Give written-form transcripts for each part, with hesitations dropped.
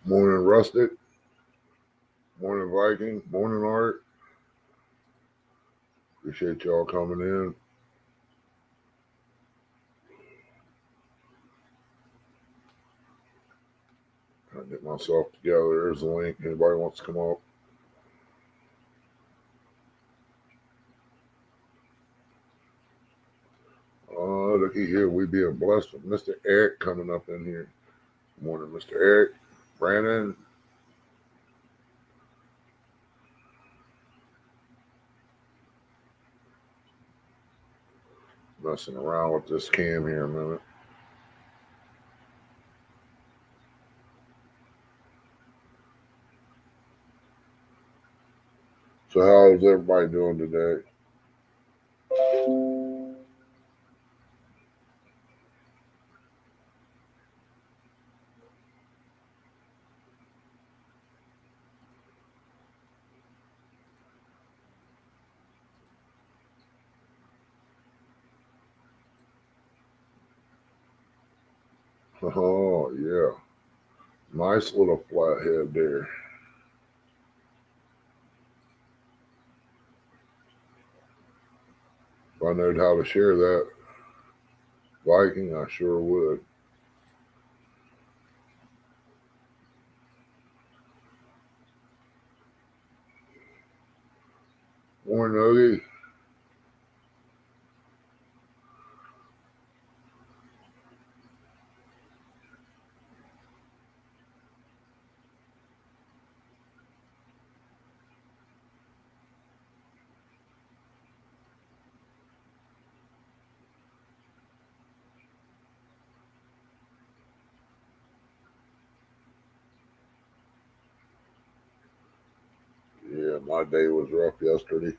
Morning, Rustic. Morning, Viking. Morning, Art. Appreciate y'all coming in. Trying to get myself together. There's the link. Anybody wants to come up? Looky here. We being blessed with Mr. Eric coming up in here. Morning, Mr. Eric. Brandon. Messing around with this cam here a minute. So how's everybody doing today? Oh, yeah. Nice little flathead there. If I knowed how to share that Viking, I sure would. Morning, Ogie. Yeah, my day was rough yesterday.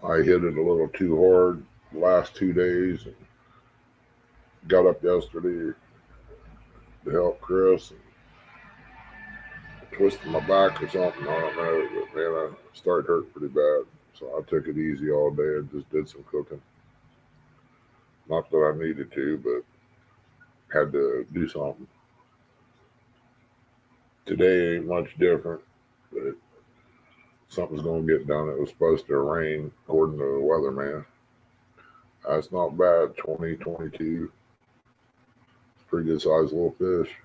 I hit it a little too hard the last 2 days. And got up yesterday to help Chris. And twisted my back or something. I don't know. But man, I started hurting pretty bad. So I took it easy all day and just did some cooking. Not that I needed to, but had to do something. Today ain't much different, but something's going to get done. It was supposed to rain, according to the weatherman. That's not bad. 2022. It's pretty good sized little fish.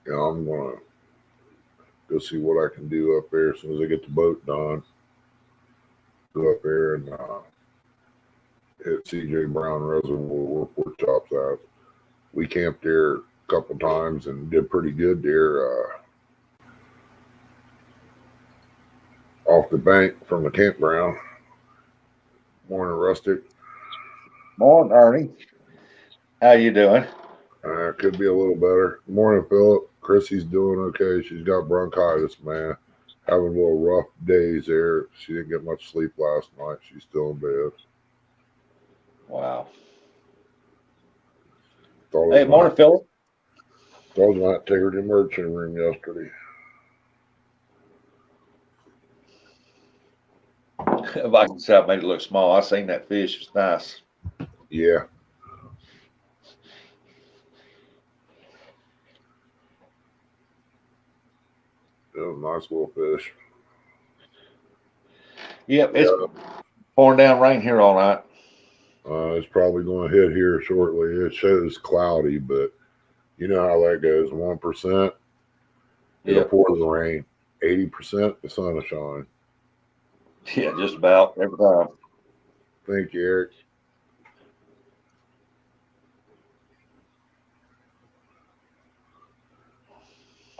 Yeah, I'm going to go see what I can do up there as soon as I get the boat done. Go up there and hit CJ Brown Reservoir where Pork Chop's at. We camped there a couple times and did pretty good there off the bank from the campground. Morning, Rustic. Morning, Ernie. How you doing? Could be a little better. Morning, Philip. Chrissy's doing okay. She's got bronchitis, man. Having a little rough days there. She didn't get much sleep last night. She's still in bed. Wow. Hey, morning, Philip. Thought I was going to take her to the emergency room yesterday. Viking South made it look small. I seen that fish. It's nice. Yeah. It was a nice little fish. Yep, it's pouring down rain here all night. It's probably going to hit here shortly. It shows cloudy, but you know how that goes. 1%, it'll pour the rain. 80%, the sun will shine. Yeah, just about every time. Thank you, Eric.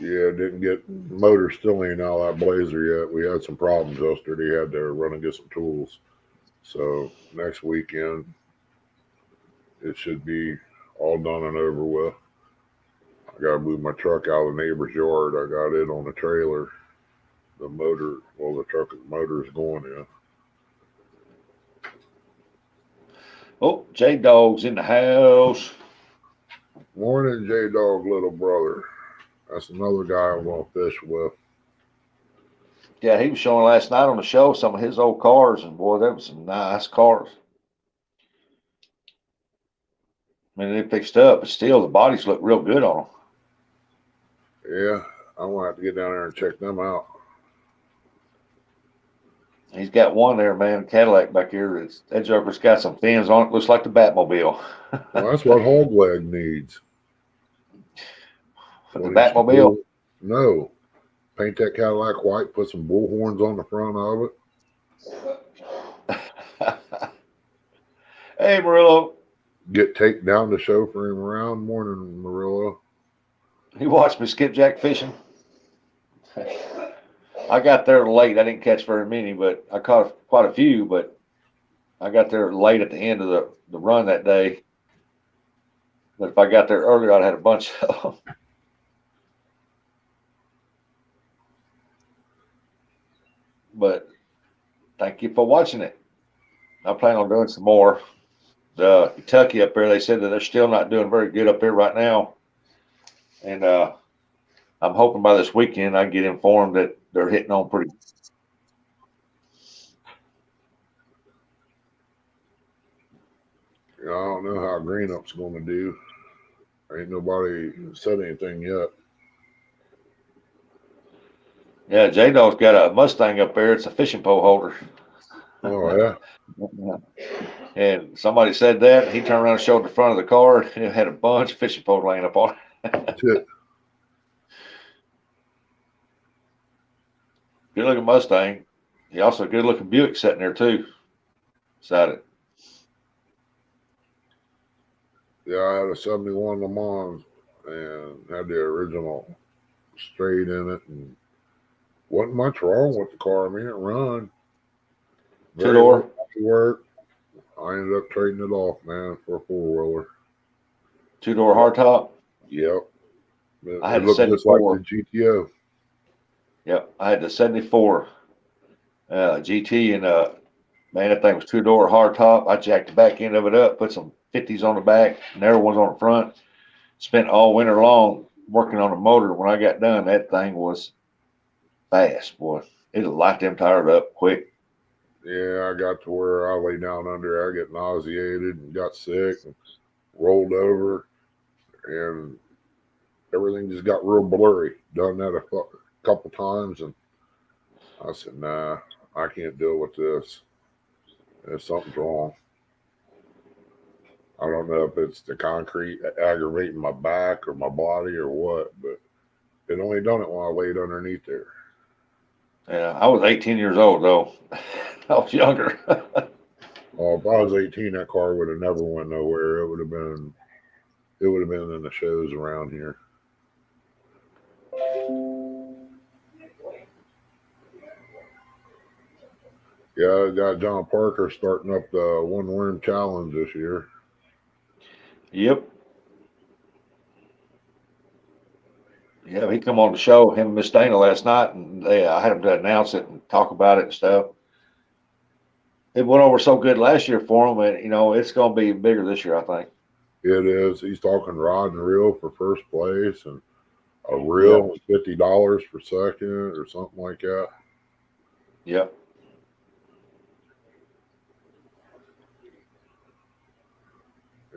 Yeah, didn't get motor still ain't out of that blazer yet. We had some problems yesterday. Had to run and get some tools. So next weekend it should be all done and over with. I gotta move my truck out of the neighbor's yard. I got it on a trailer. The truck motor is going in. Oh, J-Dog's in the house. Morning, J-Dog, little brother. That's another guy I want to fish with. Yeah, he was showing last night on the show some of his old cars, and boy, that was some nice cars. I mean, they fixed up, but still, the bodies look real good on them. Yeah, I want to have to get down there and check them out. He's got one there, man, Cadillac back here. That joker's got some fins on it. Looks like the Batmobile. Well, that's what Hog Leg needs. For the Batmobile? No. Paint that Cadillac white, put some bull horns on the front of it. Hey, Murillo. Get Take down to chauffeur him around. Morning, Murillo. You watched me skipjack fishing? I got there late. I didn't catch very many, but I caught quite a few. But I got there late at the end of the run that day. But if I got there earlier, I'd had a bunch of them. But thank you for watching it. I plan on doing some more. Kentucky up there, they said that they're still not doing very good up there right now. And I'm hoping by this weekend I get informed that they're hitting on pretty. I don't know how Green Up's going to do. Ain't nobody said anything yet. Yeah, J-Dog's got a Mustang up there. It's a fishing pole holder. Oh, yeah? And somebody said that. And he turned around and showed the front of the car, and it had a bunch of fishing poles laying up on it. Good looking Mustang. He also a good looking Buick sitting there too. Beside it. Yeah, I had a 71 Le Mans and had the original straight in it, and wasn't much wrong with the car. I mean, it run. Two-door. Work. I ended up trading it off, man, for a four-wheeler. Two-door hardtop? Yep. I had it looked just like the GTO. Yep, I had the 74 GT, and man, that thing was two-door hardtop. I jacked the back end of it up, put some 50s on the back, narrow ones on the front. Spent all winter long working on the motor. When I got done, that thing was fast, boy. It'll light them tires up quick. Yeah, I got to where I lay down under. I get nauseated and got sick and rolled over, and everything just got real blurry. Done that a couple times, and I said, nah, I can't deal with this. There's something's wrong. I don't know if it's the concrete aggravating my back or my body or what, but it only done it when I laid underneath there. Yeah, I was 18 years old, though. I was younger. Well, if I was 18, that car would have never went nowhere. It would have been in the shows around here. Yeah, I got John Parker starting up the One Worm Challenge this year. Yep. Yeah, he come on the show, him and Miss Dana last night, and I had him to announce it and talk about it and stuff. It went over so good last year for him, and it's going to be bigger this year, I think. It is. He's talking rod and reel for first place, and a reel and $50 for second, or something like that. Yep.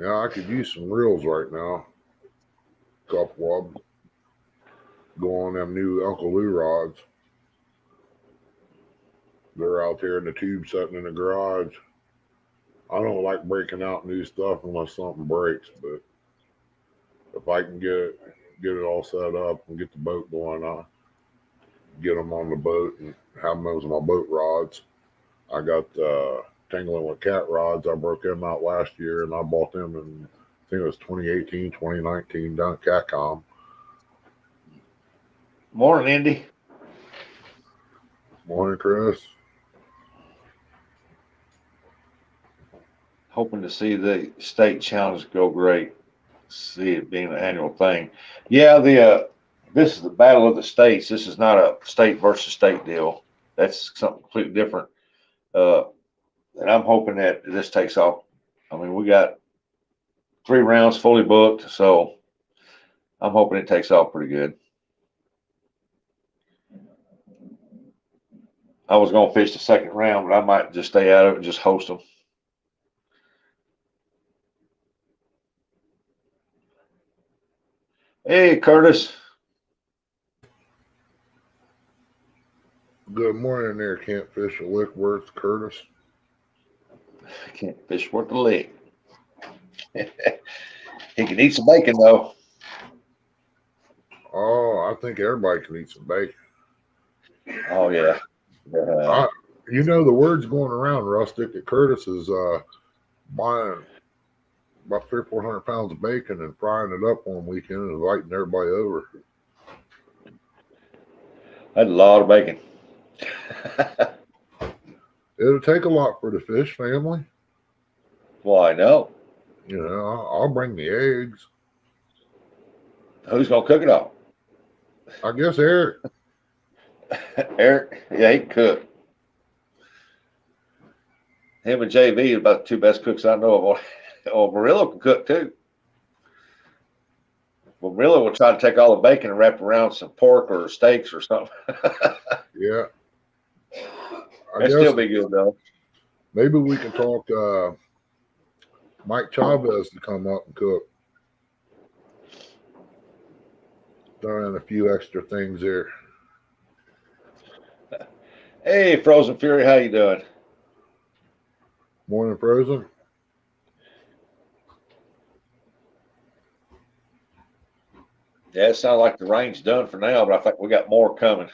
Yeah, I could use some reels right now. Couple of them. Go on them new Uncle Lou rods. They're out there in the tube sitting in the garage. I don't like breaking out new stuff unless something breaks, but if I can get it all set up and get the boat going, I'll get them on the boat and have them as my boat rods. I got Tangling with Cat rods. I broke them out last year, and I bought them in, I think it was 2018, 2019 down at Catcom. Morning, Indy. Morning, Chris. Hoping to see the state challenge go great. See it being an annual thing. Yeah, this is the battle of the states. This is not a state versus state deal. That's something completely different. And I'm hoping that this takes off. I mean, we got 3 rounds fully booked, so I'm hoping it takes off pretty good. I was going to fish the second round, but I might just stay out of it and just host them. Hey, Curtis. Good morning there, Catfish and Lickworth, Curtis. I can't fish worth the lick. He can eat some bacon, though. Oh, I think everybody can eat some bacon. Oh, yeah. You know, the word's going around, Rustic, that Curtis is buying about 300 or 400 pounds of bacon and frying it up one weekend and inviting everybody over. I had a lot of bacon. It'll take a lot for the fish family. Well, I know. You know, I'll bring the eggs. Who's going to cook it all? I guess Eric. Eric? Yeah, he can cook. Him and JV are about the 2 best cooks I know of. Oh, Murillo can cook too. Well, Murillo will try to take all the bacon and wrap around some pork or steaks or something. Yeah. That'd still be good though. Maybe we can talk Mike Chavez to come up and cook. Throw in a few extra things there. Hey, Frozen Fury, how you doing? Morning, Frozen. Yeah, it sounds like the rain's done for now, but I think we got more coming.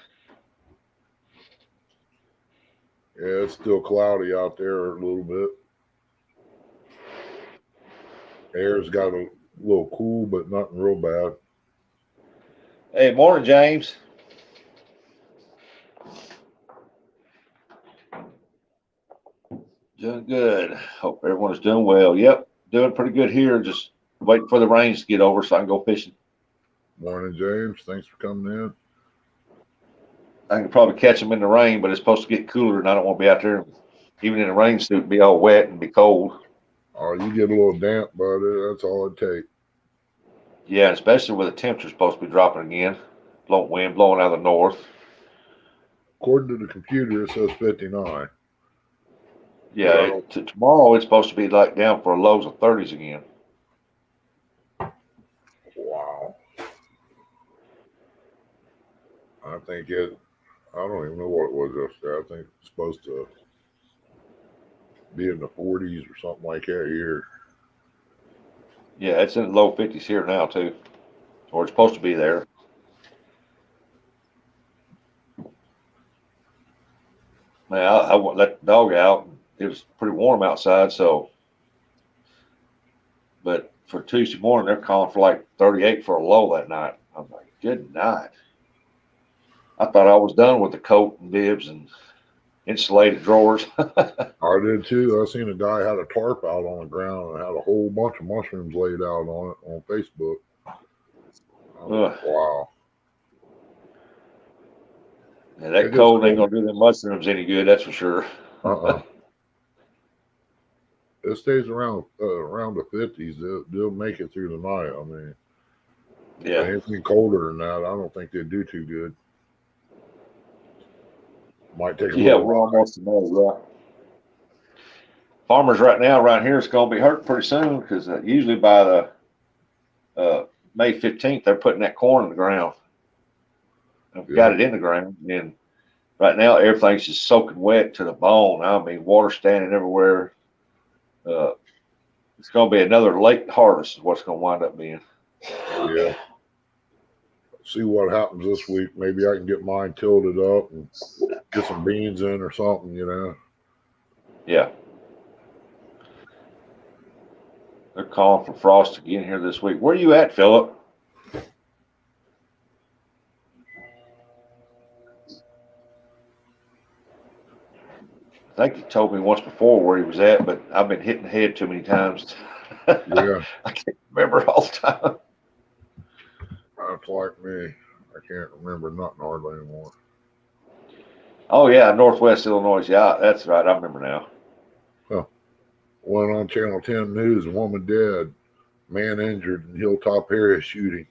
Yeah, it's still cloudy out there a little bit. Air's got a little cool, but nothing real bad. Hey, morning, James. Doing good. Hope everyone's doing well. Yep, doing pretty good here. Just waiting for the rains to get over so I can go fishing. Morning, James. Thanks for coming in. I can probably catch them in the rain, but it's supposed to get cooler, and I don't want to be out there, even in a rain suit, and be all wet and be cold. Oh, you get a little damp, but that's all it takes. Yeah, especially with the temperature supposed to be dropping again. Wind blowing out of the north. According to the computer, it says 59. Yeah, tomorrow it's supposed to be like down for lows of 30s again. Wow. I don't even know what it was yesterday. I think it's supposed to be in the 40s or something like that here. Yeah, it's in the low 50s here now too, or it's supposed to be there. Man, I let the dog out. It was pretty warm outside, so. But for Tuesday morning, they're calling for like 38 for a low that night. I'm like, good night. I thought I was done with the coat and bibs and insulated drawers. I did too. I seen a guy had a tarp out on the ground and had a whole bunch of mushrooms laid out on it on Facebook. Like, wow. Yeah, that cold ain't gonna do them mushrooms any good, that's for sure. It stays around the 50s. They'll make it through the night. I mean, yeah. Anything colder than that, I don't think they'd do too good. Might take a little. We're almost to know, right? Farmers right now around here is going to be hurt pretty soon because usually by the May 15th they're putting that corn in the ground. Got it in the ground, and right now everything's just soaking wet to the bone. I mean, water standing everywhere. It's going to be another late harvest is what's going to wind up being. Yeah. See what happens this week. Maybe I can get mine tilted up and get some beans in or something, you know. Yeah. They're calling for frost again here this week. Where are you at, Philip? I think he told me once before where he was at, but I've been hitting the head too many times. Yeah. I can't remember all the time. That's like me. I can't remember nothing hardly anymore. Oh, yeah, Northwest Illinois. Yeah, that's right. I remember now. Huh. Went on Channel 10 News, woman dead, man injured in Hilltop area shooting.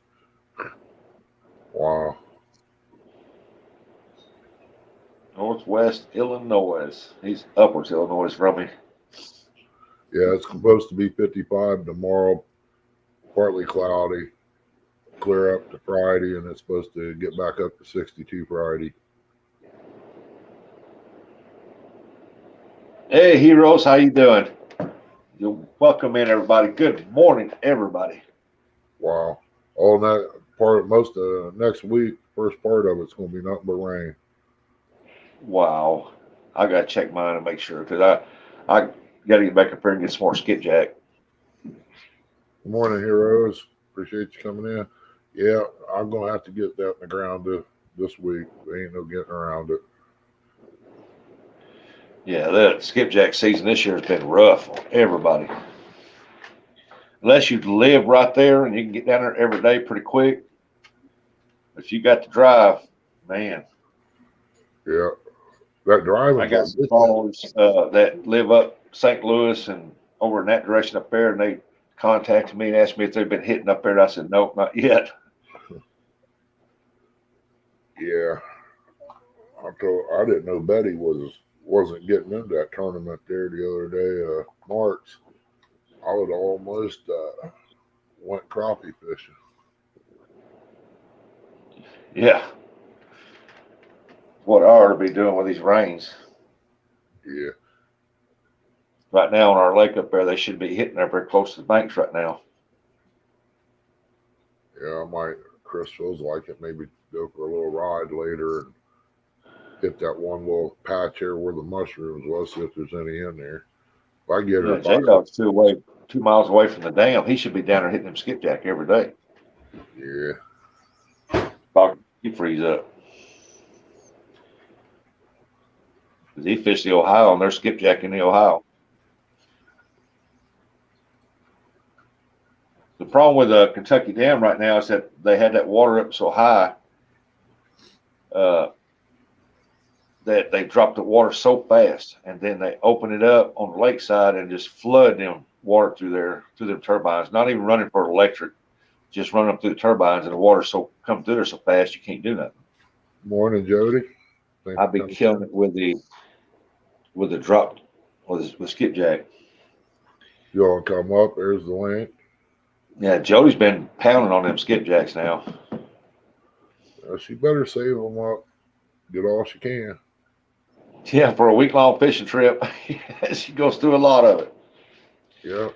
Wow. Northwest Illinois. He's upwards Illinois from me. Yeah, it's supposed to be 55 tomorrow, partly cloudy, clear up to Friday, and it's supposed to get back up to 62 Friday. Hey, heroes, how you doing? You're welcome in, everybody. Good morning, everybody. Wow. All that part, most of next week, first part of it's going to be nothing but rain. Wow. I got to check mine and make sure because I got to get back up here and get some more skipjack. Good morning, heroes. Appreciate you coming in. Yeah, I'm going to have to get that in the ground this week. There ain't no getting around it. Yeah, that skipjack season this year has been rough on everybody. Unless you live right there and you can get down there every day pretty quick. If you got to drive, man. Yeah, that driving. I got some followers that live up St. Louis and over in that direction up there, and they contacted me and asked me if they've been hitting up there. And I said, nope, not yet. Yeah, I didn't know Betty wasn't getting into that tournament there the other day. Marks, I would almost went crappie fishing. Yeah. What I ought to be doing with these rains. Yeah. Right now on our lake up there, they should be hitting up very close to the banks right now. Yeah, I might. Chris feels like it. Maybe go for a little ride later and hit that one little patch here where the mushrooms was, see if there's any in there. If I get her, J-Dog's 2 miles away from the dam. He should be down there hitting them skipjack every day. Yeah. He freeze up. Because he fished the Ohio and they're skipjack in the Ohio. The problem with the Kentucky Dam right now is that they had that water up so high that they dropped the water so fast, and then they open it up on the lakeside and just flood them water through them turbines. Not even running for electric, just running up through the turbines, and the water come through there so fast you can't do nothing. Morning, Jody. I'd be killing it with the drop with skipjack. You all come up. There's the link. Yeah, Jody's been pounding on them skipjacks now. She better save them up. Get all she can. Yeah, for a week-long fishing trip, she goes through a lot of it. Yeah.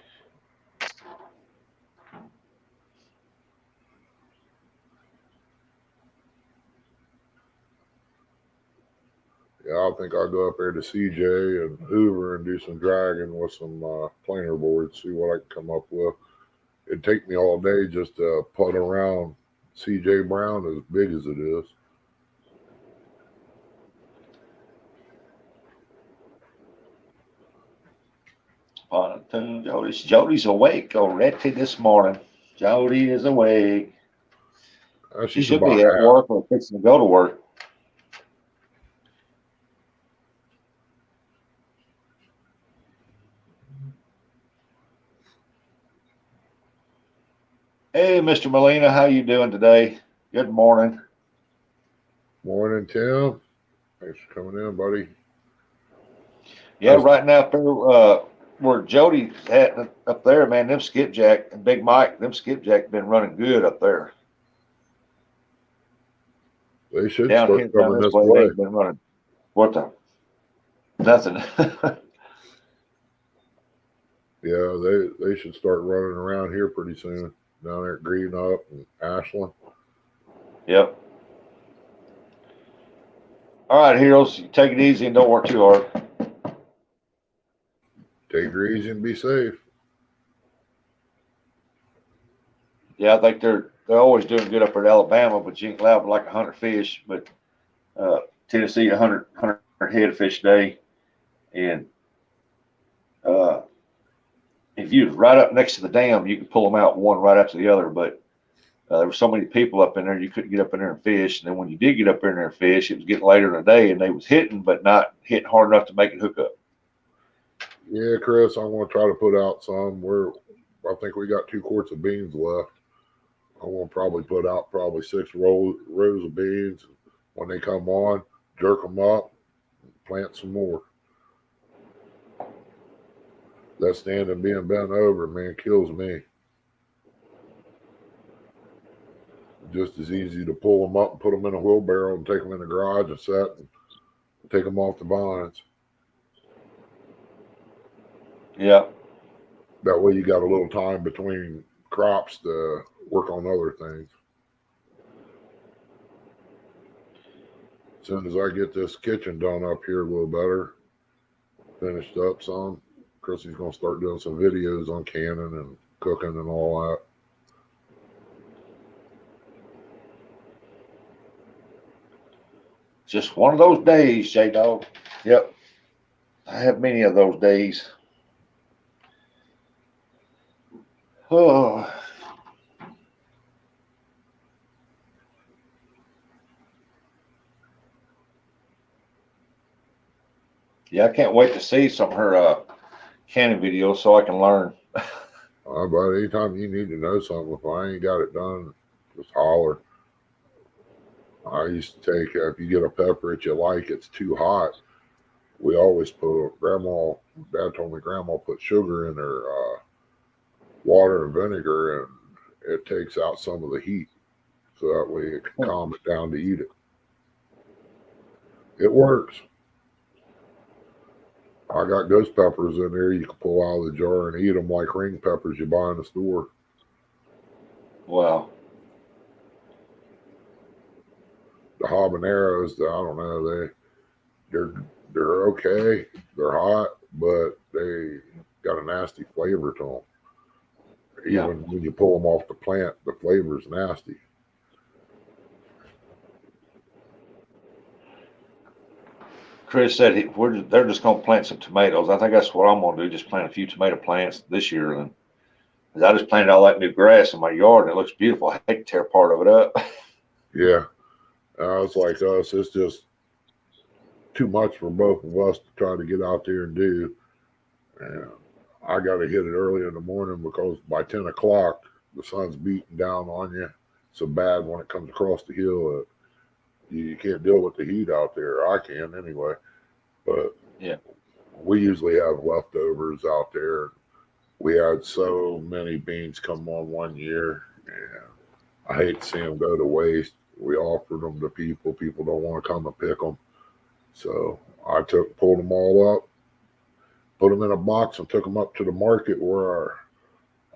Yeah, I think I'll go up there to CJ and Hoover and do some dragging with some planer boards, see what I can come up with. It'd take me all day just to putt around CJ Brown as big as it is. Jody's awake already this morning. Jody is awake. She should be at work or fixing to go to work. Hey, Mr. Molina, how you doing today? Good morning. Morning, Tim. Thanks for coming in, buddy. Yeah, right now up there, where Jody's at up there, man, them skipjack and Big Mike, them skipjack been running good up there. They should start coming this way. They've been running. What the? Nothing. Yeah, they should start running around here pretty soon. Down there at Green Up and Ashland. Yep. All right, heroes, you take it easy and don't work too hard. Take her easy and be safe. Yeah, I think they're always doing good up at Alabama, but you ain't allowed like 100 fish. But Tennessee, 100 head of fish a day, and if you're right up next to the dam, you could pull them out one right after the other. But there were so many people up in there, you couldn't get up in there and fish. And then when you did get up in there and fish, it was getting later in the day, and they was hitting, but not hitting hard enough to make it hook up. Yeah, Chris, I want to try to put out some. I think we got 2 quarts of beans left. I want to probably put out probably 6 rows of beans. When they come on, jerk them up, plant some more. That standing being bent over, man, kills me. Just as easy to pull them up and put them in a wheelbarrow and take them in the garage and set and take them off the vines. Yeah. That way you got a little time between crops to work on other things. As soon as I get this kitchen done up here a little better, finished up some, Chrissy's gonna start doing some videos on canning and cooking and all that. Just one of those days, J-Dog. Yep. I have many of those days. Oh. Yeah, I can't wait to see some of her canning videos so I can learn. But anytime you need to know something, if I ain't got it done, just holler. I used to take, if you get a pepper that you like, it's too hot, we always put, Dad told me Grandma put sugar in her water and vinegar, and it takes out some of the heat. So that way it can calm it down to eat it. It works. I got ghost peppers in there you can pull out of the jar and eat them like ring peppers you buy in the store. Wow. The habaneros, I don't know, they're okay. They're hot, but they got a nasty flavor to them. Even when you pull them off the plant, the flavor's nasty. Chris said they're just going to plant some tomatoes. I think that's what I'm going to do. Just plant a few tomato plants this year. And I just planted all that new grass in my yard, and it looks beautiful. I hate to tear part of it up. Yeah, it's like us. It's just too much for both of us to try to get out there and do. And I got to hit it early in the morning because by 10 o'clock, the sun's beating down on you so bad when it comes across the hill. You can't deal with the heat out there. I can anyway. But yeah, we usually have leftovers out there. We had so many beans come on one year, and I hate to see them go to waste. We offered them to people. People don't want to come and pick them. So I pulled them all up, put them in a box, and took them up to the market where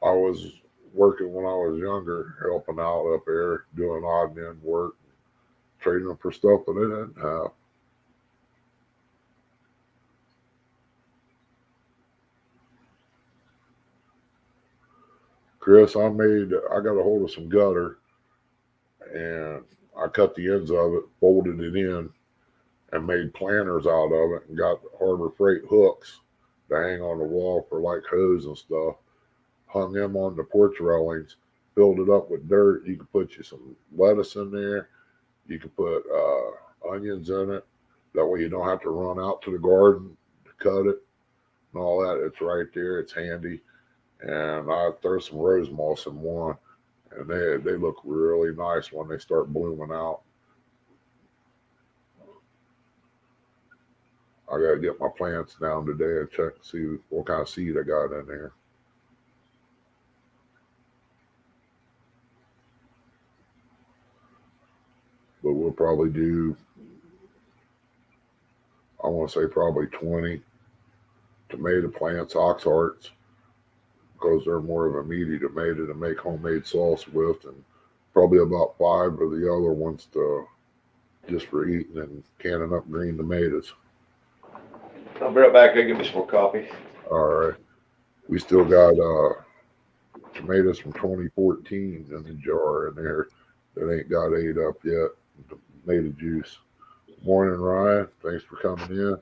I was working when I was younger, helping out up there, doing odd and end work, trading them for stuff that they didn't have. Chris, I got a hold of some gutter and I cut the ends of it, folded it in, and made planters out of it and got Harbor Freight hooks to hang on the wall for like hose and stuff. Hung them on the porch railings, filled it up with dirt. You could put you some lettuce in there. You could put onions in it. That way you don't have to run out to the garden to cut it and all that. It's right there. It's handy. And I throw some rose moss in one, and they look really nice when they start blooming out. I gotta get my plants down today and check to see what kind of seed I got in there. But we'll probably do, I want to say probably 20 tomato plants, ox hearts, because they're more of a meaty tomato to make homemade sauce with, and probably about 5 of the other ones to just for eating and canning up green tomatoes. I'll be right back. I'll get me some more coffee. All right. We still got tomatoes from 2014 in the jar in there that ain't got ate up yet. Tomato juice. Morning, Ryan. Thanks for coming in.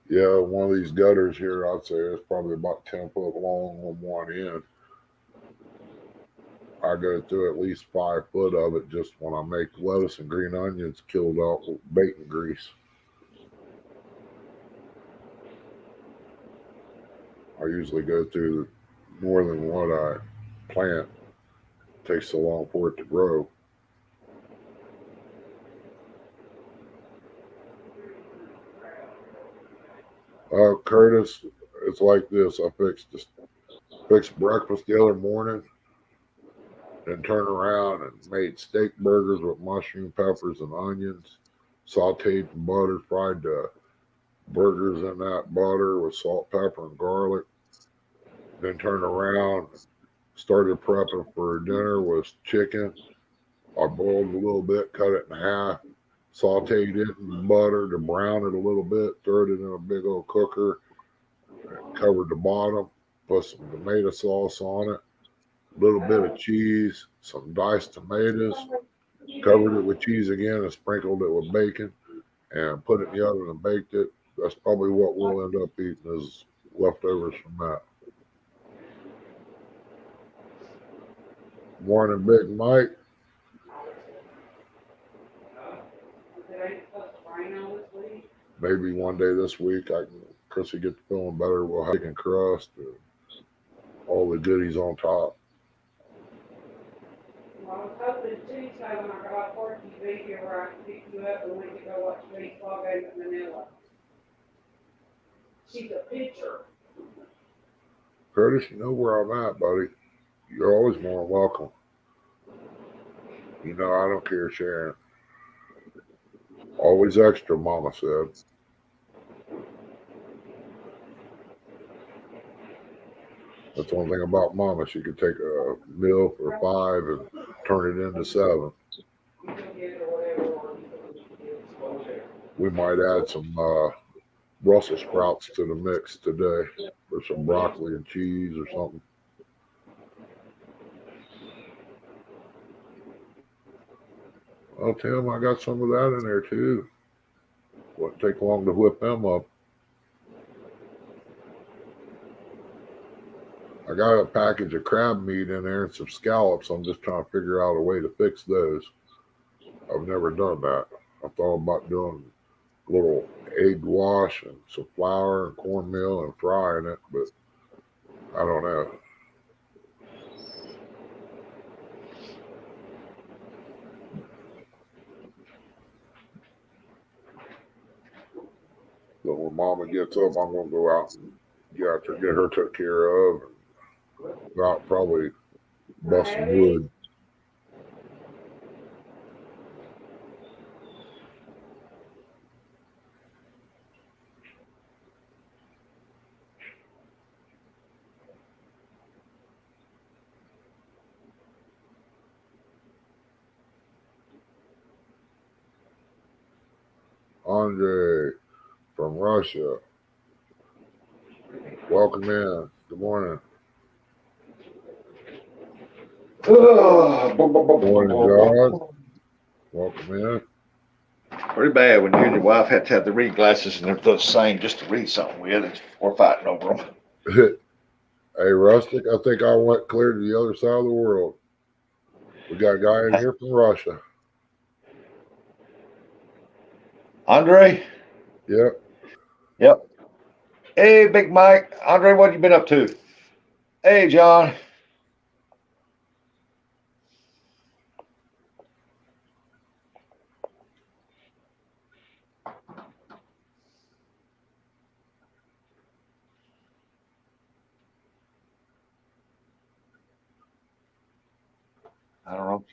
Yeah, one of these gutters here, I'd say it's probably about 10 foot long on one end. I go through at least 5 foot of it just when I make lettuce and green onions killed out with bacon grease. I usually go through more than what I plant. It takes so long for it to grow. Curtis, it's like this. I fixed breakfast the other morning, then turned around and made steak burgers with mushroom, peppers, and onions. Sauteed in butter, fried the burgers in that butter with salt, pepper, and garlic. Then turned around, started prepping for dinner with chicken. I boiled a little bit, cut it in half, sauteed it in butter to brown it a little bit, threw it in a big old cooker, covered the bottom, put some tomato sauce on it, a little bit of cheese, some diced tomatoes, covered it with cheese again and sprinkled it with bacon and put it in the oven and baked it. That's probably what we'll end up eating is leftovers from that. Morning, Big Mike. Maybe one day this week Chrissy get feeling better. We'll have chicken crust and all the goodies on top. Well, I was hoping Tuesday when I got off work, you'd be here where I could pick you up and we could go watch baseball game at Manila. She's a pitcher. Curtis, you know where I'm at, buddy. You're always more than welcome. You know I don't care sharing. Always extra, Mama said. That's one thing about Mama. She could take a meal for 5 and turn it into 7. We might add some Brussels sprouts to the mix today, or some broccoli and cheese or something. Oh, Tim, I got some of that in there too. Wouldn't take long to whip them up. I got a package of crab meat in there and some scallops. I'm just trying to figure out a way to fix those. I've never done that. I thought about doing a little egg wash and some flour and cornmeal and frying it, but I don't know. But when Mama gets up, I'm going to go out and get her took care of and go out probably bust some wood. Andre from Russia. Welcome in. Good morning. Morning, John. Welcome in. Pretty bad when you and your wife had to have the reading glasses and they're the same just to read something with. We're fighting over them. Hey, Rustic, I think I went clear to the other side of the world. We got a guy in here from Russia. Andre? Yep. Yep. Hey, Big Mike. Andre, what have you been up to? Hey, John. I don't know.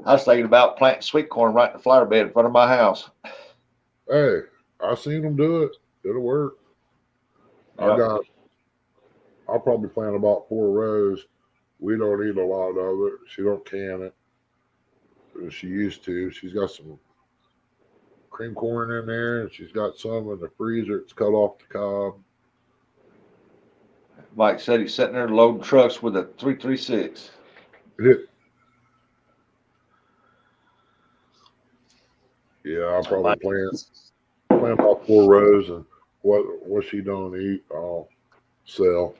I was thinking about planting sweet corn right in the flower bed in front of my house. Hey, I seen them do it. It'll work. Yep. I'll probably plant about 4 rows. We don't eat a lot of it. She don't can it. She used to. She's got some cream corn in there, and she's got some in the freezer. It's cut off the cob. Mike said he's sitting there loading trucks with a 336. Yeah, I'll probably plant about 4 rows and what she don't eat, I'll sell.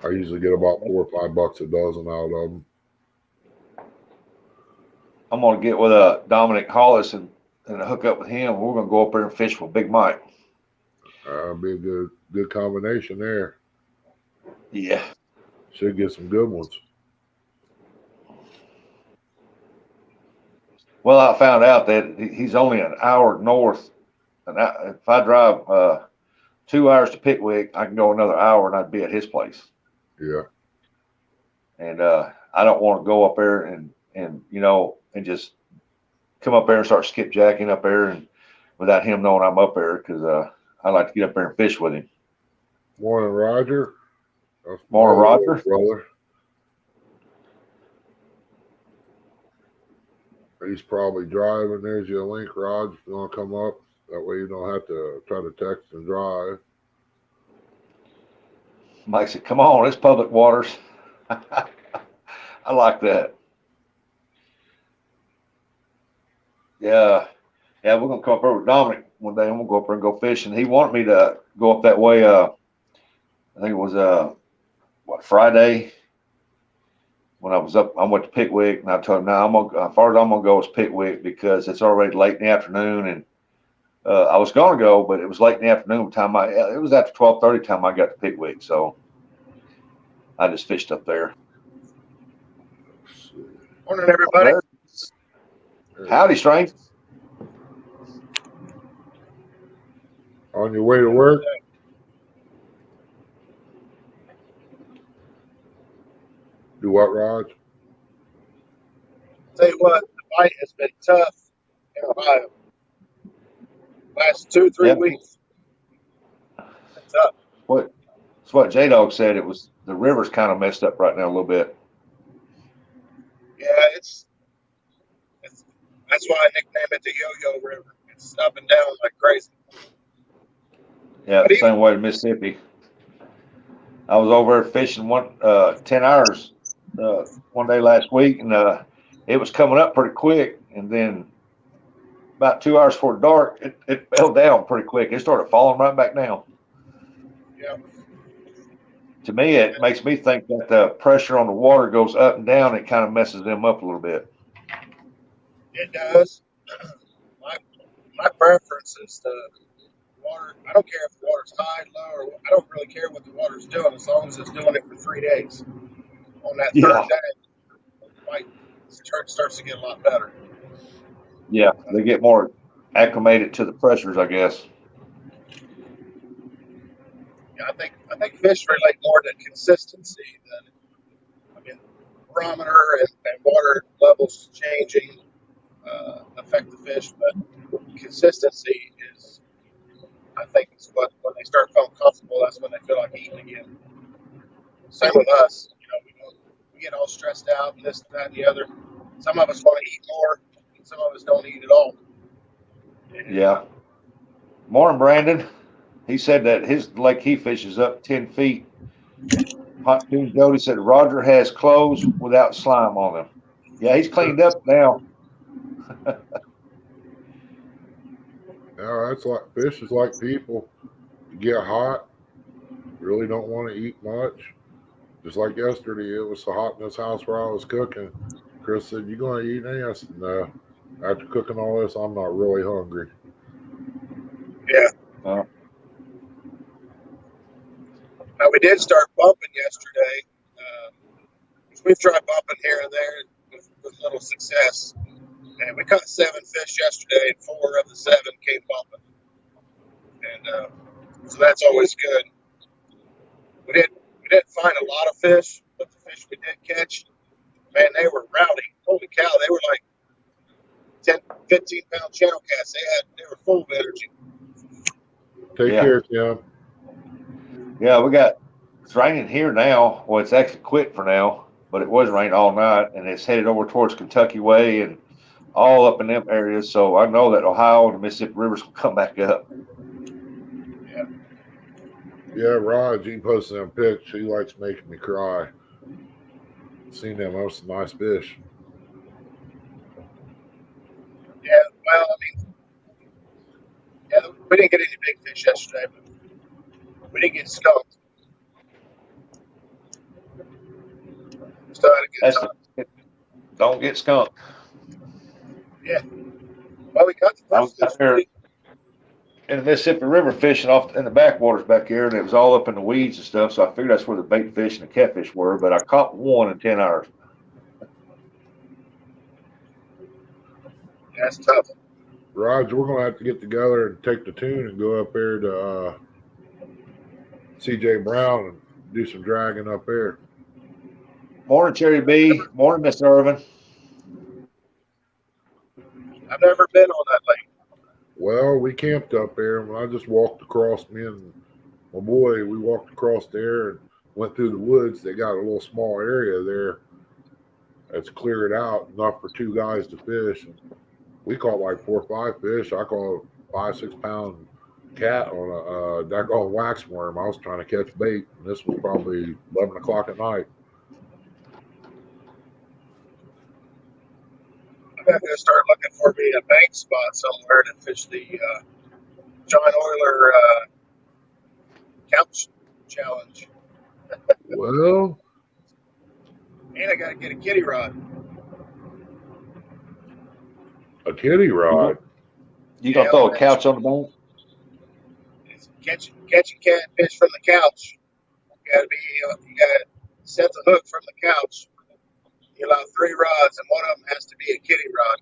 I usually get about $4 or $5 a dozen out of them. I'm gonna get with Dominic Hollis and hook up with him. We're gonna go up there and fish with Big Mike. That'd be a good combination there. Yeah. Should get some good ones. Well, I found out that he's only an hour north, and if I drive 2 hours to Pickwick, I can go another hour and I'd be at his place. Yeah. And I don't want to go up there and just come up there and start skipjacking up there and without him knowing I'm up there, because I like to get up there and fish with him. Morning, Roger. Morning, Roger. Brother. He's probably driving. There's your link, Rod. If you want to come up, that way you don't have to try to text and drive. Mike said, "Come on, it's public waters." I like that. Yeah, we're gonna come up there with Dominic one day, and we'll go up there and go fishing. He wanted me to go up that way. I think it was Friday when I was up. I went to Pickwick, and I told him, "No, as far as I'm gonna go is Pickwick because it's already late in the afternoon." And I was gonna go, but it was late in the afternoon time. It was after 12:30 time I got to Pickwick, so I just fished up there. Morning, everybody. Howdy, Strange. On your way to work? Do what, Raj? Tell you what, the fight has been tough in Ohio. Last 2-3 weeks. It's tough. It's what J-Dog said. It was the river's kind of messed up right now a little bit. Yeah, that's why I nicknamed it the Yo-Yo River. It's up and down like crazy. Yeah, the same way in Mississippi. I was over there fishing 10 hours one day last week, and it was coming up pretty quick, and then about 2 hours before dark, it fell down pretty quick. It started falling right back down. Yeah. To me, it makes me think that the pressure on the water goes up and down. It kind of messes them up a little bit. It does. My preference is the water. I don't care if the water's high, low, or I don't really care what the water's doing as long as it's doing it for 3 days. On that third day, the fight starts to get a lot better. Yeah, they get more acclimated to the pressures, I guess. Yeah, I think fish relate more to consistency than barometer and water levels changing affect the fish, but consistency is, I think, is what when they start feeling comfortable, that's when they feel like eating again. Same with us, we get all stressed out and this, that, and the other. Some of us want to eat more, and some of us don't eat at all. Yeah. Morning, Brandon. He said that his lake he fishes up 10 feet. Pontoon Jody said Roger has clothes without slime on them. Yeah, he's cleaned up now. Yeah, that's like fish is like people. You get hot, really don't want to eat much. Just like yesterday, it was so hot in this house where I was cooking. Chris said, "You gonna eat any?" I said, "No. After cooking all this, I'm not really hungry." Yeah. Now, we did start bumping yesterday. We've tried bumping here and there with little success. And we caught 7 fish yesterday, and 4 of the 7 came bumping. And so that's always good. We didn't find a lot of fish, but the fish we did catch, man, they were rowdy. Holy cow, they were like 10, 15-pound channel cats. They were full of energy. Take care, Tim. Yeah, it's raining here now. Well, it's actually quit for now, but it was raining all night, and it's headed over towards Kentucky way and all up in them areas. So I know that Ohio and the Mississippi rivers will come back up. Yeah, Raj, he posted them pics. He likes making me cry. Seen them. Those some nice fish. Yeah, well, We didn't get any big fish yesterday, but we didn't get skunked. Still had a good That's time. don't get skunked. Yeah. Well, we got the I was first out fish there pretty. in the Mississippi River fishing off in the backwaters back here, and it was all up in the weeds and stuff. So I figured that's where the bait fish and the catfish were. But I caught one in 10 hours. Yeah, it's tough. Roger, we're gonna have to get together and take the tune and go up there to CJ Brown and do some dragging up there. Morning, Cherry B. Morning, Miss Irvin. I've never been on that lake. Well, we camped up there, and I just walked across. Me and my boy, we walked across there and went through the woods. They got a little small area there that's cleared out enough for 2 guys to fish. And we caught like 4 or 5 fish. I caught a 5-6 pound cat on a daggone wax worm. I was trying to catch bait, and this was probably 11 o'clock at night. I'm going to start looking for me a bank spot somewhere to fish the John Euler couch challenge. Well, And I got to get a kitty rod. a kitty rod. You gonna throw a couch on the bank? It's catching catfish from the couch. You got to set the hook from the couch. You allow 3 rods, and one of them has to be a kitty rod.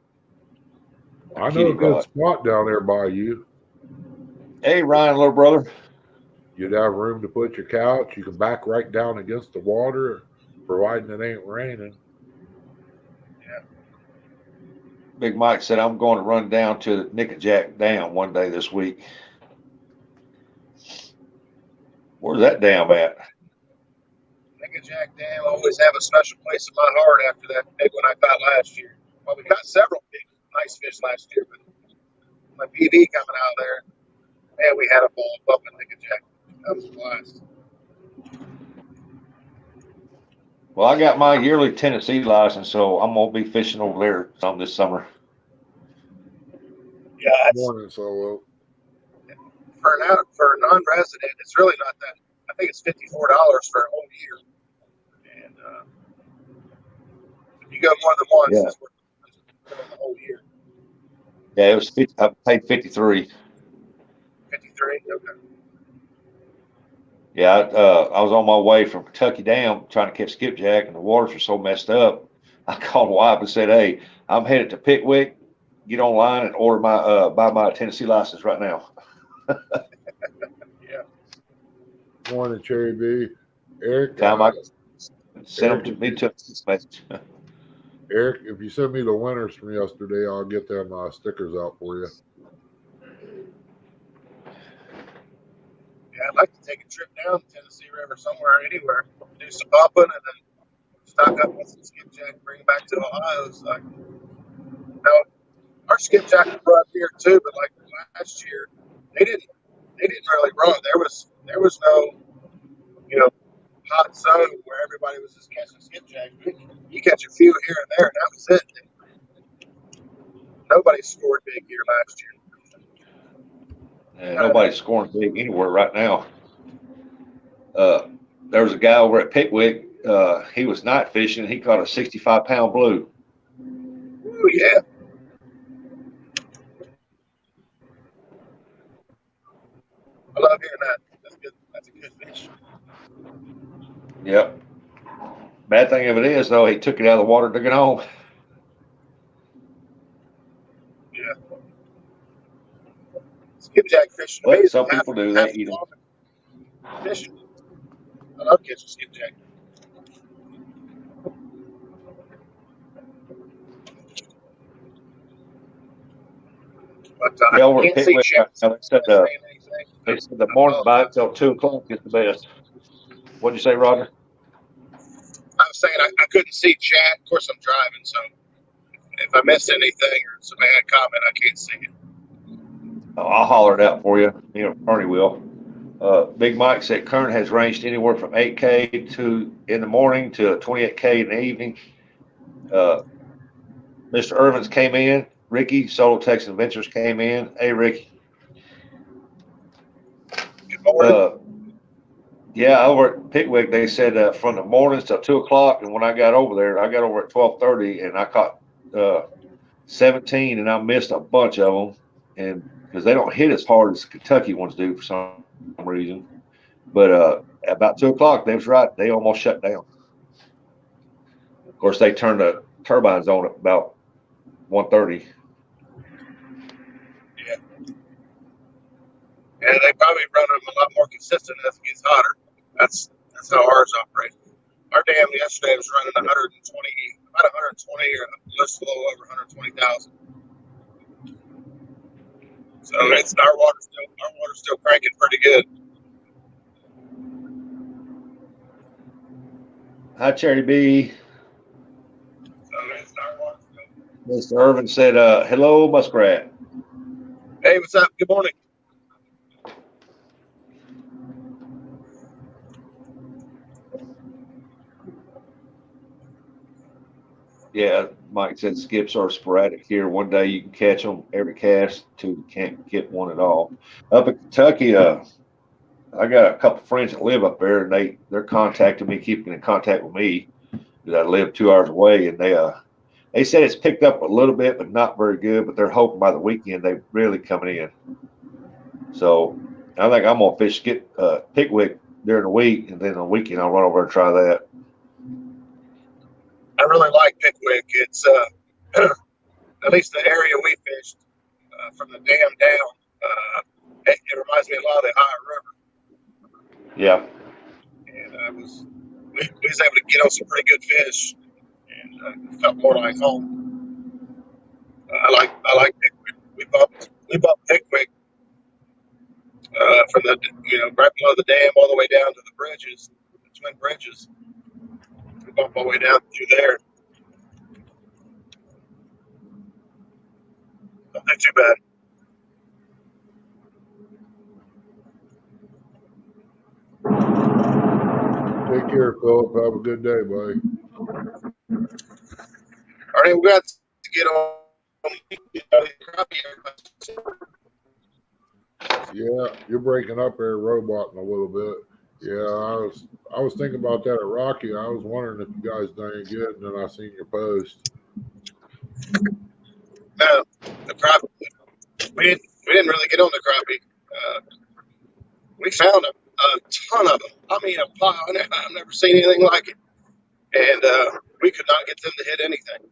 I know a good spot down there by you. Hey, Ryan, little brother. You'd have room to put your couch. You can back right down against the water, providing it ain't raining. Yeah. Big Mike said I'm going to run down to the Nickajack Dam one day this week. Where's that dam at? Nickajack Dam always have a special place in my heart after that big one I caught last year. Well, we caught several big, nice fish last year, but my PV coming out there, man, we had a ball bumping Nickajack. That was a blast. Well, I got my yearly Tennessee license, so I'm gonna be fishing over there some this summer. Yeah, Morning, Solo. for a non-resident, it's really not that. I think it's $54 for a whole year, and if you go more than once, Yeah. it's worth the whole year. Yeah, it was 50, I paid 53. 53. Okay. Yeah, I was on my way from Kentucky Dam trying to catch skipjack, and the waters were so messed up. I called my wife and said, "Hey, I'm headed to Pickwick. Get online and order my buy my Tennessee license right now." Yeah. Morning, Cherry B. Eric. Time I sent Eric, them to me to a message. Eric, if you send me the winners from yesterday, I'll get them stickers out for you. Yeah, I'd like to take a trip down the Tennessee River somewhere, anywhere, do some pumping, and then stock up with some skipjack, bring it back to Ohio. So, now, our skipjack will run here too, but like last year, they didn't really run. There was no, hot zone where everybody was just catching skipjack. You catch a few here and there, and that was it. Nobody scored big here last year. And nobody's scoring big anywhere right now. There was a guy over at Pickwick. He was night fishing. He caught a 65-pound blue. Ooh, yeah. I love hearing that. That's good. That's a good fish. Yep. Bad thing of it is, though, he took it out of the water, took it home. Yeah. Skipjack fishing. But some people do. They eat them. Fishing. I love catching skipjack. But Yeah, over I at can't see Pickwick, Chad they said the morning bite till 2 o'clock is the best. What'd you say, Roger? I was saying I couldn't see chat. Of course, I'm driving, so if I missed anything or somebody had a comment, I can't see it. Oh, I'll holler it out for you. Ernie will. Big Mike said current has ranged anywhere from 8K in the morning to 28K in the evening. Mr. Irvins came in. Ricky, Solo Texan Adventures came in. Hey, Ricky. Yeah, over at Pickwick, they said from the mornings till 2 o'clock, and when I got over there, I got over at 12:30, and I caught 17, and I missed a bunch of them, and because they don't hit as hard as Kentucky ones do for some reason. But about 2 o'clock, they was right; they almost shut down. Of course, they turned the turbines on at about 1:30. Yeah. And they probably run them a lot more consistent as it gets hotter. That's how ours operate. Our dam yesterday was running 120, about 120 or just a little over 120,000. So it's our water's still cranking pretty good. Hi, Cherry B. So it's our water's still. Mr. Irvin said, "Hello, muskrat." Hey, what's up? Good morning. Yeah, Mike said skips are sporadic here. One day you can catch them every cast, two you can't get one at all. Up in Kentucky, I got a couple friends that live up there, and they're contacting me, keeping in contact with me because I live 2 hours away, and they said it's picked up a little bit, but not very good. But they're hoping by the weekend they're really coming in. So I think I'm gonna get Pickwick during the week, and then on the weekend I'll run over and try that. I really like Pickwick. It's at least the area we fished from the dam down. It reminds me a lot of the Ohio River. Yeah. And we was able to get on some pretty good fish, and it felt more like home. I like Pickwick. We bumped Pickwick from the right below the dam all the way down to the bridges, the twin bridges. We bumped all the way down through there. Not too bad. Take care, Philip. Have a good day, buddy. All right, we got to get on. Yeah, you're breaking up there, roboting a little bit. Yeah, I was thinking about that at Rocky. I was wondering if you guys done any good, and then I seen your post. No, the crappie. We didn't really get on the crappie. We found a ton of them. I mean, a pile. I've never seen anything like it. And we could not get them to hit anything.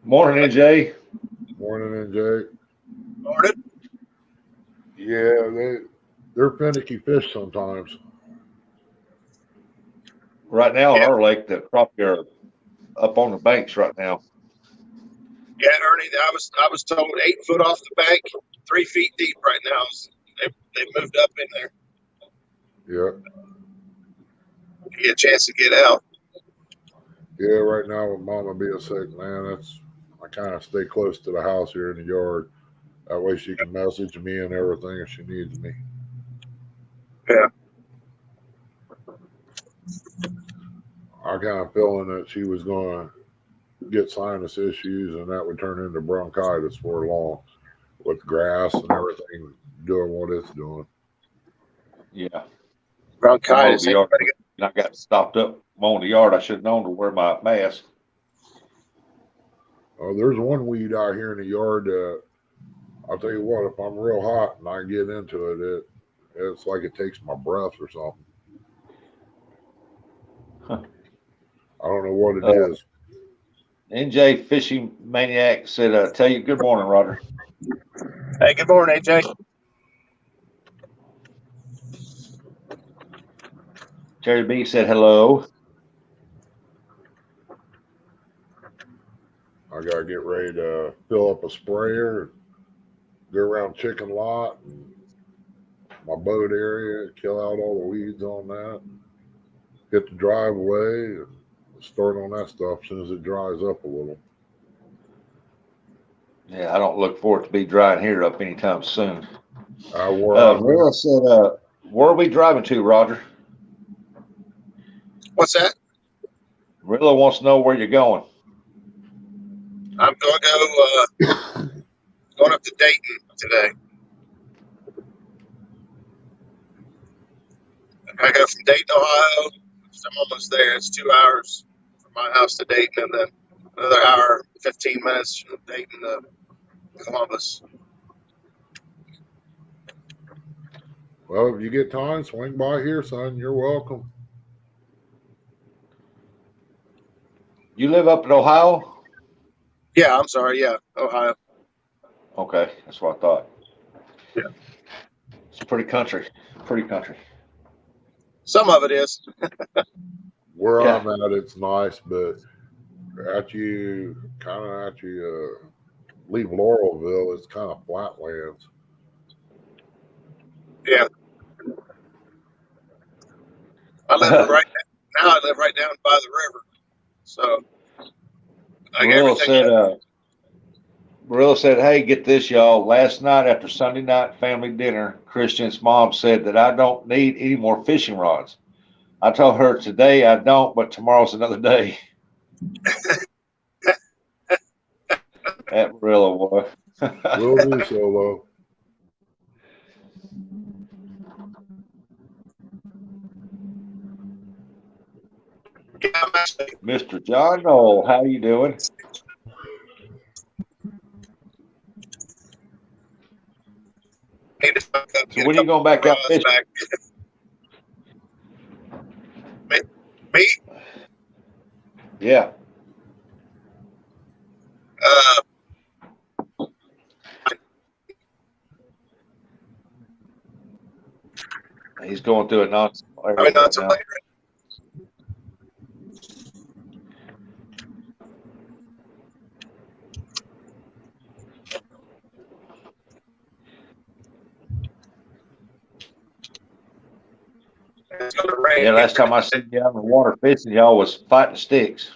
Morning, NJ. Morning, NJ. Morning. Yeah, they're finicky fish sometimes. Right now, in our lake, the crappie are up on the banks right now. Yeah, Ernie, I was told 8 foot off the bank, 3 feet deep right now. They moved up in there. Yeah. Get a chance to get out. Yeah, right now with Mama being sick, man, I kind of stay close to the house here in the yard. That way she can message me and everything if she needs me. Yeah. I kind of feeling that she was going to get sinus issues and that would turn into bronchitis for long with grass and everything doing what it's doing. Yeah. Bronchitis. I got stopped up mowing the yard. I should have known to wear my mask. Oh, there's one weed out here in the yard that I'll tell you what, if I'm real hot and I get into it's like it takes my breath or something. Huh. I don't know what it is. NJ Fishing Maniac said, tell you good morning, Roger. Hey, good morning, AJ. Terry B said hello. I got to get ready to fill up a sprayer, go around chicken lot and my boat area, kill out all the weeds on that, get the driveway, and start on that stuff as soon as it dries up a little. Yeah, I don't look for it to be drying here up anytime soon. Rilla said, where are we driving to, Roger? What's that? Rilla wants to know where you're going. I'm going to go going up to Dayton today. I go from Dayton, Ohio. I'm almost there. It's 2 hours from my house to Dayton, and then another hour, 15 minutes from Dayton to Columbus. Well, if you get time, swing by here, son. You're welcome. You live up in Ohio? Yeah, I'm sorry. Yeah, Ohio. Okay, that's what I thought. Yeah. It's pretty country. Pretty country. Some of it is. Where Yeah. I'm at, it's nice, but leave Laurelville, it's kind of flatlands. Yeah. I live right now. I live right down by the river, so Marilla said, hey, get this, y'all. Last night after Sunday night family dinner, Christian's mom said that I don't need any more fishing rods. I told her today I don't, but tomorrow's another day. That Marilla boy. Will do, Solo. Mr. John Knoll, how you doing? So when are you going back out fishing? Me? Yeah. He's going through it now. Probably not so late. It's gonna rain. Yeah, last time I seen you out in the water fishing, y'all was fighting sticks.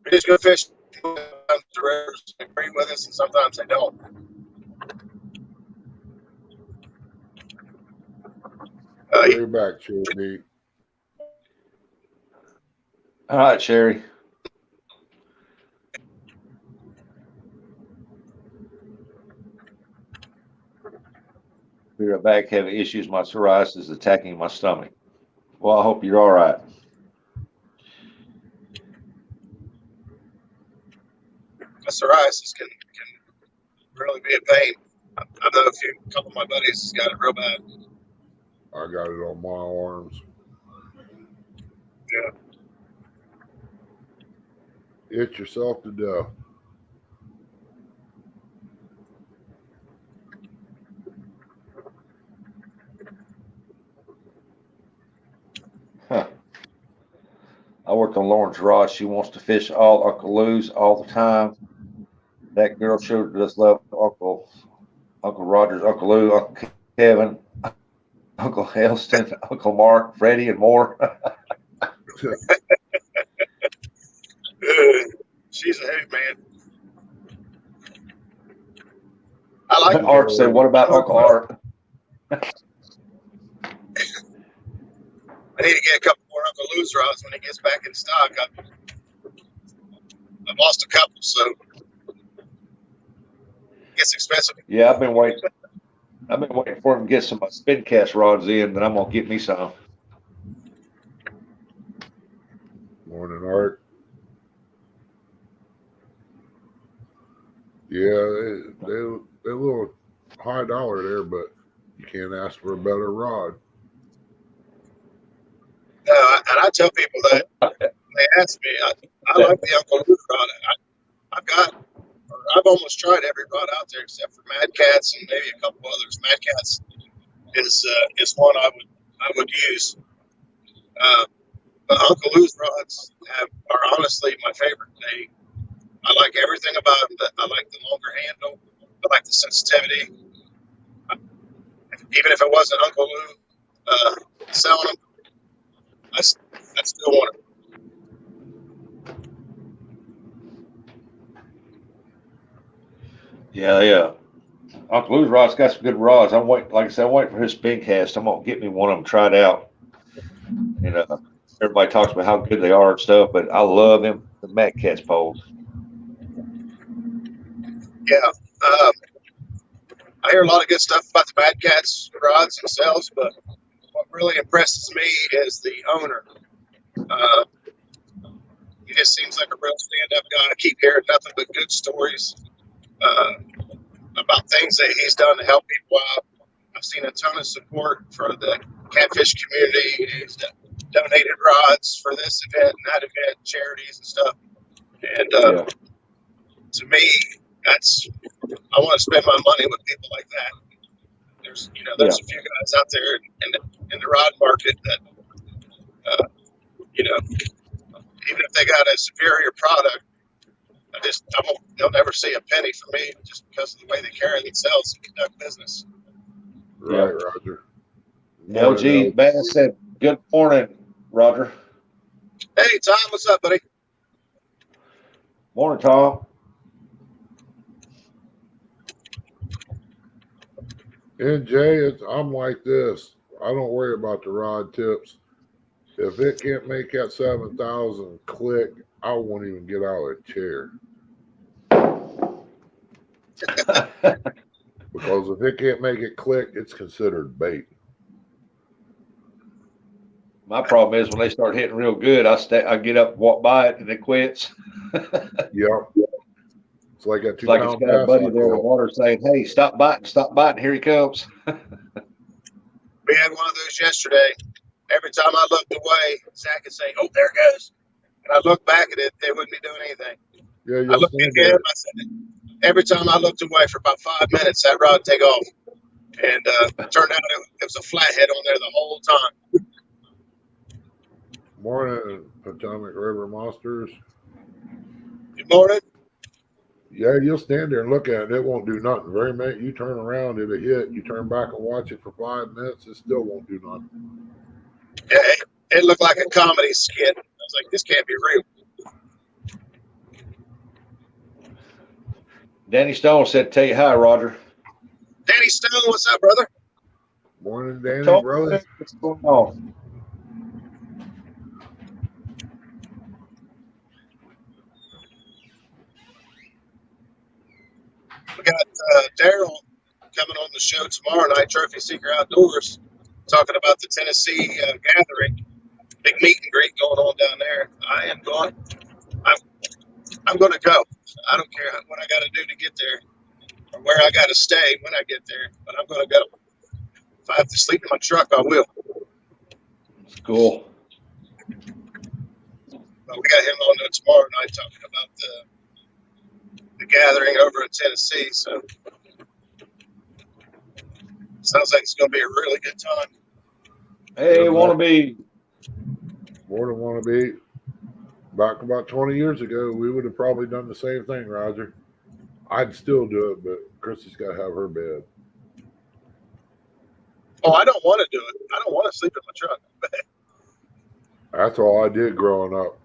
We just go fish. Sometimes the rivers agree with us, and sometimes they don't. You're back, Cherry. All right, Sherry. Be right back. Having issues. My psoriasis is attacking my stomach. Well, I hope you're all right. Psoriasis can really be a pain. I know a couple of my buddies got it real bad. I got it on my arms. Yeah. Itch yourself to death. Huh. I worked on Lauren's rod. She wants to fish all Uncle Lou's all the time. That girl sure does love Uncle Rogers, Uncle Lou, Uncle Kevin, Uncle Helston, Uncle Mark, Freddie, and more. She's a hoot, man. I like Art said, what about Uncle Art? I need to get a couple more Uncle Lou's rods when he gets back in stock. I've lost a couple, so it gets expensive. Yeah, I've been waiting for him to get some spin cast rods in, then I'm gonna get me some. Morning, Art. Yeah, they're a little high dollar there, but you can't ask for a better rod. No, and I tell people that they ask me, I like the Uncle Lou's rod. I've almost tried every rod out there except for Mad Cats and maybe a couple others. Mad Cats is one I would use. But Uncle Lou's rods are honestly my favorite. I like everything about them. I like the longer handle. I like the sensitivity. Even if it wasn't Uncle Lou selling them, I still want it. Yeah. Uncle Lou's rod's got some good rods. I'm waiting, like I said, I'm waiting for his spin cast. I'm gonna get me one of them tried out. Everybody talks about how good they are and stuff, but I love them, the Mad Cats poles. Yeah. I hear a lot of good stuff about the Bad Cats rods themselves, but what really impresses me is the owner. Uh, he just seems like a real stand-up guy. I keep hearing nothing but good stories about things that he's done to help people out. I've seen a ton of support for the Catfish community. He's donated rods for this event and that event, charities and stuff. And Yeah. to me, that's I want to spend my money with people like that. There's Yeah. a few guys out there in the rod market that even if they got a superior product, they'll never see a penny from me just because of the way they carry themselves and conduct business. Right, Yeah. Roger. Morning, LG Bass said, "Good morning, Roger." Hey, Tom, what's up, buddy? Morning, Tom. And Jay, I'm like this. I don't worry about the rod tips. If it can't make that 7,000 click, I won't even get out of the chair. Because if it can't make it click, it's considered bait. My problem is when they start hitting real good, I get up, walk by it, and it quits. Yep. It's like a It's like it's 2-pound got a bass. buddy I there in the caught. water saying, "Hey, stop biting, here he comes." We had one of those yesterday. Every time I looked away, Zach would say, "Oh, there it goes." And I looked back at it, they wouldn't be doing anything. Yeah, I you'll looked stand at him, there. I said, every time I looked away for about 5 minutes, that rod would take off. And it turned out it was a flathead on there the whole time. Morning, Potomac River Monsters. Good morning. Yeah, you'll stand there and look at it. It won't do nothing. Very minute you turn around, it'll hit. You turn back and watch it for 5 minutes, it still won't do nothing. Yeah, it looked like a comedy skit. I was like, this can't be real. Danny Stone said, "Tell you hi, Roger." Danny Stone, what's up, brother? Morning, Danny, Tom, brother. what's going on? We got Daryl coming on the show tomorrow night, Trophy Seeker Outdoors, talking about the Tennessee gathering. Big meet and greet going on down there. I am going. I'm going to go. I don't care what I got to do to get there or where I got to stay when I get there, but I'm going to go. If I have to sleep in my truck, I will. It's cool. But we got him on there tomorrow night talking about the gathering over in Tennessee. So sounds like it's going to be a really good time. Hey, Yeah, wannabe. More than want to be. Back about 20 years ago, we would have probably done the same thing, Roger. I'd still do it, but Chrissy's got to have her bed. Oh, I don't want to do it. I don't want to sleep in my truck. That's all I did growing up.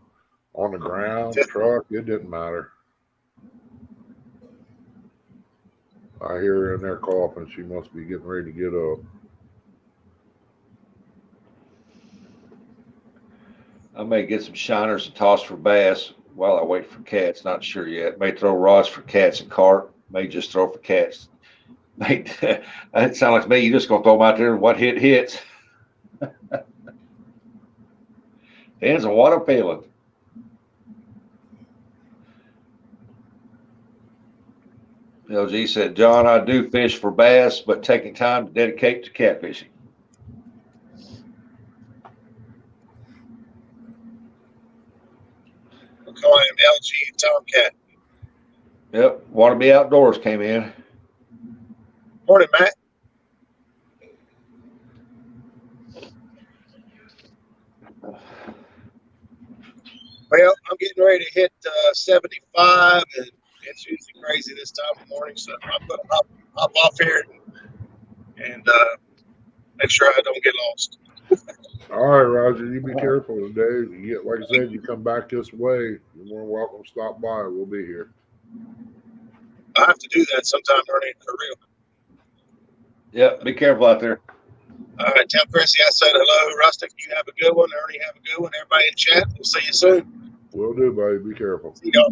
On the ground, truck, it didn't matter. I hear her in there coughing. She must be getting ready to get up. I may get some shiners and toss for bass while I wait for cats. Not sure yet. May throw rods for cats and carp. May just throw for cats. That sounds like to me. You're just gonna throw them out there and what hits. Depends on what I'm feeling. LG said, "John, I do fish for bass, but taking time to dedicate to catfishing." We'll call him LG Tomcat. Yep. Want to be outdoors came in. Morning, Matt. Well, I'm getting ready to hit 75, and it's usually crazy this time of the morning, so I'm going to hop off here and make sure I don't get lost. All right, Roger, you be careful today. You get, like I said, you come back this way, you're more than welcome to stop by. We'll be here. I have to do that sometime, Ernie, for real. Yep. Be careful out there. All right, tell Chrissy I said hello. Rustic, you have a good one. Ernie, have a good one. Everybody in chat, we'll see you soon. Will do, buddy. Be careful. See y'all.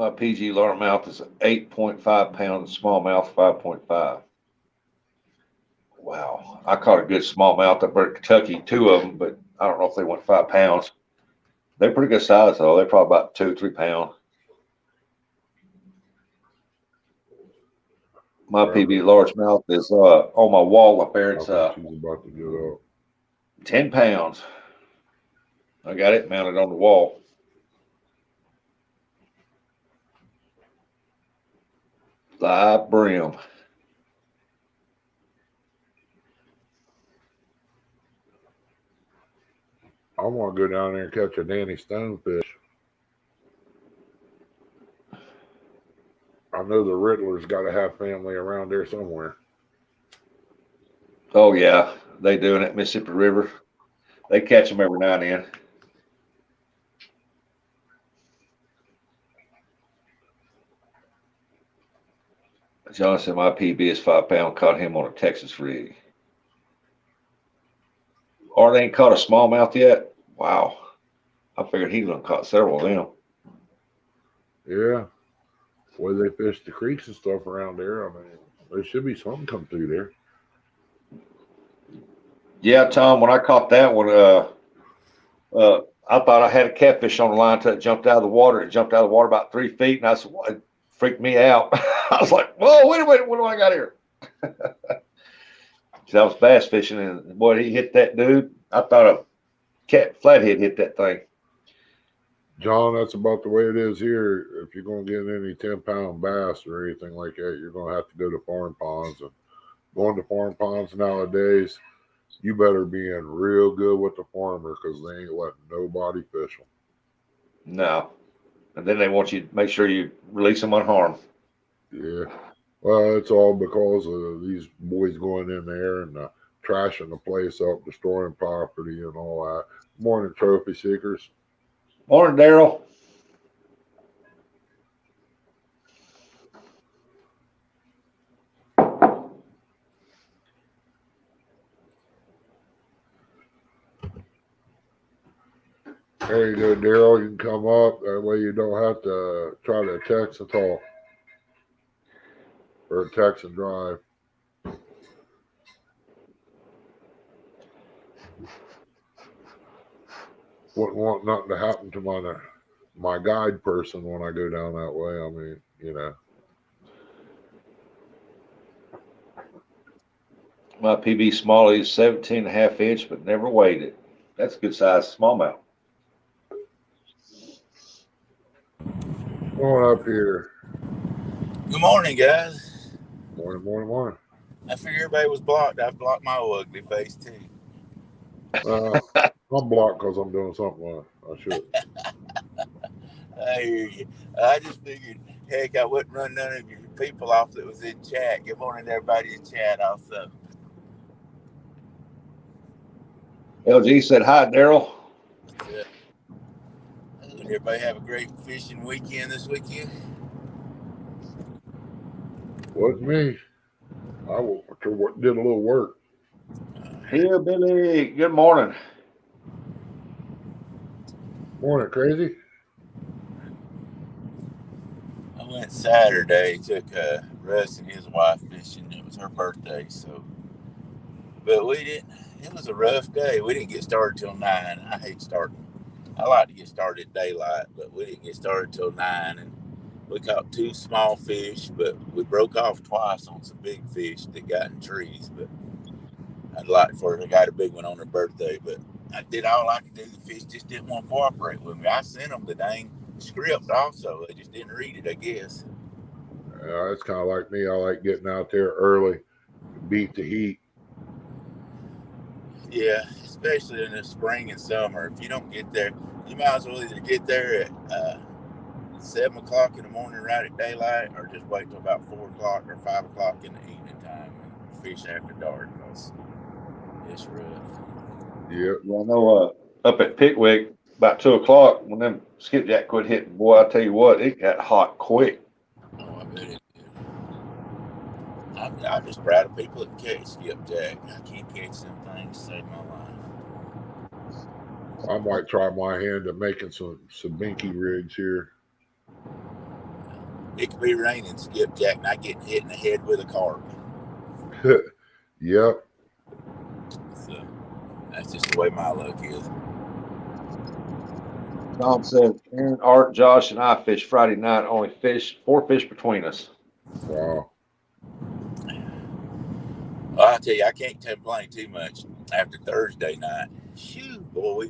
My PG largemouth is 8.5 pounds, smallmouth 5.5. Wow. I caught a good smallmouth up there in Kentucky, 2 of them, but I don't know if they went 5 pounds. They're pretty good size, though. They're probably about 2-3 pounds. My PB largemouth is on my wall up there. It's she's about to get up. 10 pounds. I got it mounted on the wall. Live brim. I want to go down there and catch a Danny Stonefish. I know the Riddler's got to have family around there somewhere. Oh, yeah. They do in that Mississippi River. They catch them every now and then. John said my PB is 5 pounds. Caught him on a Texas rig. Or they ain't caught a smallmouth yet? Wow. I figured he was going to caught several of them. Yeah. Where they fish the creeks and stuff around there. I mean, there should be something come through there. Yeah, Tom, when I caught that one, I thought I had a catfish on the line until it jumped out of the water. It jumped out of the water about 3 feet, and I said, well, it freaked me out. I was like, whoa, wait a minute, what do I got here? So I was bass fishing, and boy, he hit that dude. I thought a cat flathead hit that thing. John, that's about the way it is here. If you're going to get any 10-pound bass or anything like that, you're going to have to go to farm ponds. And going to farm ponds nowadays, you better be in real good with the farmer because they ain't letting nobody fish them. No. And then they want you to make sure you release them unharmed. Yeah. Well, it's all because of these boys going in there and trashing the place up, destroying property and all that. Morning, trophy seekers. Morning, Daryl. There you go, Daryl. You can come up. That way you don't have to try to text and talk. Or text and drive. Wouldn't want nothing to happen to my guide person when I go down that way. I mean, you know. My PB Smalley is 17.5 inch, but never weighed it. That's a good size smallmouth. Come on up here. Good morning, guys. Morning, morning, morning. I figured everybody was blocked. I blocked my ugly face too. I'm blocked because I'm doing something I should. I hear you. I just figured, heck, I wouldn't run none of your people off that was in chat. Good morning to everybody in chat also. LG said hi, Daryl. Did everybody have a great fishing weekend this weekend? Wasn't me. I did a little work. Here, Billy. Good morning. Morning, crazy. I went Saturday, took Russ and his wife fishing. It was her birthday, so. But it was a rough day. We didn't get started till 9. I hate starting. I like to get started at daylight, but we didn't get started till 9. And we caught 2 small fish, but we broke off twice on some big fish that got in trees. But I'd like for her to got a big one on her birthday, but I did all I could do. The fish just didn't want to cooperate with me. I sent them the dang script also. They just didn't read it, I guess. It's kind of like me. I like getting out there early to beat the heat. Yeah, especially in the spring and summer. If you don't get there, you might as well either get there at 7 o'clock in the morning right at daylight, or just wait till about 4 o'clock or 5 o'clock in the evening time and fish after dark, because it's rough. Yep. Well, I know up at Pickwick, about 2 o'clock, when them skipjack quit hitting, boy, I tell you what, it got hot quick. Oh, I bet it did. I'm just proud of people that can catch skipjack. I can't catch them things to save my life. I might try my hand at making some binky rigs here. it could be raining, skipjack, not getting hit in the head with a carp. Yep. So that's just the way my luck is. Tom said, Aaron, Art, Josh, and I fished Friday night. Only 4 fish between us. Wow. Well, I'll tell you, I can't complain too much after Thursday night. Shoo, boy,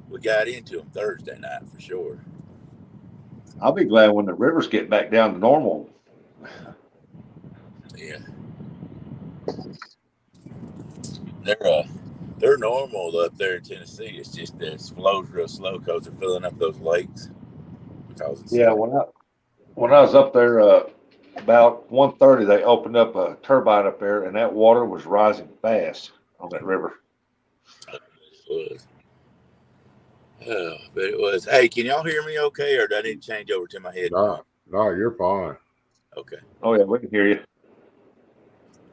we got into them Thursday night for sure. I'll be glad when the rivers get back down to normal. Yeah. They're normal up there in Tennessee. It's just that it flows real slow because they're filling up those lakes. Yeah, when I was up there about 1:30, they opened up a turbine up there, and that water was rising fast on that river. It was. Oh, but it was. Hey, can y'all hear me okay, or do I need to change over to my headphones? No, you're fine. Okay. Oh yeah, we can hear you.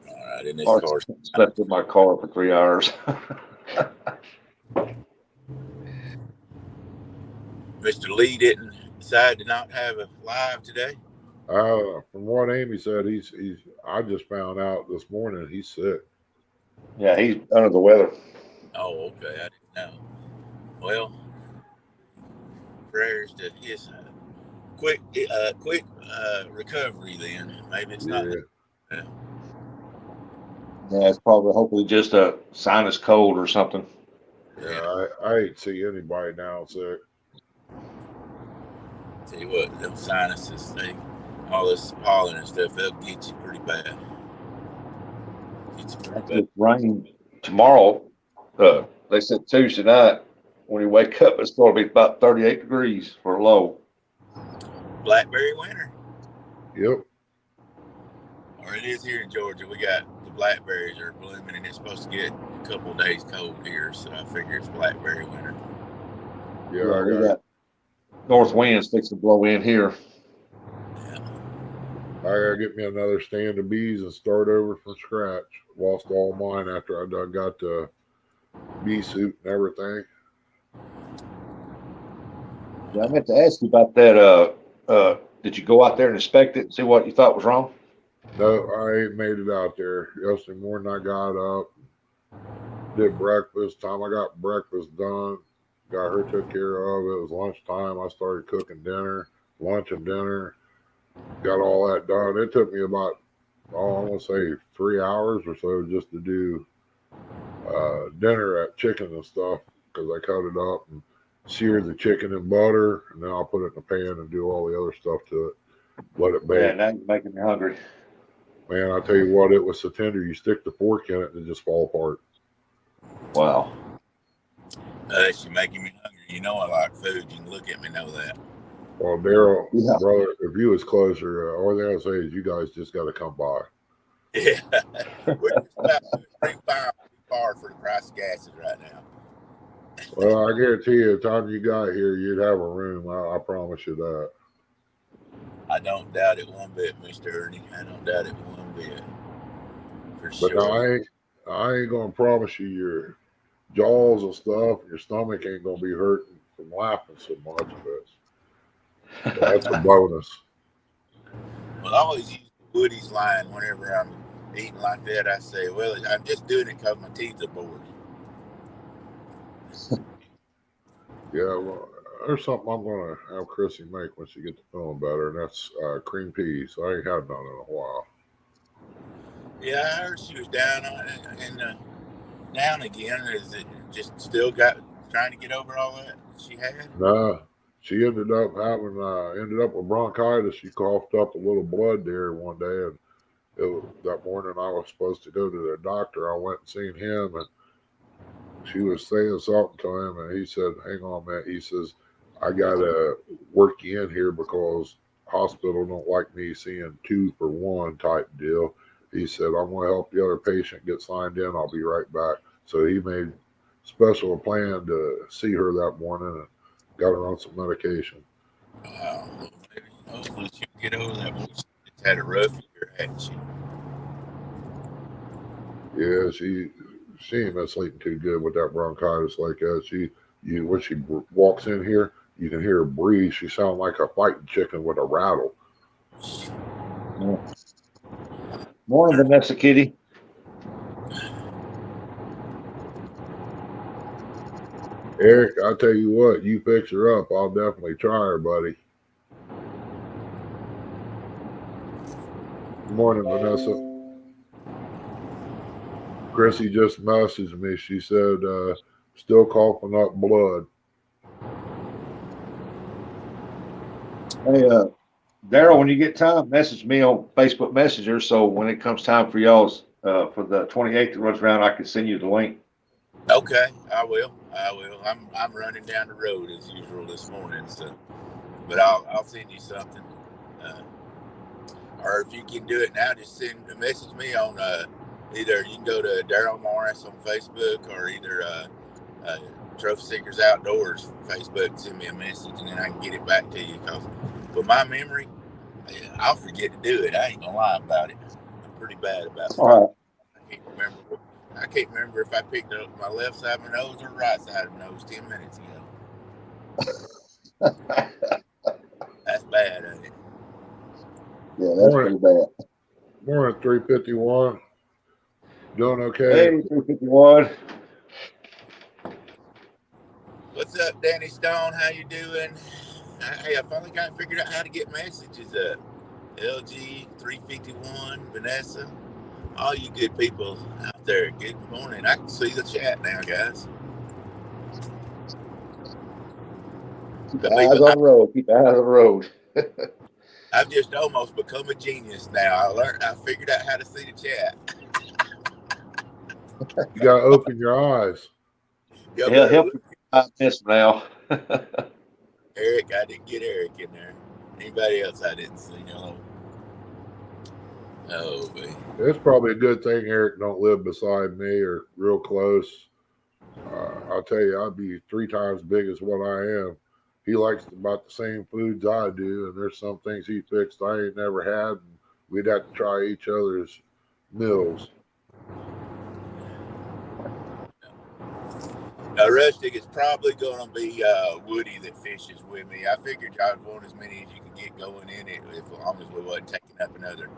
All right. In this Art car. slept in my car for 3 hours. Mr. Lee didn't decide to not have a live today. From what Amy said, he's. I just found out this morning he's sick. Yeah, he's under the weather. Oh, okay. I didn't know. Well, prayers to his quick recovery. Then maybe it's not. Yeah. Yeah, it's probably hopefully just a sinus cold or something. Yeah, I ain't see anybody now sick. Tell you what, them sinuses, all this pollen and stuff, they'll get you pretty bad. It's rain tomorrow. They said Tuesday night when you wake up, it's going to be about 38 degrees for a low. Blackberry winter. Yep. Or it is here in Georgia. We got the blackberries are blooming, and it's supposed to get a couple of days cold here, so I figure it's blackberry winter. Yeah, we got north winds fixing to blow in here. Yeah. I gotta get me another stand of bees and start over from scratch. Lost all mine after I done got the bee suit and everything. Yeah, I meant to ask you about that. Did you go out there and inspect it and see what you thought was wrong? No, I ain't made it out there. Yesterday morning I got up, did breakfast. Time I got breakfast done, got her took care of. It was lunchtime. I started cooking dinner, lunch and dinner. Got all that done. It took me about, I want to say 3 hours or so just to do dinner at chicken and stuff because I cut it up and seared the chicken in butter, and then I'll put it in the pan and do all the other stuff to it. Let it bake. Yeah, now you're making me hungry. Man, I tell you what, it was so tender. You stick the fork in it and it just fall apart. Wow. You're making me hungry. You know I like food. You can look at me, know that. Well, Daryl, brother, if you was closer, all thing I'll say is you guys just got to come by. Yeah. We're just about 3 far for the price of gases right now. Well, I guarantee you, the time you got here, you'd have a room. I promise you that. I don't doubt it one bit, Mr. Ernie. I don't doubt it one bit. For But sure. no, I ain't going to promise you your jaws and stuff, your stomach ain't going to be hurting from laughing so much. But that's a bonus. Well, I always use Woody's line whenever I'm eating like that. I say, well, I'm just doing it because my teeth are bored. Yeah, well, there's something I'm going to have Chrissy make when she gets to feeling better, and that's cream peas. I ain't had none in a while. Yeah, I heard she was down on it, and down again. Is it just still trying to get over all that she had? Nah, she ended up with bronchitis. She coughed up a little blood there one day, and that morning I was supposed to go to the doctor. I went and seen him, and she was saying something to him, and he said, "Hang on, man." He says, "I gotta work you in here because hospital don't like me seeing 2 for 1 type deal." He said, "I'm gonna help the other patient get signed in. I'll be right back." So he made special plan to see her that morning and got her on some medication. Wow. Well, maybe hopefully she'll get over that. She just had a rough year, hadn't she? Yeah, she ain't been sleeping too good with that bronchitis like that. When she walks in here, you can hear her breathe. She sounds like a fighting chicken with a rattle. Morning, Vanessa Kitty. Eric, I'll tell you what, you fix her up. I'll definitely try her, buddy. Good morning, Vanessa. Chrissy just messaged me. She said, still coughing up blood. Hey, Daryl, when you get time, message me on Facebook Messenger. So when it comes time for y'all's for the 28th that runs around, I can send you the link. Okay, I will. I'm running down the road as usual this morning, so but I'll send you something. Or if you can do it now, just message me on either you can go to Daryl Morris on Facebook or either Trophy Seekers Outdoors Facebook. Send me a message and then I can get it back to you. Cause with my memory, I'll forget to do it. I ain't gonna lie about it. I'm pretty bad about stuff. All I can't remember if I picked up my left side of my nose or right side of my nose 10 minutes ago. right. That's bad, ain't it? Yeah, that's pretty bad. Morning, 351. Doing okay? Hey, 351. What's up, Danny Stone? How you doing? Hey, I finally got figured out how to get messages up. LG 351, Vanessa, all you good people out there. Good morning. I can see the chat now, guys. Keep your eyes on the road. Keep your eyes on the road. I've just almost become a genius now. I figured out how to see the chat. You got to open your eyes. He'll help you 5 minutes from now. Eric, I didn't get Eric in there. Anybody else I didn't see? No. Oh, man. It's probably a good thing Eric don't live beside me or real close. I'll tell you, I'd be 3 times big as what I am. He likes about the same foods I do, and there's some things he fixed I ain't never had, and we'd have to try each other's meals. Now, Rustic, it's probably going to be Woody that fishes with me. I figured I'd want as many as you could get going in it, as long as we wasn't taking up another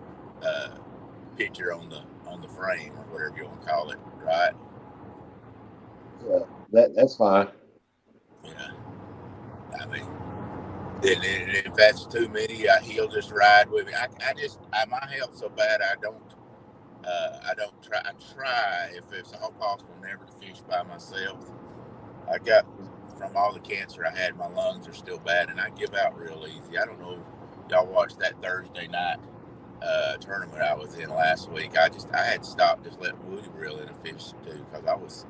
picture on the frame or whatever you want to call it, right? Yeah, that's fine. Yeah. I mean, if that's too many, he'll just ride with me. My health's so bad, I don't try. I try, if it's all possible, never to fish by myself. I got, from all the cancer I had, my lungs are still bad, and I give out real easy. I don't know if y'all watched that Thursday night tournament I was in last week. I had to stop, just let Woody reel in a fish too, because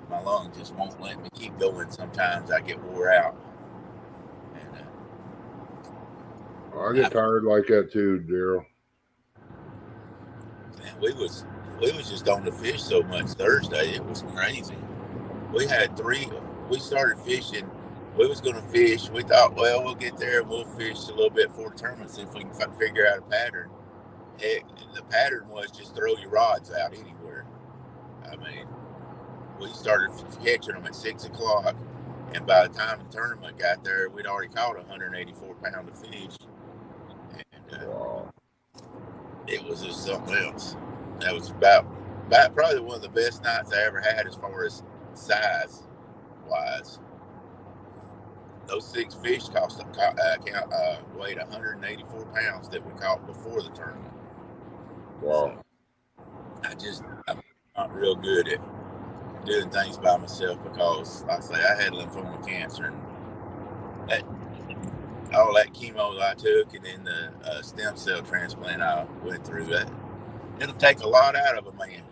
my lungs just won't let me keep going. Sometimes I get wore out. And I get tired like that too, Daryl. Man, we was just on the fish so much Thursday. It was crazy. We started fishing. We was going to fish. We thought, well, we'll get there and we'll fish a little bit before the tournament, see if we can figure out a pattern. The pattern was just throw your rods out anywhere. I mean, we started catching them at 6 o'clock, and by the time the tournament got there, we'd already caught 184 pound of fish. And Wow. It was just something else. That was about probably one of the best nights I ever had as far as size wise. Those 6 fish weighed 184 pounds that we caught before the tournament. Wow. So I'm not real good at doing things by myself because, like I say, I had lymphoma cancer, and all that chemo that I took, and then the stem cell transplant I went through, it'll take a lot out of a man.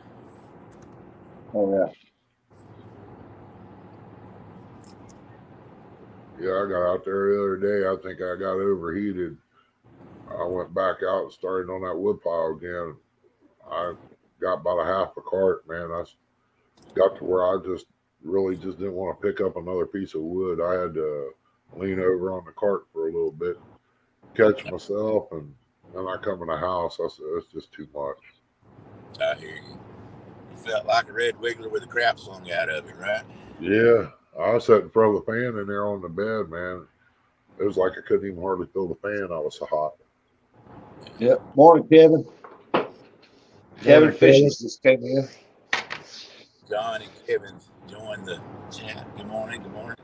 Oh, yeah. Yeah, I got out there the other day. I think I got overheated. I went back out and started on that wood pile again. I got about a half a cart, man. I got to where I really didn't want to pick up another piece of wood. I had to lean over on the cart for a little bit, catch myself, and then I come in the house. I said, it's just too much. I hear you. You felt like a red wiggler with a crap slung out of it, right? Yeah. I sat in front of the fan in there on the bed, man. It was like I couldn't even hardly feel the fan. I was so hot. Yep. Morning, Kevin. Kevin Morning, Fishes just came in. John and Kevin joined the chat. Good morning. Good morning.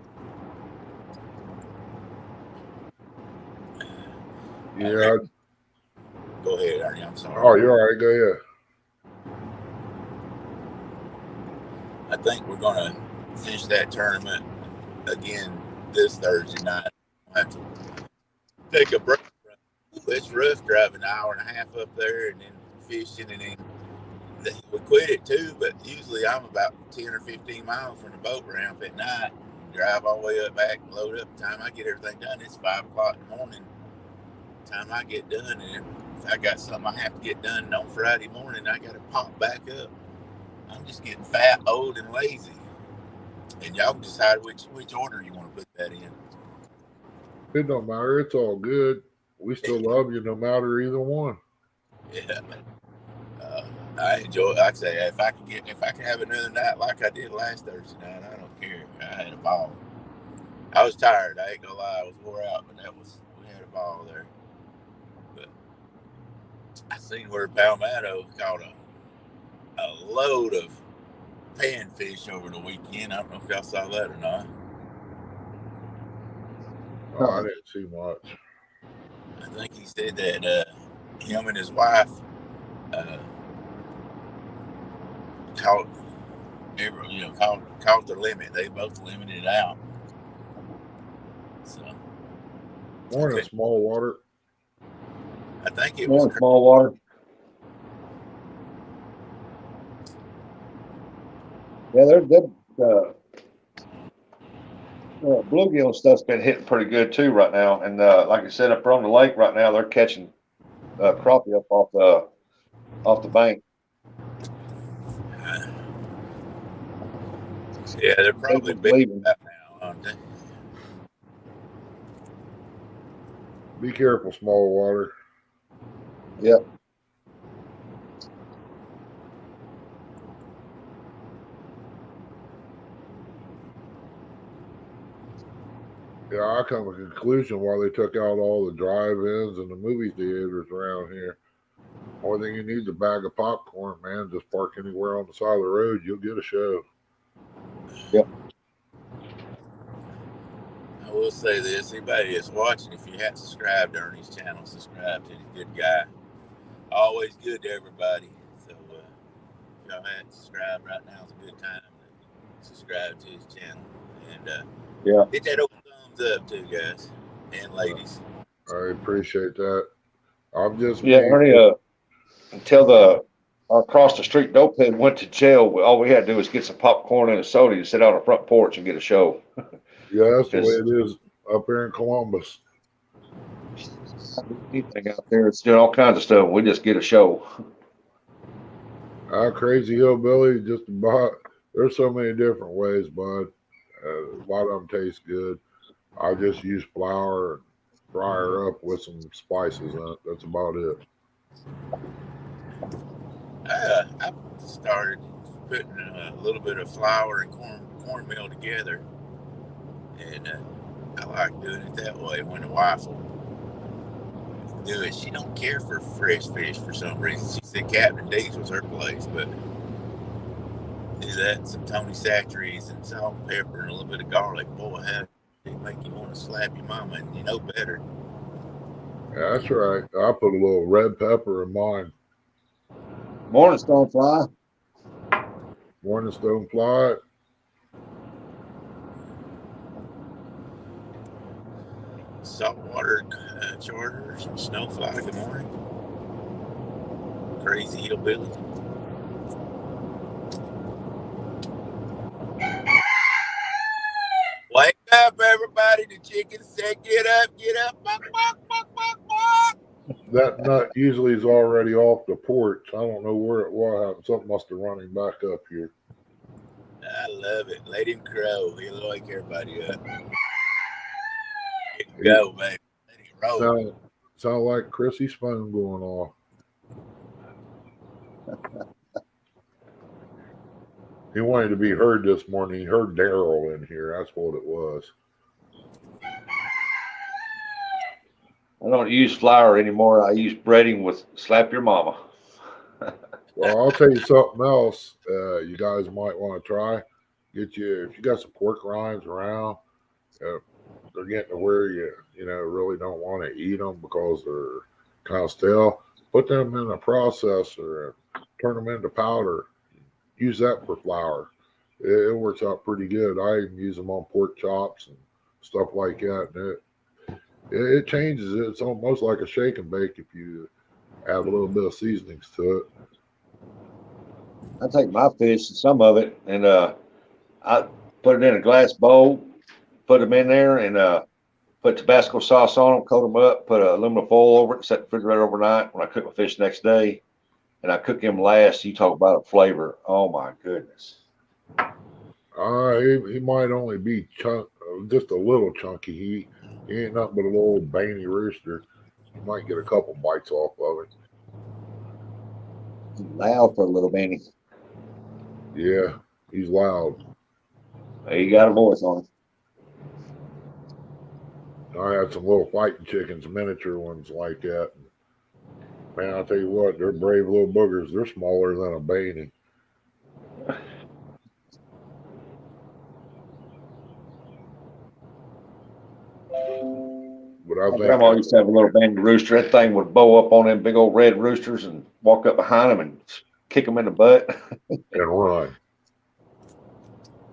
Yeah. Go ahead, Ernie. I'm sorry. Oh, you're all right. Go ahead. I think we're going to finish that tournament again this Thursday night. I'll have to take a break. It's rough driving an hour and a half up there and then fishing, and then we quit at 2, but usually I'm about 10 or 15 miles from the boat ramp at night. Drive all the way up back and load up. The time I get everything done, it's 5 o'clock in the morning. The time I get done, and if I got something I have to get done on Friday morning, I got to pop back up. I'm just getting fat, old, and lazy. And y'all can decide which order you want to put that in. It don't matter. It's all good. We still love you no matter either one. Yeah. I enjoy. Like I say, if I can have another night like I did last Thursday night, I don't care. I had a ball. I was tired. I ain't gonna lie. I was wore out, but we had a ball there. But I seen where Palmetto caught a load of panfish over the weekend. I don't know if y'all saw that or not. Oh, I didn't see much. I think he said that him and his wife caught caught the limit. They both limited it out. So Morning, okay. small water. I think it Morning, was small water. Yeah, they're bluegill stuff's been hitting pretty good too right now, and like I said, up on the lake right now, they're catching crappie up off the bank. Yeah, they're probably big leaving about now, aren't they? Be careful, small water. Yep. Yeah, I come to a conclusion why they took out all the drive-ins and the movie theaters around here. Only thing you need is a bag of popcorn, man. Just park anywhere on the side of the road, you'll get a show. Yep. I will say this: anybody that's watching, if you haven't subscribed to Ernie's channel, subscribe to the good guy. Always good to everybody. So if y'all haven't subscribed right now, is a good time to subscribe to his channel and Yeah. hit that old thumbs up too, guys and ladies. I appreciate that. I'm just Yeah, me. Ernie. Until our across the street dopehead went to jail, all we had to do was get some popcorn and a soda to sit out on the front porch and get a show. Yeah, that's the way it is up here in Columbus. Anything out there, it's doing all kinds of stuff. We just get a show. Crazy hillbilly, just about. There's so many different ways, bud. A lot of them taste good. I just use flour and fry her up with some spices in it. That's about it. I started putting a little bit of flour and cornmeal together, and I like doing it that way. When the wife will do it, she don't care for fresh fish for some reason. She said Captain D's was her place, but do that, some Tony Chachere's and salt and pepper and a little bit of garlic. Boy, how it make you want to slap your mama, and you know better. Yeah, that's right. I put a little red pepper in mine. Morning, Stonefly. Morning, stonefly. Saltwater charters and snowfly. Good morning, crazy hillbilly. Wake up, everybody! The chicken said, "Get up, get up!" Buck, buck, buck, buck, buck. That nut usually is already off the porch. I don't know what happened. Something must have run him back up here. I love it. Let him crow. He'll wake everybody up. Go, baby. Let him roll. Sound like Chrissy's phone going off. He wanted to be heard this morning. He heard Daryl in here. That's what it was. I don't use flour anymore. I use breading with Slap Your Mama. Well, I'll tell you something else. You guys might want to try. If you got some pork rinds around, uh, they're getting to where you really don't want to eat them because they're kind of stale. Put them in a processor and turn them into powder. Use that for flour. It works out pretty good. I even use them on pork chops and stuff like that. And it changes it. It's almost like a shake and bake if you add a little bit of seasonings to it. I take my fish, some of it, and I put it in a glass bowl, put them in there, and put Tabasco sauce on them, coat them up, put aluminum foil over it, set the refrigerator overnight. When I cook my fish next day, and I cook them last, you talk about a flavor. Oh my goodness! He might only be just a little chunky. He ain't nothing but a little veiny rooster. You might get a couple bites off of it. Loud for a little Benny. Yeah, he's loud. He got a voice on him. I had some little fighting chickens, miniature ones like that. Man, I'll tell you what, they're brave little boogers. They're smaller than a beanie. But I My think grandma used to have a little bandy rooster. That thing would bow up on them big old red roosters and walk up behind them and kick them in the butt. and run.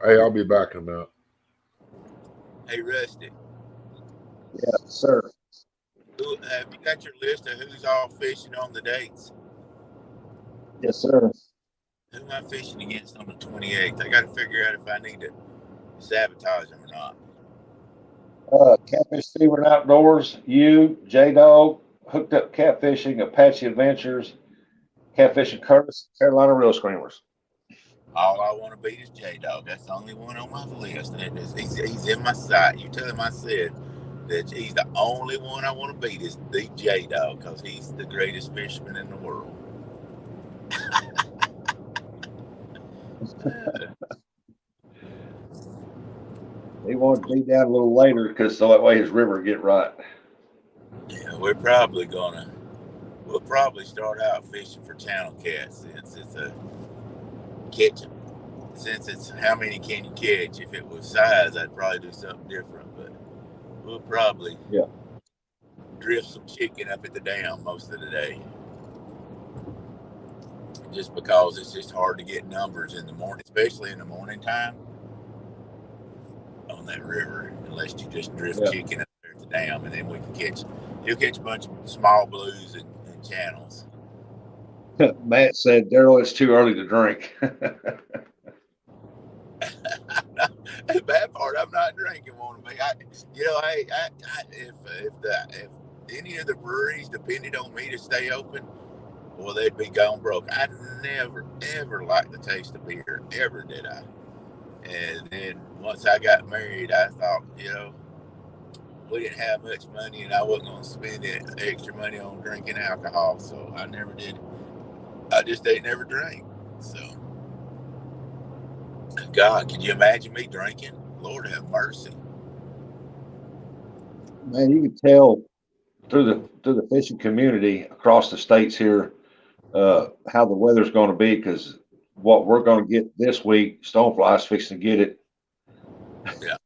Hey, I'll be back in a minute. Hey, Rusty, Yeah, sir. have you got your list of who's all fishing on the dates? Yes, sir. Who am I fishing against on the 28th? I got to figure out if I need to sabotage them or not. Catfish Fever and Outdoors, you, J-Dog, Hooked Up Catfishing, Apache Adventures, Catfishing Curtis, Carolina Real Screamers. All I want to beat is J-Dog. That's the only one on my list. And he's in my sight. You tell him I said that he's the only one I want to beat is the J-Dog because he's the greatest fisherman in the world. He wanted to be down a little later because so that way his river would get right. Yeah, we'll probably start out fishing for channel cats since it's a catch. Since it's how many can you catch? If it was size, I'd probably do something different. But we'll probably drift some chicken up at the dam most of the day. Just because it's just hard to get numbers in the morning, especially in the morning time on that river, unless you just drift chicken up there at the dam, and then you'll catch a bunch of small blues and channels. Matt said, Daryl, it's too early to drink. The bad part, I'm not drinking one. If any of the breweries depended on me to stay open, well, they'd be gone broke. I never, ever liked the taste of beer. Ever did I. And then once I got married, I thought, we didn't have much money and I wasn't going to spend extra money on drinking alcohol. So I never did. I just ain't never drank. So, God, can you imagine me drinking? Lord have mercy. Man, you can tell through the fishing community across the states here how the weather's going to be because what we're going to get this week, Stonefly's fixing to get it. Yeah.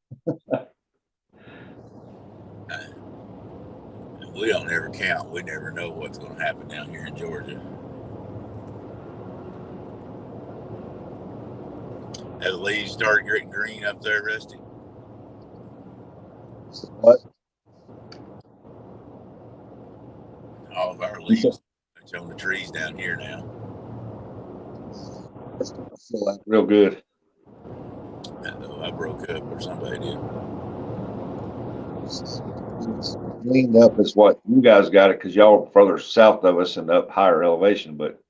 We don't ever count. We never know what's going to happen down here in Georgia. Have the leaves started getting green up there, Rusty? What? All of our leaves on the trees down here now. It's going to feel like real good. I broke up or somebody did. It's cleaned up as what you guys got it because y'all are further south of us and up higher elevation, but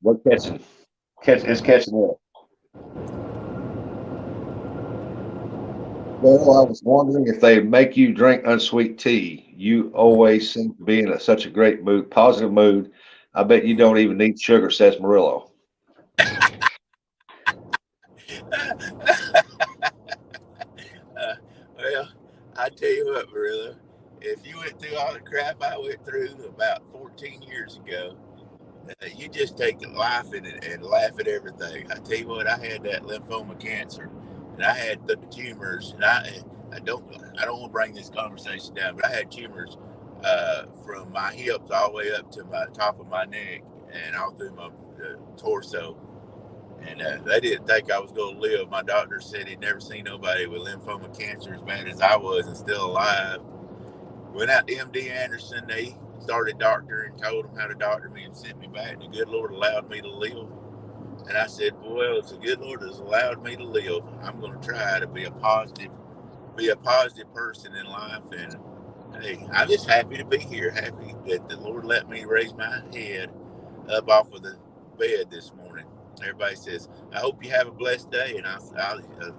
we're catching up. Well, I was wondering if they make you drink unsweet tea. You always seem to be in such a great mood, positive mood. I bet you don't even need sugar, says Murillo. Well, I tell you what, brother. If you went through all the crap I went through about 14 years ago, you just take life and laugh at everything. I tell you what, I had that lymphoma cancer, and I had the tumors, and I don't want to bring this conversation down, but I had tumors from my hips all the way up to my top of my neck and all through my torso. And they didn't think I was going to live. My doctor said he'd never seen nobody with lymphoma cancer as bad as I was and still alive. Went out to MD Anderson. They started doctoring, told them how to doctor me and sent me back. And the good Lord allowed me to live. And I said, well, if the good Lord has allowed me to live, I'm going to try to be a positive person in life. And hey, I'm just happy to be here. Happy that the Lord let me raise my head up off of the bed this morning. Everybody says, I hope you have a blessed day. And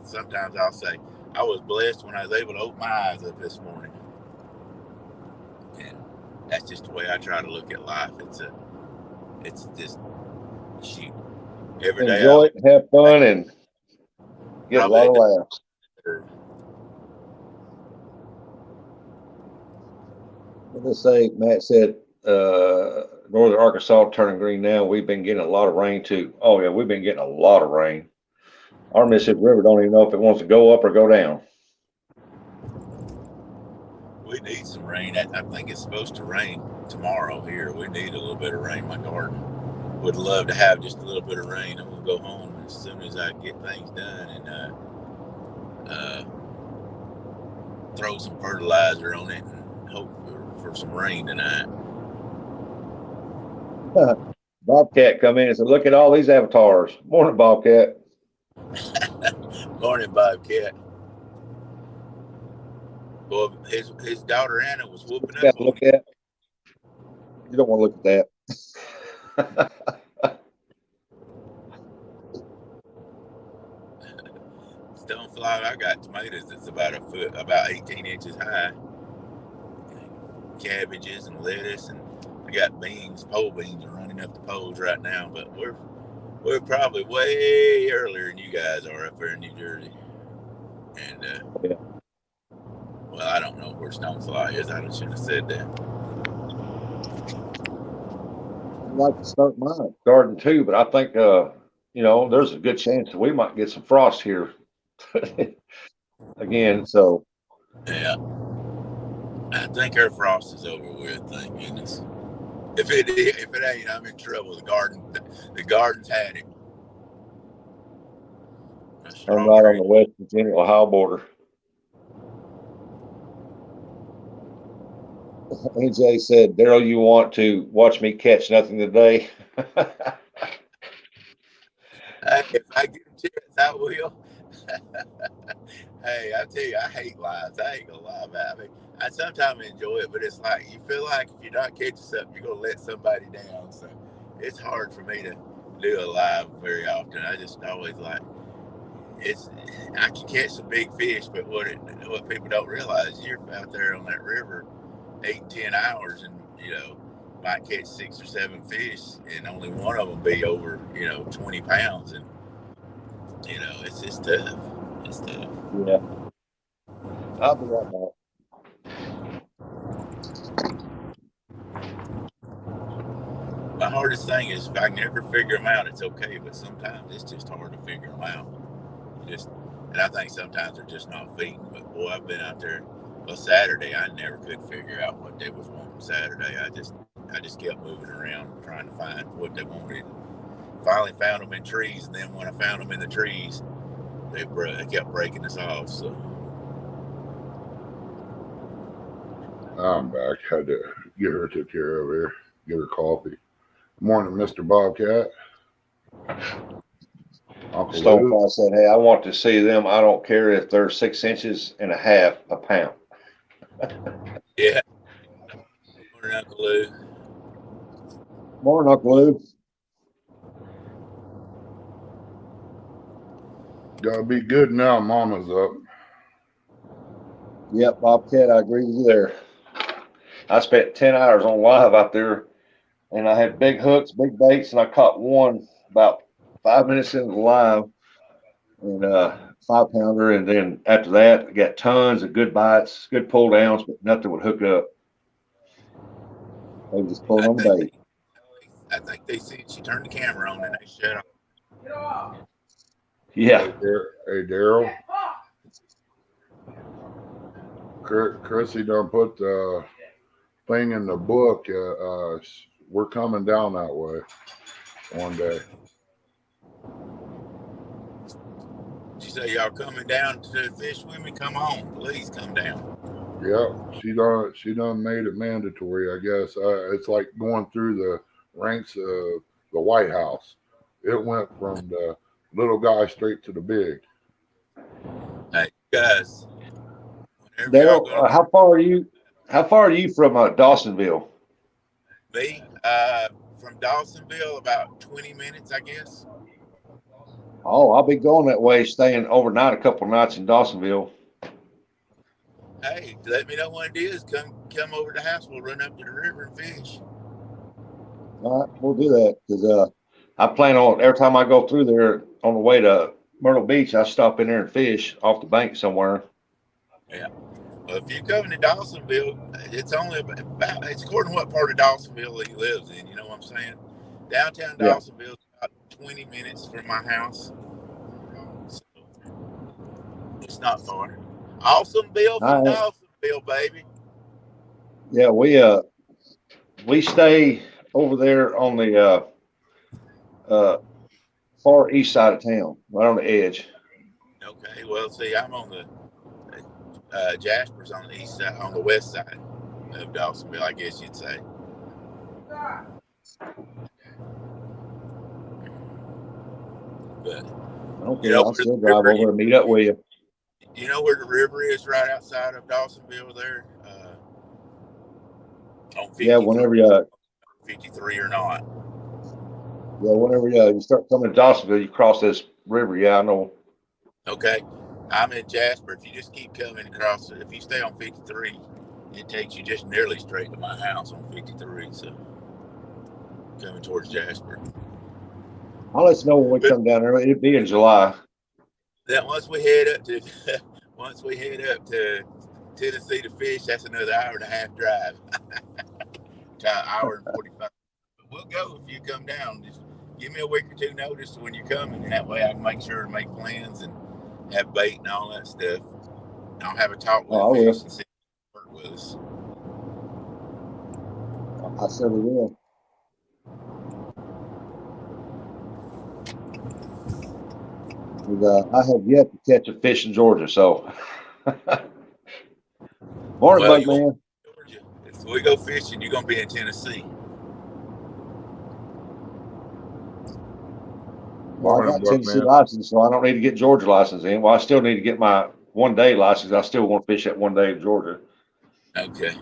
sometimes I'll say, I was blessed when I was able to open my eyes up this morning. And that's just the way I try to look at life. It's just, shoot, every day. Enjoy it, have fun, and get a lot of laughs. Let's say Matt said, Northern Arkansas turning green now. We've been getting a lot of rain too. Oh yeah, we've been getting a lot of rain. Our Mississippi River don't even know if it wants to go up or go down. We need some rain. I think it's supposed to rain tomorrow here. We need a little bit of rain. My garden would love to have just a little bit of rain. I'm gonna go home as soon as I get things done and throw some fertilizer on it and hope for some rain tonight. Bobcat come in and said, look at all these avatars. Morning, Bobcat. Morning, Bobcat. Well, his daughter Anna was whooping up on me. You don't want to look at that. Stonefly, I got tomatoes that's about 18 inches high. Cabbages and lettuce, and I got beans. Pole beans are running up the poles right now, but we're probably way earlier than you guys are up there in New Jersey. And yeah. Well, I don't know where Stonefly is. I shouldn't have said that. I'd like to start my garden too, but I think there's a good chance that we might get some frost here again. So yeah, I think our frost is over with. Thank goodness. If it ain't, I'm in trouble. The garden's had it. I'm right on the West Virginia Ohio border. AJ said, Daryl, you want to watch me catch nothing today? Hey, if I get a chance, I will. Hey, I tell you, I hate lives. I ain't gonna lie about it. I sometimes enjoy it, but it's like you feel like if you're not catching something, you're gonna let somebody down. So it's hard for me to do a live very often. I just always like I can catch some big fish, but what people don't realize, you're out there on that river 8-10 hours, and might catch 6 or 7 fish, and only one of them be over 20 pounds, and it's just tough. It's tough. Yeah, I'll be right back. My hardest thing is if I can never figure them out, it's okay, but sometimes it's just hard to figure them out. And I think sometimes they're just not feeding. But boy, I've been out there. Well, Saturday I never could figure out what they was wanting Saturday. I just kept moving around trying to find what they wanted. Finally found them in trees, and then when I found them in the trees, they kept breaking us off. So I'm back. Had to get her took care of here. Get her coffee. Morning, Mr. Bobcat. Stonefly said, hey, I want to see them. I don't care if they're 6.5 inches a pound. yeah. Morning, Uncle Lou. Morning, Uncle Lou. Gotta be good now. Mama's up. Yep, Bobcat, I agree with you there. I spent 10 hours on live out there, and I had big hooks, big baits, and I caught one about 5 minutes into the live. and 5-pounder. And then after that, I got tons of good bites, good pull downs, but nothing would hook up. They just pulling I on the think bait. they see she turned the camera on and they shut off. Yeah. Hey, Daryl. Chrissy done put the thing in the book. We're coming down that way one day. She said, "Y'all coming down to fish with me? Come on, please come down." Yep, she done made it mandatory. I guess it's like going through the ranks of the White House. It went from the little guy straight to the big. Hey, guys, whenever y'all Daryl, gonna how far are you? How far are you from Dawsonville? be from Dawsonville? About 20 minutes, I guess. Oh, I'll be going that way, staying overnight a couple nights in Dawsonville. Hey, let me know when it is. Come over to the house. We'll run up to the river and fish. All right, we'll do that because I plan on every time I go through there on the way to Myrtle Beach, I stop in there and fish off the bank somewhere. Yeah. Well, if you're coming to Dawsonville, it's only about, it's according to what part of Dawsonville he lives in. You know what I'm saying? Downtown Yeah. Dawsonville is about 20 minutes from my house. So it's not far. Awesomeville from Dawsonville, baby. Yeah, we stay over there on the far east side of town, right on the edge. Okay. Well, see, I'm on the Jasper's on the east side, on the west side of Dawsonville, I guess you'd say. But Okay, I'll still drive over and meet up with you. You know where the river is right outside of Dawsonville there? On 53, yeah, whenever you 53 or not. Yeah, whenever you start coming to Dawsonville, you cross this river. Yeah, I know. Okay. I'm in Jasper. If you just keep coming across, if you stay on 53, it takes you just nearly straight to my house on 53. So coming towards Jasper. I'll let you know when we come down there. It'll be in July. Then once we head up to Tennessee to fish, that's another hour and a half drive. Hour and 45. But we'll go if you come down. Just give me a week or two notice when you're coming, and that way I can make sure to make plans and have bait and all that stuff. I'll have a talk with the fish and see if they work with us. I certainly will. I have yet to catch a fish in Georgia, so. Morning, Bug Man. If we go fishing, you're going to be in Tennessee. Well, I got Tennessee license, so I don't need to get Georgia license in. Well, I still need to get my one-day license. I still want to fish that one day in Georgia. Okay.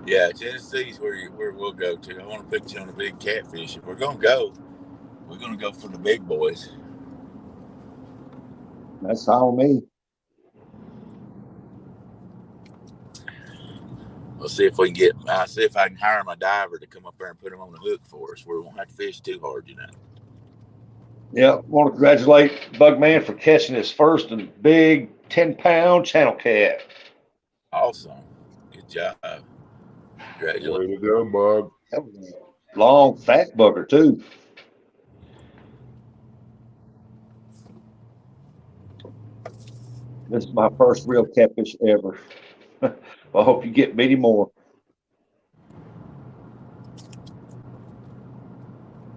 Yeah, Tennessee's where we'll go to. I want to put you on a big catfish. If we're going to go, we're going to go for the big boys. That's fine with me. We'll see if we can get. I'll see if I can hire my diver to come up there and put him on the hook for us. We won't have to fish too hard, you know. Yeah, want to congratulate Bug Man for catching his first and big 10-pound channel cat. Awesome. Good job. Congratulations. Way to go, Bug. That was a long, fat bugger, too. This is my first real catfish ever. I hope you get many more.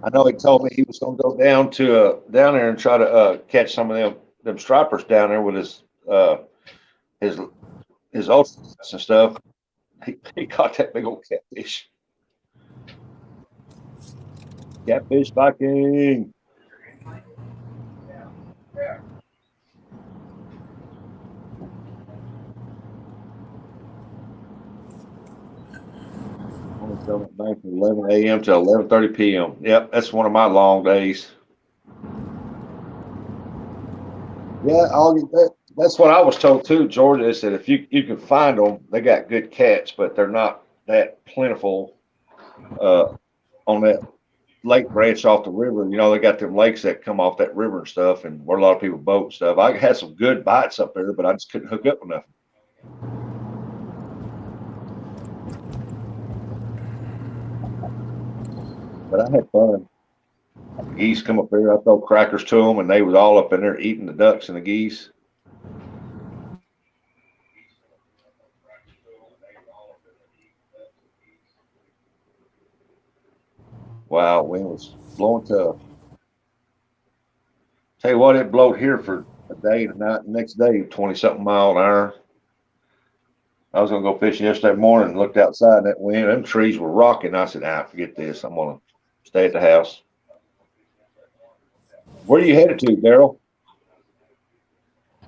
I know he told me he was going to go down there and try to catch some of them stripers down there with his ultras and stuff. He caught that big old catfish. Catfish Viking. Only coming back from 11 a.m. to 11:30 p.m. Yep, that's one of my long days. Yeah, that's what I was told too, Georgia. Is that if you can find them, they got good catch, but they're not that plentiful on that lake branch off the river. You know, they got them lakes that come off that river and stuff, and where a lot of people boat and stuff. I had some good bites up there, but I just couldn't hook up with nothing. But I had fun. The geese come up there. I throw crackers to them, and they was all up in there eating the ducks and the geese. Wow, wind was blowing tough. Tell you what, it blowed here for a day and a night. Next day, 20-something mile an hour. I was gonna go fishing yesterday morning and looked outside in that wind. Them trees were rocking. I said, forget this. I'm gonna stay at the house. Where are you headed to, Daryl?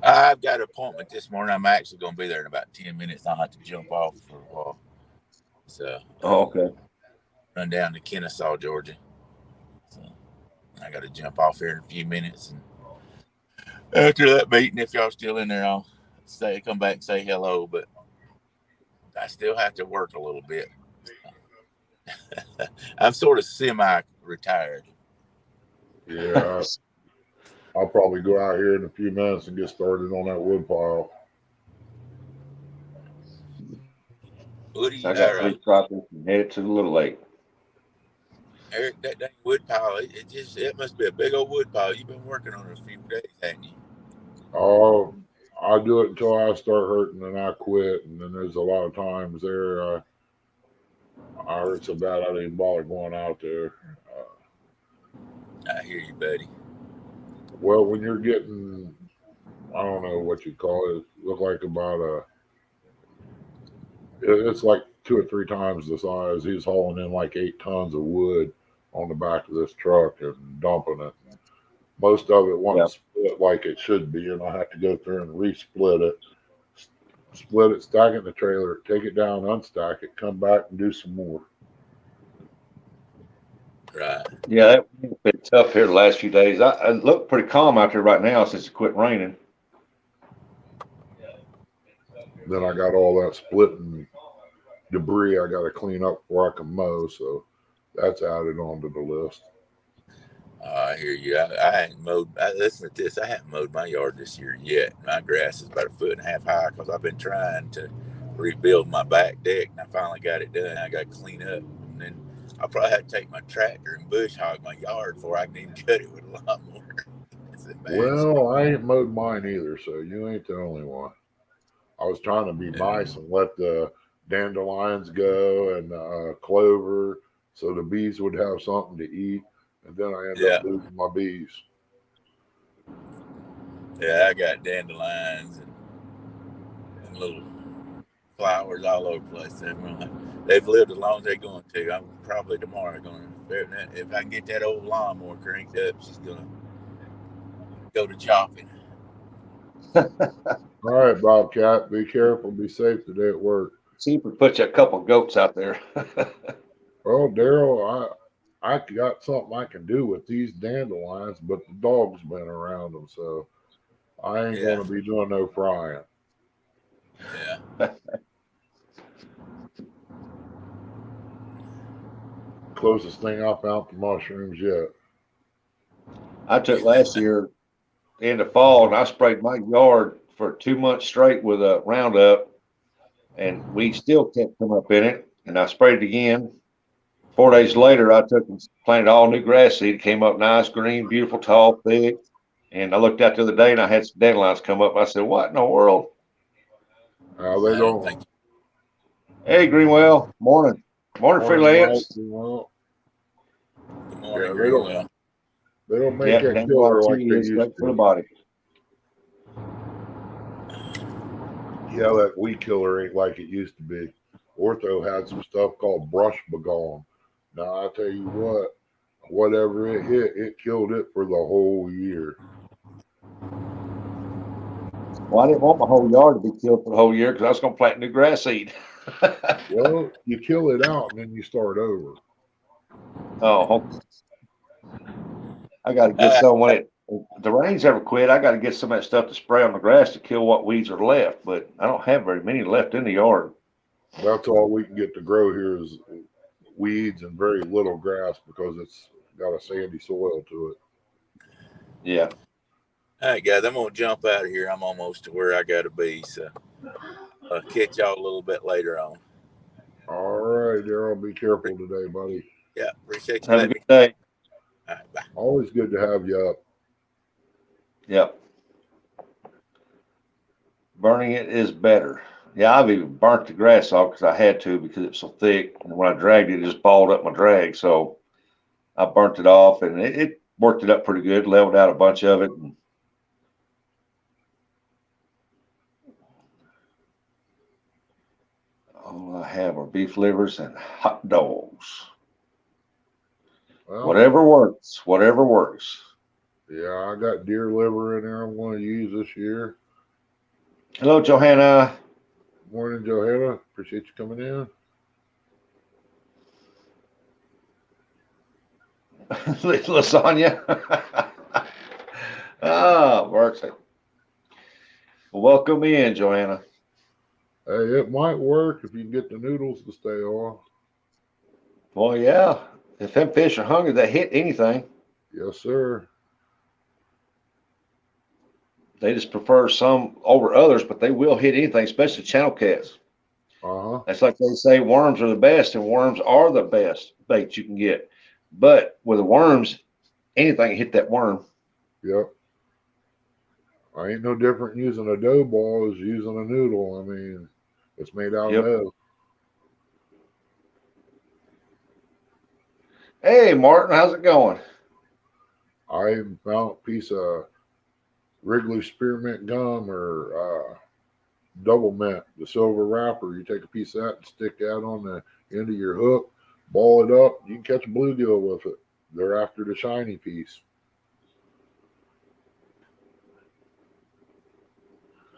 I've got an appointment this morning. I'm actually going to be there in about 10 minutes. I'll have to jump off for a while. So, Okay. Run down to Kennesaw, Georgia. So, I got to jump off here in a few minutes. And after that meeting, if y'all still in there, I'll come back and say hello. But I still have to work a little bit. I'm sort of semi-retired. Yeah, I'll probably go out here in a few minutes and get started on that wood pile. I got 3 crappie and headed to the little lake. Eric, that dang wood pile, it must be a big old wood pile. You've been working on it a few days, haven't you? Oh, I do it until I start hurting and I quit. And then there's a lot of times there I hurt so bad I didn't bother going out there. I hear you, buddy. Well, when you're getting, I don't know what you call it, look like about it's like 2 or 3 times the size. He's hauling in like 8 tons of wood on the back of this truck and dumping it. Most of it wasn't split like it should be, and I have to go through and resplit it, split it, stack it in the trailer, take it down, unstack it, come back and do some more. Right. Yeah, it's been tough here the last few days. I look pretty calm out there right now since it quit raining. Then I got all that splitting debris I got to clean up before I can mow, so that's added onto the list. I hear you. I hadn't mowed. Listen to this. I haven't mowed my yard this year yet. My grass is about 1.5 foot high because I've been trying to rebuild my back deck, and I finally got it done. I got to clean up, and then I'll probably have to take my tractor and bush hog my yard before I can even cut it with a lawnmower. Well, I ain't mowed mine either, so you ain't the only one. I was trying to be nice and let the dandelions go and clover so the bees would have something to eat, and then I ended up losing my bees. Yeah, I got dandelions and little flowers all over the place. They've lived as long as they're going to. I'm probably tomorrow going to, if I can get that old lawnmower cranked up, she's going to go to chopping. All right, Bobcat, be careful, be safe today at work. See if we put you a couple of goats out there. Well, Daryl, I got something I can do with these dandelions, but the dog's been around them, so I ain't going to be doing no frying. Yeah. Closest thing I found to mushrooms yet. I took last year in the fall and I sprayed my yard for 2 months straight with a Roundup, and weeds still kept coming up in it. And I sprayed it again. 4 days later, I took and planted all new grass seed. It came up nice, green, beautiful, tall, thick. And I looked out the other day and I had some dandelions come up. I said, "What in the world?" They don't. Hey, Greenwell. Morning. Morning, freelance. Good morning, Greenwell. They don't make that killer like they used to. For the body. Yeah, that weed killer ain't like it used to be. Ortho had some stuff called brush begone. Now, I tell you what, whatever it hit, it killed it for the whole year. Well, I didn't want my whole yard to be killed for the whole year because I was going to plant new grass seed. Well, you kill it out and then you start over. Oh, I got to get some when the rains ever quit. I got to get some of that stuff to spray on the grass to kill what weeds are left, but I don't have very many left in the yard. That's all we can get to grow here is weeds and very little grass because it's got a sandy soil to it. Yeah. All right, guys, I'm going to jump out of here. I'm almost to where I got to be. So catch y'all a little bit later on. All right, Daryl, be careful today, buddy. Yeah, appreciate you Have a letting good me. day. All right, bye. Always good to have you up. Yep. Burning it is better. Yeah, I've even burnt the grass off because I had to because it's so thick. And when I dragged it, it just balled up my drag. So I burnt it off, and it worked it up pretty good, leveled out a bunch of it. And all I have are beef livers and hot dogs. Well, Whatever works. Whatever works. yeah, I got deer liver in there I'm going to use this year. Hello, Johanna. Morning, Johanna. Appreciate you coming in. Lasagna. Ah, mercy. Welcome in, Joanna. Hey, it might work if you can get the noodles to stay on. Well, yeah. If them fish are hungry, they hit anything. Yes, sir. They just prefer some over others, but they will hit anything, especially channel cats. Uh-huh. That's like they say worms are the best, and worms are the best bait you can get. But with the worms, anything can hit that worm. Yep. I ain't no different using a dough ball as using a noodle. I mean, it's made out Yep. of dough. Hey, Martin, how's it going? I found a piece of Wrigley spearmint gum or double mint, the silver wrapper. You take a piece of that and stick that on the end of your hook, ball it up. You can catch a bluegill with it. They're after the shiny piece.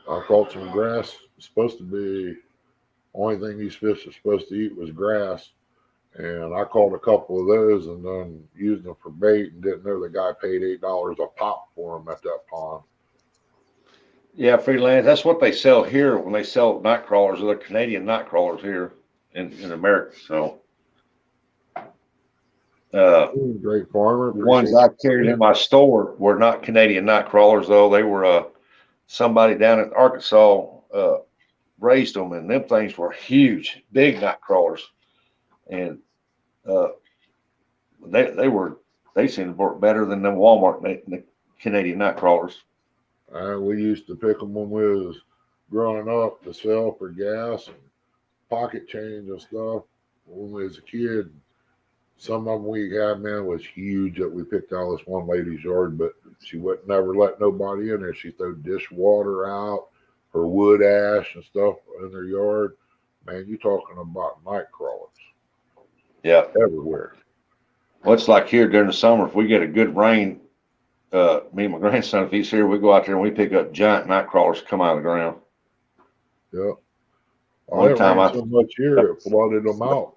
I caught some grass. It's supposed to be only thing these fish are supposed to eat was grass. And I caught a couple of those and then used them for bait and didn't know the guy paid $8 a pop for them at that pond. Yeah, freelance. That's what they sell here when they sell night crawlers. They're Canadian night crawlers here in America. So, Great farmer. the ones I carried in my store were not Canadian night crawlers, though. They were somebody down in Arkansas raised them, and them things were huge, big night crawlers, and they seemed to work better than the Walmart the Canadian night crawlers. We used to pick them when we was growing up to sell for gas and pocket change and stuff. When we was a kid, some of them we had, man, was huge that we picked out of this one lady's yard, but she wouldn't never let nobody in there. She threw dishwater out, her wood ash and stuff in her yard. Man, you talking about night crawlers. Yeah. Everywhere. Well, it's like here during the summer, if we get a good rain, me and my grandson, if he's here, we go out there and we pick up giant night crawlers come out of the ground. Yep. One time so much here, it flooded them out.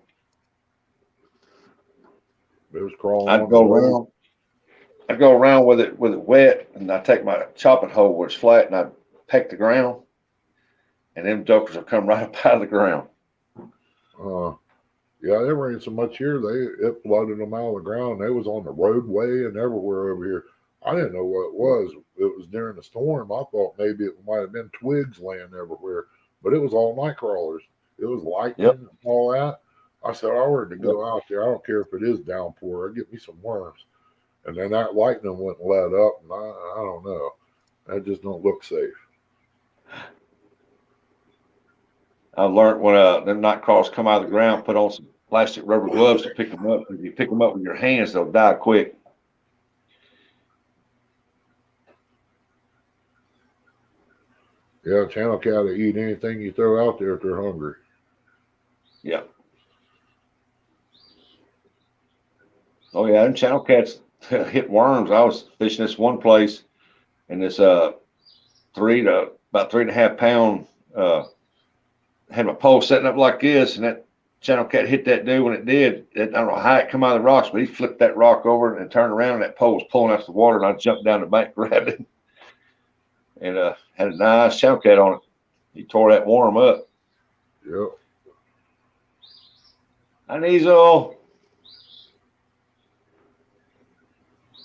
It was crawling. I'd go around with it wet, and I take my chopping hoe where it's flat, and I peck the ground, and them jokers will come right up out of the ground. Yeah, it rained so much here, it flooded them out of the ground. They was on the roadway and everywhere over here. I didn't know what it was. It was during the storm. I thought maybe it might have been twigs laying everywhere, but it was all night crawlers. It was lightning and all that. I said, I wanted to go out there. I don't care if it is downpour. I'll get me some worms. And then that lightning wouldn't let up, and I don't know. That just don't look safe. I learned when them night crawlers come out of the ground, put on some plastic rubber gloves to pick them up. If you pick them up with your hands, they'll die quick. Yeah, channel cat will eat anything you throw out there if they're hungry. Yeah. Oh yeah, them channel cats hit worms. I was fishing this one place, and this about 3.5 pound had my pole setting up like this, and that channel cat hit that dude. When it did, I don't know how it come out of the rocks, but he flipped that rock over and turned around, and that pole was pulling out the water, and I jumped down the bank, grabbed it, and had a nice channel cat on it. He tore that worm up. Yep. Hi, Nizo.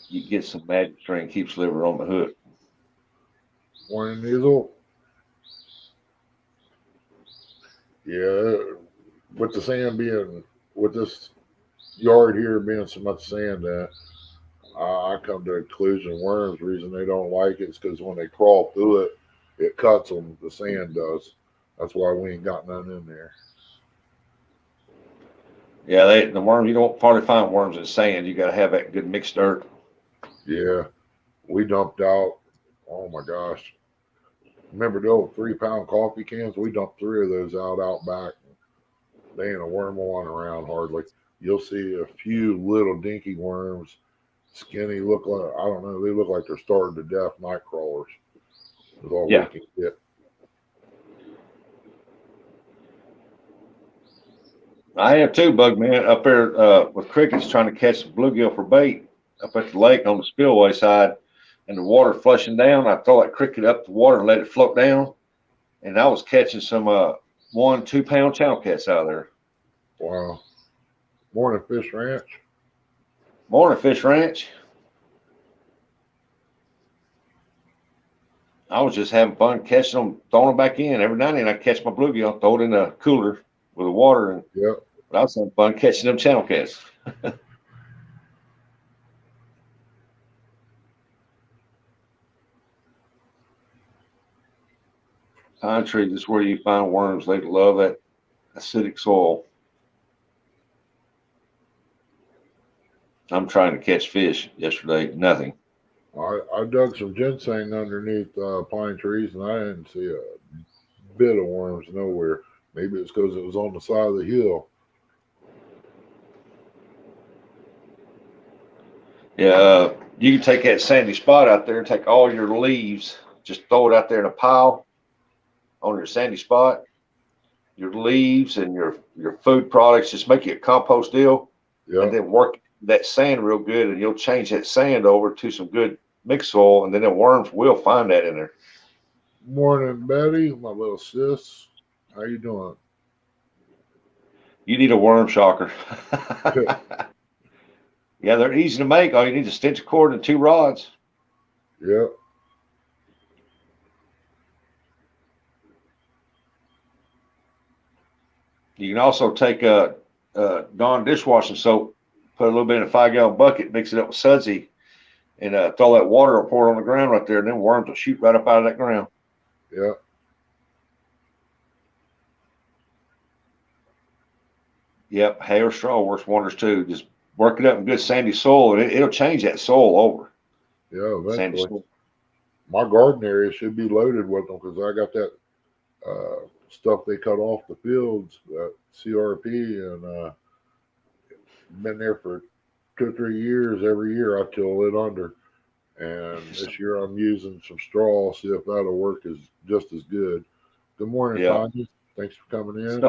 you get some magic string, keep sliver on the hook. Morning, Diesel. Yeah, with the sand being, with this yard here being so much sand that I come to the conclusion worms, the reason they don't like it is because when they crawl through it, it cuts them. The sand does. That's why we ain't got none in there. Yeah, the worms, you don't probably find worms in sand. You got to have that good mixed dirt. Yeah, we dumped out. Oh my gosh! Remember the old 3-pound coffee cans? We dumped 3 of those out back. They ain't a worm on around hardly. You'll see a few little dinky worms, skinny, look like, I don't know, they look like they're starved to death night crawlers. That's all we Yeah. can get. I have too, bug man, up there with crickets trying to catch bluegill for bait up at the lake on the spillway side, and the water flushing down. I throw that cricket up the water and let it float down, and I was catching some 1-2 pound channel cats out of there. Wow. Morning, Fish Ranch. Morning, Fish Ranch. I was just having fun catching them, throwing them back in. Every now and then I catch my bluegill, throw it in a cooler with the water, and Yep. I was having fun catching them channel cats. Pine trees is where you find worms. They love that acidic soil. I'm trying to catch fish yesterday. Nothing. I dug some ginseng underneath pine trees and I didn't see a bit of worms nowhere. Maybe it's because it was on the side of the hill. Yeah, you can take that sandy spot out there and take all your leaves, just throw it out there in a pile on your sandy spot. Your leaves and your food products, just make it a compost deal, and Yeah. then work that sand real good, and you'll change that sand over to some good mixed soil, and then the worms will find that in there. Morning, Betty, my little sis. How you doing? You need a worm shocker. Yeah, they're easy to make. All you need is a stitch cord and 2 rods. Yep. You can also take Dawn dishwashing soap, put a little bit in a 5-gallon bucket, mix it up with sudsy, and throw that water or pour it on the ground right there, and then worms will shoot right up out of that ground. Yep. Yep, hay or straw works wonders too. Just work it up in good sandy soil, and it'll change that soil over. Yeah, Sandy eventually. soil. My garden area should be loaded with them because I got that stuff they cut off the fields, that CRP, and been there for 2 or 3 years. Every year I till it under, and this year I'm using some straw. See if that'll work as just as good. Good morning, Yeah. Tanya. Thanks for coming in.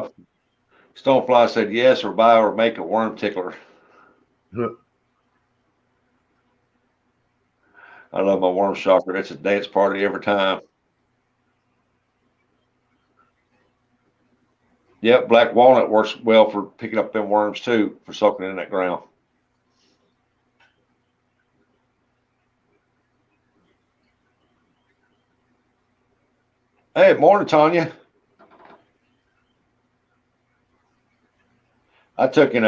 Stonefly said yes, or buy or make a worm tickler. I love my worm shocker. It's a dance party every time. Yep, black walnut works well for picking up them worms too, for soaking in that ground. Hey, morning, Tanya. I took in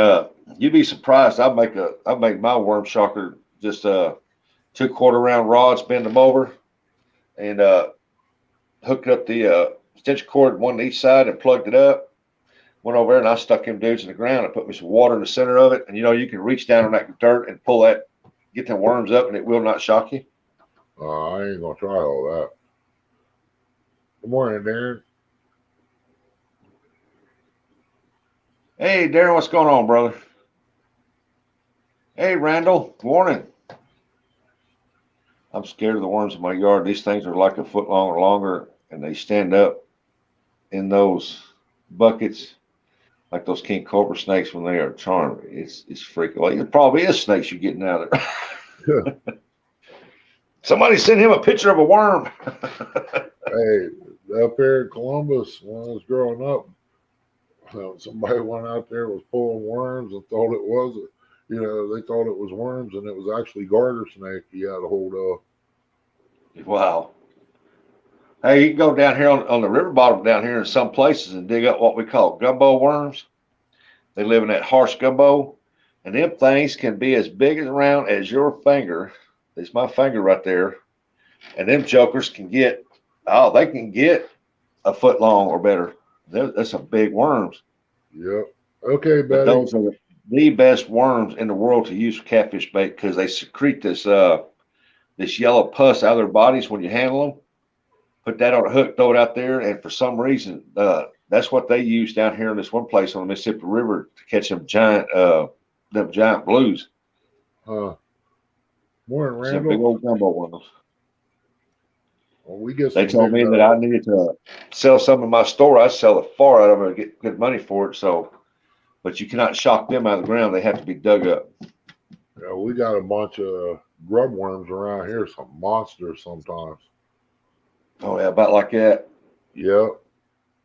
you'd be surprised. I make my worm shocker just 2-quarter round rods, bend them over, and hooked up the stitch cord one to each side and plugged it up. Went over there and I stuck them dudes in the ground and put me some water in the center of it. And you can reach down on that dirt and pull that, get them worms up, and it will not shock you. I ain't gonna try all that. Good morning, Darren. Hey, Darren, what's going on, brother? Hey, Randall, morning. I'm scared of the worms in my yard. These things are like a foot long or longer, and they stand up in those buckets like those king cobra snakes when they are charmed. It's freaking. Well, it probably is snakes you're getting out of there. Somebody send him a picture of a worm. Hey, up there in Columbus, when I was growing up, somebody went out there was pulling worms and thought it was You know, they thought it was worms, and it was actually garter snake he had a hold of. Wow. Hey, you can go down here on the river bottom down here in some places and dig up what we call gumbo worms. They live in that harsh gumbo, and them things can be as big and round as your finger. There's my finger right there. And them jokers can get, oh, they can get a foot long or better. That's some big worms. Yep. Okay, But Betty. those are the best worms in the world to use for catfish bait because they secrete this yellow pus out of their bodies when you handle them. Put that on a hook, throw it out there, and for some reason, that's what they use down here in this one place on the Mississippi River to catch them giant blues. Morning, Some big Randall. old gumbo worms. Well, we get They some told me big, that I needed to sell some in my store. I sell the far out of them and get good money for it. So, but you cannot shock them out of the ground. They have to be dug up. Yeah, we got a bunch of grub worms around here, some monsters sometimes. Oh yeah, about like that. Yep.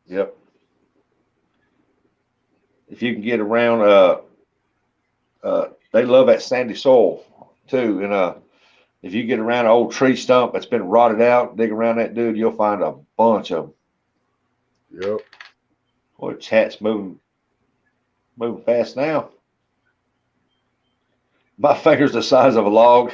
Yep. If you can get around, they love that sandy soil too. And if you get around an old tree stump that's been rotted out, dig around that dude, you'll find a bunch of them. Yep. Boy, chat's moving fast now. My finger's the size of a log.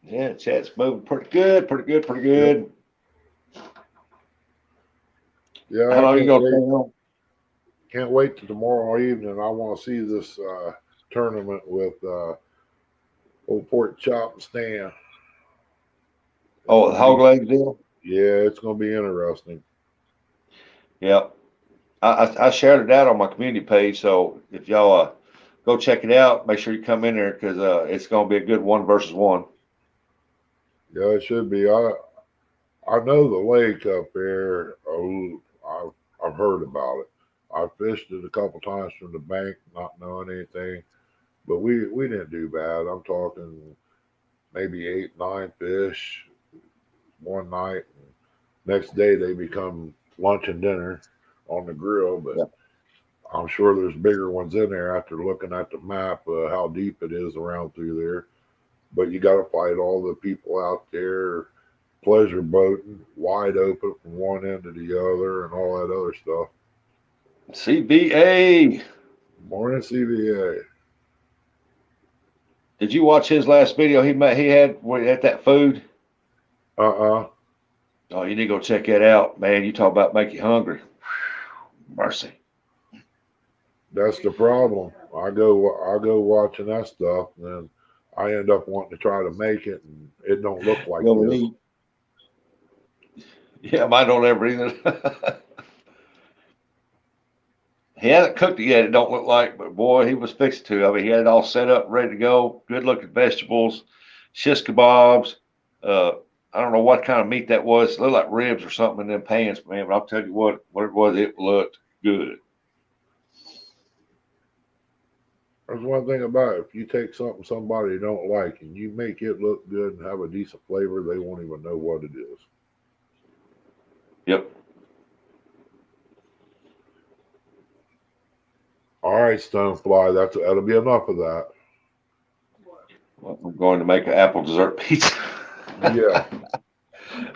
Yeah, chat's moving pretty good. Yep. Yeah, How I long you can't gonna wait. stay on? Can't wait till tomorrow evening. I want to see this tournament with old pork chop and Stan. Oh, the hog leg deal? Yeah, it's going to be interesting. Yep. I shared it out on my community page, so if y'all go check it out, make sure you come in there because it's gonna be a good 1-versus-1. Yeah, it should be. I know the lake up there. Oh, I've heard about it. I fished it a couple times from the bank, not knowing anything, but we didn't do bad. I'm talking maybe 8, 9 fish one night. Next day they become lunch and dinner on the grill, but Yep. I'm sure there's bigger ones in there after looking at the map, how deep it is around through there. But you got to fight all the people out there pleasure boating, wide open from one end to the other, and all that other stuff. CBA. Morning, CVA. Did you watch his last video he had at that food? Uh-uh. Oh, you need to go check that out, man. You talk about make you hungry. Mercy. That's the problem. I go watching that stuff, and then I end up wanting to try to make it, and it don't look like Go and this. eat. Yeah, mine don't ever either. He hasn't cooked it yet, it don't look like, but boy, he was fixing to. I mean, he had it all set up, ready to go. Good looking vegetables, shish kebabs. I don't know what kind of meat that was. It looked like ribs or something in them pans, man. But I'll tell you what it was, it looked good. There's one thing about it. If you take something somebody don't like and you make it look good and have a decent flavor, they won't even know what it is. Yep. All right, Stonefly, that'll be enough of that. Well, I'm going to make an apple dessert pizza. Yeah.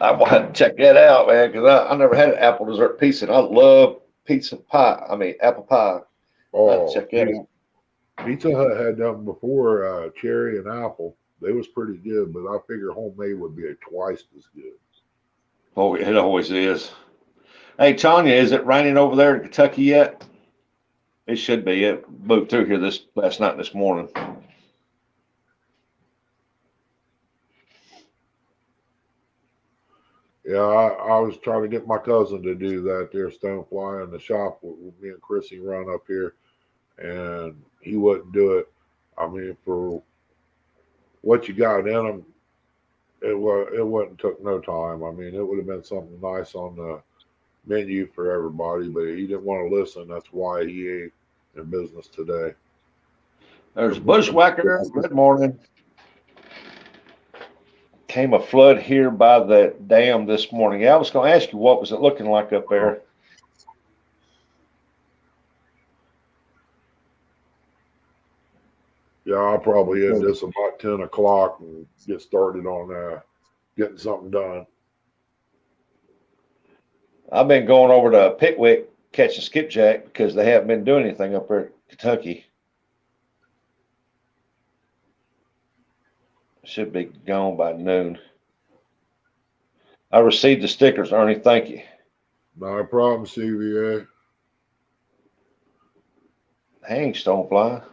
I want to check that out, man, because I never had an apple dessert pizza, and I love pizza pie. I mean, apple pie. Oh, Check that out. Pizza Hut had done before cherry and apple. They was pretty good, but I figure homemade would be twice as good. Oh, it always is. Hey, Tanya, is it raining over there in Kentucky yet? It should be. It moved through here this last night and this morning. Yeah, I was trying to get my cousin to do that there, Stonefly, in the shop with me and Chrissy run up here, and he wouldn't do it. I mean, for what you got in them, it wouldn't took no time. I mean, it would have been something nice on the menu for everybody, but he didn't want to listen. That's why he ain't in business today. There's Bushwhacker. Good morning. came a flood here by the dam this morning. Yeah, I was going to ask you, what was it looking like up there? Yeah, I'll probably hit this about 10 o'clock and get started on getting something done. I've been going over to Pickwick catching skipjack because they haven't been doing anything up there in Kentucky. Should be gone by noon. I received the stickers, Ernie. Thank you. Not a problem, CVA. Hang, stonefly.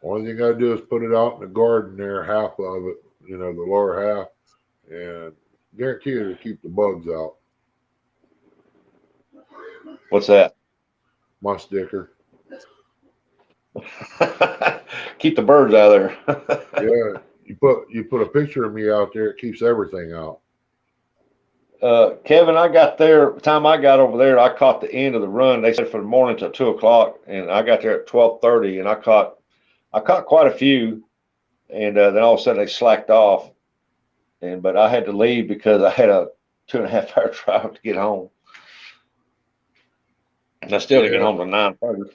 Only thing I do is put it out in the garden there, half of it, the lower half, and guarantee you to keep the bugs out. What's that? My sticker. Keep the birds out of there. Yeah, you put a picture of me out there, it keeps everything out. Kevin, I got there, the time I got over there, I caught the end of the run. They said from the morning till 2 o'clock, and I got there at 12:30, and I caught quite a few, and then all of a sudden they slacked off, but I had to leave because I had a 2.5 hour drive to get home, and I still didn't get home till 9:30.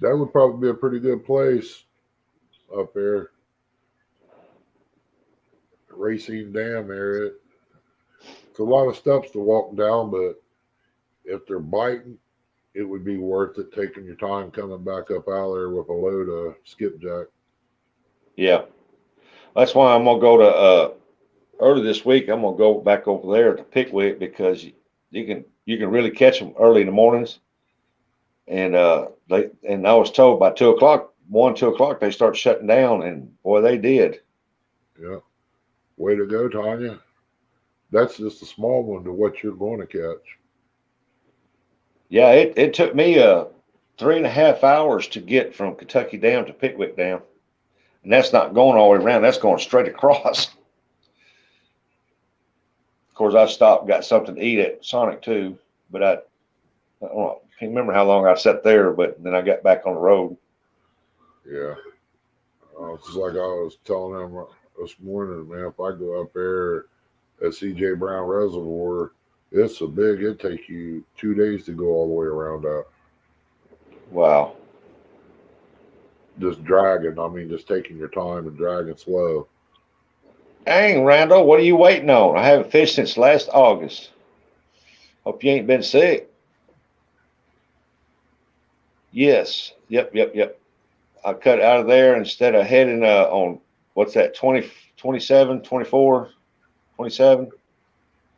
That would probably be a pretty good place up there. Racine Dam area. It's a lot of steps to walk down, but if they're biting, it would be worth it taking your time coming back up out there with a load of skipjack. Yeah, that's why I'm gonna go to early this week. I'm gonna go back over there to Pickwick because you can really catch them early in the mornings. And I was told by 2 o'clock, 2 o'clock, they start shutting down, and boy, they did. Yeah, way to go, Tanya. That's just a small one to what you're going to catch. Yeah, it took me 3.5 hours to get from Kentucky Dam to Pickwick Dam, and that's not going all the way around. That's going straight across. Of course, I stopped, got something to eat at Sonic too, but I can't remember how long I sat there. But then I got back on the road. Yeah, it's just like I was telling them this morning, man. If I go up there at CJ Brown Reservoir, it's so big, it'd take you 2 days to go all the way around that. Wow. Just dragging. I mean, just taking your time and dragging slow. Dang, Randall, what are you waiting on? I haven't fished since last August. Hope you ain't been sick. Yes. Yep. I cut out of there instead of heading on, what's that, 20, 27, 24, 27,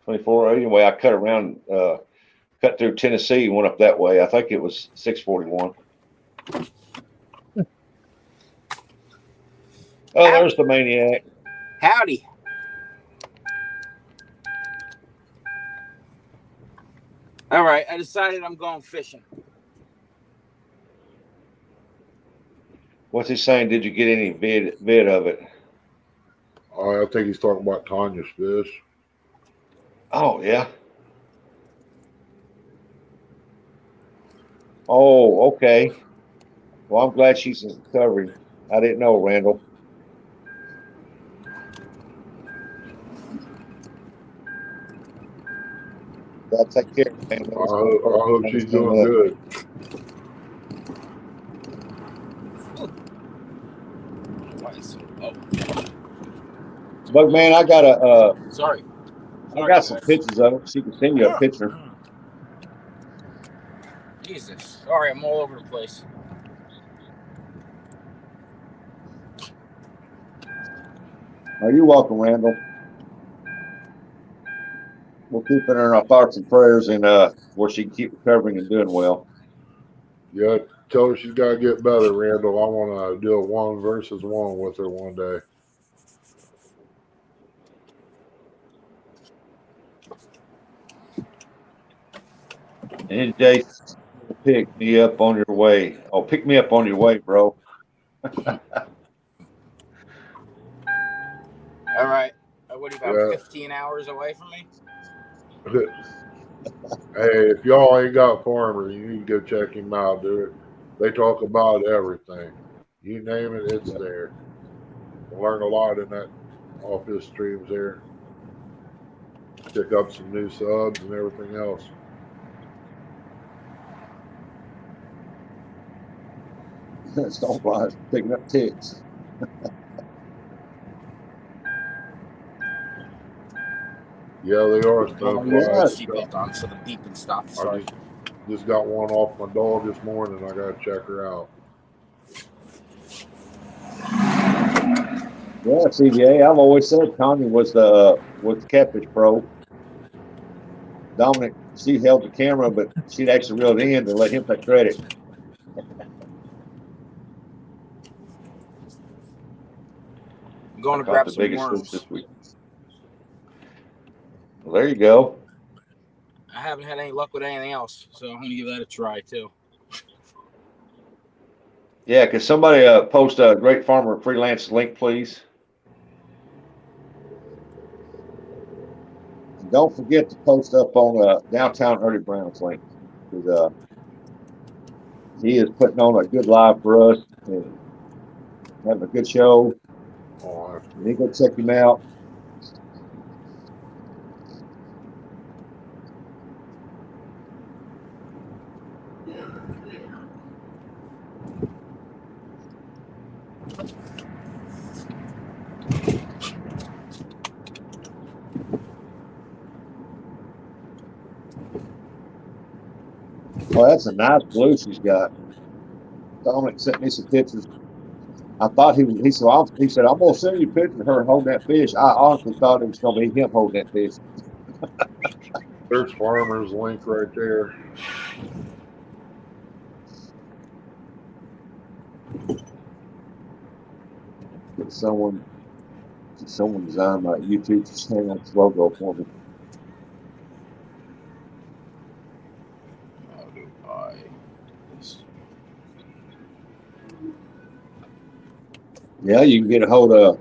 24. Anyway, I cut around, cut through Tennessee and went up that way. I think it was 641. Oh, there's the maniac. Howdy. All right, I decided I'm going fishing. What's he saying? Did you get any vid of it? I think he's talking about Tanya's fish. Oh, yeah. Oh, okay. Well, I'm glad she's in recovery. I didn't know, Randall. Gotta take care of I hope she's doing good. But man, I got Sorry. I got some pictures of it. She can send you a picture. Jesus. Sorry, I'm all over the place. Are you welcome, Randall? We'll keep it in our thoughts and prayers, and where she can keep recovering and doing well. Yeah, tell her she's got to get better, Randall. I want to do a 1-versus-1 with her one day. And Jay, pick me up on your way. Oh, pick me up on your way, bro. All right. What are you, about 15 hours away from me? Hey, if y'all ain't got farmers, you need to go check him out, dude. They talk about everything. You name it, it's there. You learn a lot in that off his streams there. Pick up some new subs and everything else. Stoneflies picking up ticks. Yeah, they are Oh, stoneflies. yeah. Seatbelt on so the beeping stops. I Sorry. just got one off my dog this morning. I gotta check her out. Yeah, CBA. I've always said Tanya was the Catfish Pro. Dominic, she held the camera, but she'd actually reel it in to let him take credit. I'm going I to caught grab the some biggest fish worms. this week. Well, there you go. I haven't had any luck with anything else, so I'm going to give that a try too. Yeah, could somebody post a Great Farmer freelance link, please? And don't forget to post up on downtown Early Brown's link, because he is putting on a good live for us and having a good show. Oh, You need to go check him out. Oh, that's a nice blue she's got. Dominic sent me some pictures. I thought he said, I'm gonna send you a picture of her holding that fish. I honestly thought it was gonna be him holding that fish. there's Farmer's link right there. Did someone design my YouTube channel logo for me? How do I? Yeah, you can get a hold of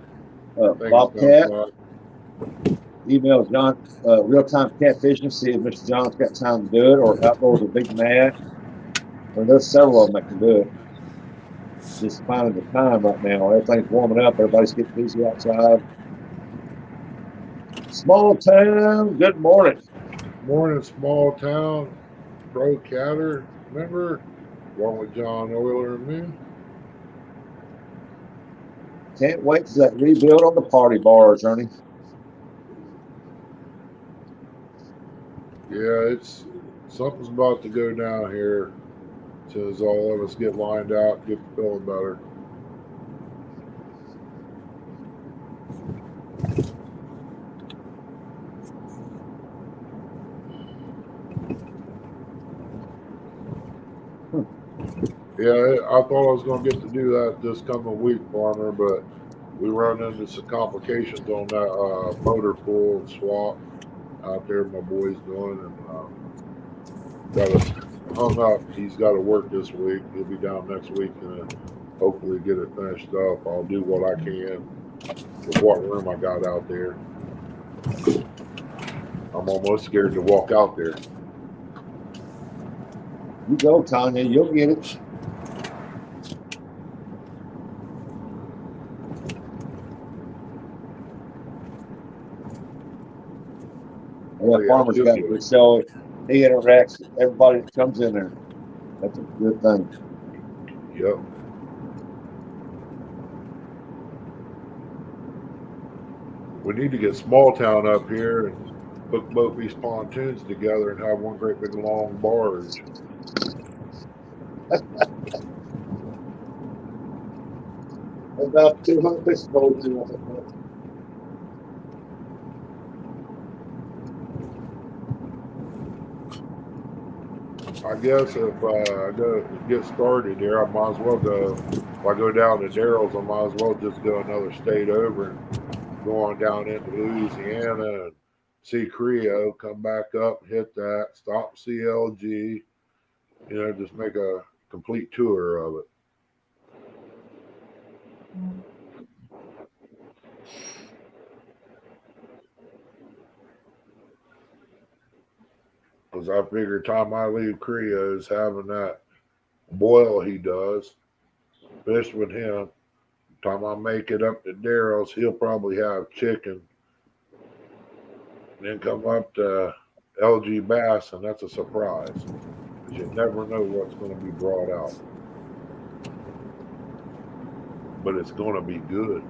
Thanks, Bobcat. Stonefly. Email John, Real Time Catfishing, see if Mr. John's got time to do it, or Outdoors with Big Mad. Well, there's several of them that can do it. Just finding the time right now. Everything's warming up. Everybody's getting busy outside. Small town. Good morning. Morning, small town. Pro Catter. Remember? Along with John Oyler and me. Can't wait for that rebuild on the party bars, Ernie. Yeah, it's something's about to go down here. As all of us get lined out, get feeling better. Yeah, I thought I was going to get to do that this coming week, Farmer, but we run into some complications on that motor pool and swap out there my boy's doing, and got us hung up. He's got to work this week. He'll be down next week and hopefully get it finished up. I'll do what I can with what room I got out there. I'm almost scared to walk out there. You go, Tanya. You'll get it. Oh, Yeah, yeah, Farmer's got a good show. He interacts with everybody that comes in there. That's a good thing. Yep. We need to get small town up here and hook both these pontoons together and have one great big long barge. About 200 fish boats in it. I guess if I go get started here, I might as well go. If I go down to Daryl's, I might as well just go another state over and go on down into Louisiana and see Creo, come back up, hit that, stop CLG, just make a complete tour of it. Because I figure time I leave Creo's having that boil he does, fish with him, Time I make it up to Daryl's, he'll probably have chicken. Then come up to LG Bass, and that's a surprise. Because you never know what's going to be brought out. But it's going to be good.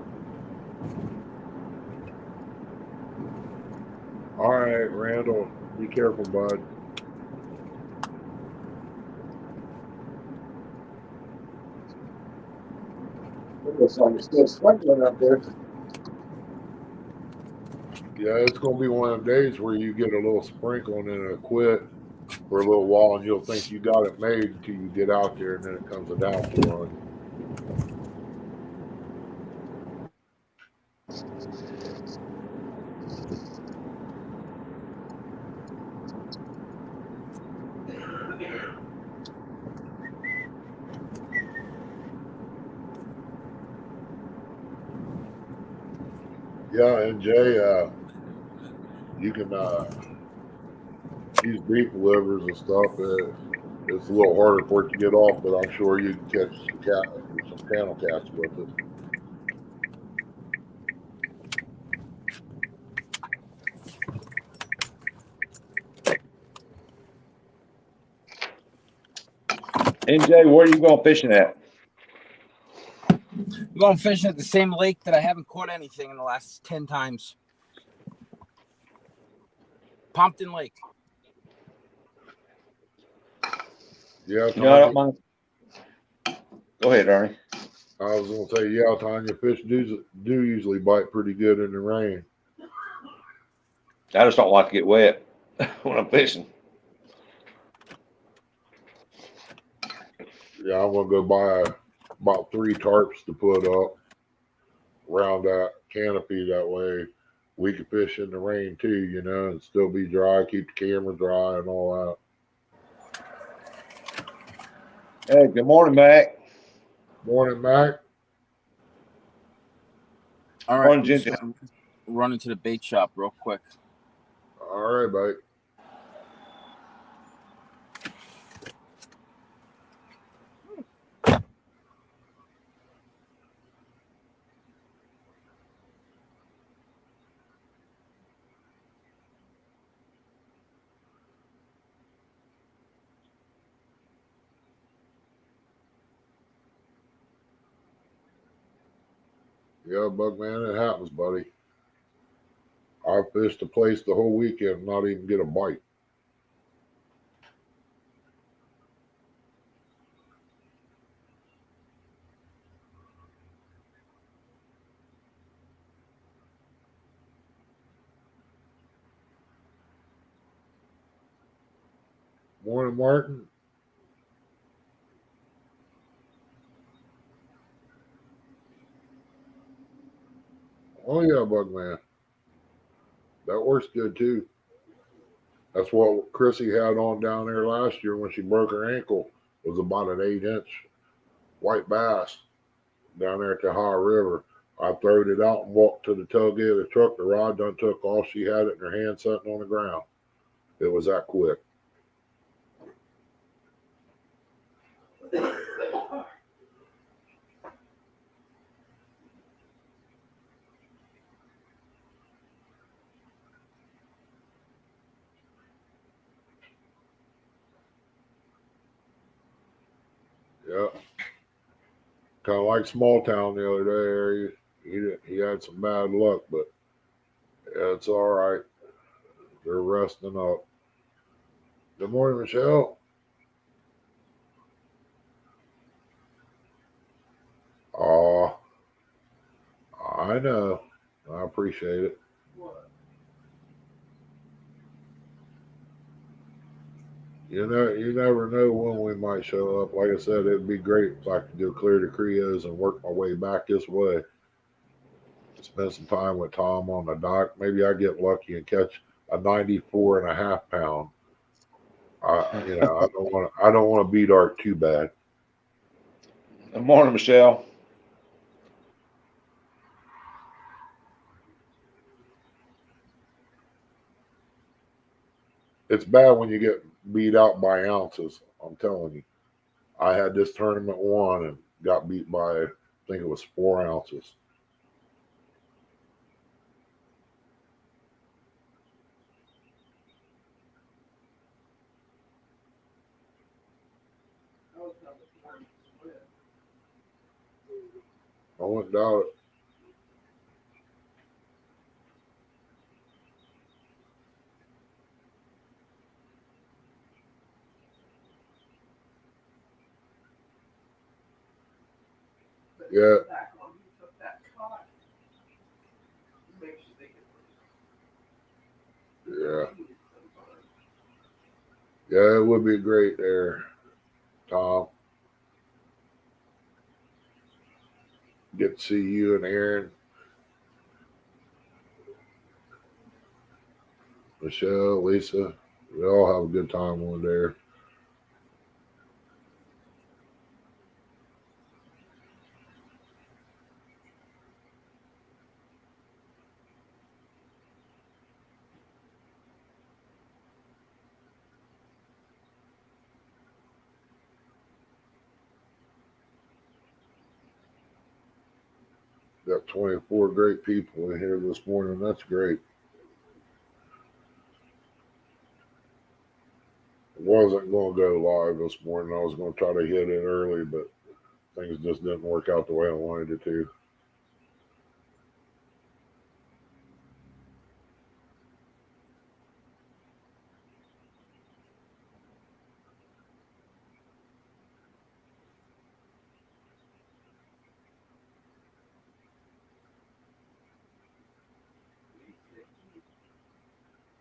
All right, Randall, be careful, bud. It looks like it's still sprinkling up there. Yeah, it's going to be one of them days where you get a little sprinkling and it'll quit for a little while, and you'll think you got it made until you get out there, and then it comes a downpour on you. Yeah, and Jay, you can use beef livers and stuff. It's a little harder for it to get off, but I'm sure you can catch some channel cats with it. NJ, where are you going fishing at? I'm going fishing at the same lake that I haven't caught anything in the last 10 times. Pompton Lake. Yeah, No, I don't Tanya, mind. Go ahead, Ernie. I was going to say, yeah, Tanya, fish do usually bite pretty good in the rain. I just don't like to get wet when I'm fishing. Yeah, I'm going to go buy about 3 tarps to put up around that canopy. That way we can fish in the rain too, you know, and still be dry, keep the camera dry and all that. Hey, good morning, Mac. Morning, Mac. All right, Morning, I'm just Ginger. gonna run into the bait shop real quick. All right, mate. Yeah, Bugman, it happens, buddy. I fished the place the whole weekend and not even get a bite. Morning, Martin. Oh, yeah, Bugman. That works good, too. That's what Chrissy had on down there last year when she broke her ankle. It was about an 8-inch white bass down there at the High River. I throwed it out and walked to the tailgate of the truck. The rod done took off. She had it in her hand sitting on the ground. It was that quick. Yeah. Kind of like Small Town the other day. He had some bad luck, but yeah, it's all right. They're resting up. Good morning, Michelle. Oh, I know. I appreciate it. You never know when we might show up. Like I said, it'd be great if I could go clear the Creos and work my way back this way. Spend some time with Tom on the dock. Maybe I get lucky and catch a 94.5 pound. I don't want to beat Art too bad. Good morning, Michelle. It's bad when you get beat out by ounces. I'm telling you. I had this tournament won and got beat by think it was 4 ounces. I wouldn't doubt it. Yeah. Yeah. Yeah, it would be great there, Tom. Get to see you and Aaron, Michelle, Lisa. We all have a good time one there. Got 24 great people in here this morning. That's great. I wasn't going to go live this morning. I was going to try to hit it early, but things just didn't work out the way I wanted it to.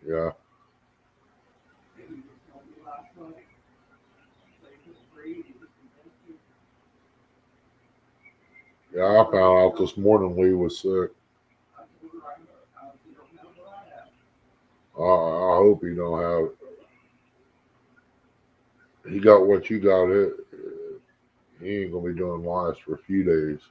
Yeah. Yeah, I found out this morning Lee was sick. I hope he don't have it. He got what you got. It. He ain't gonna be doing lives for a few days.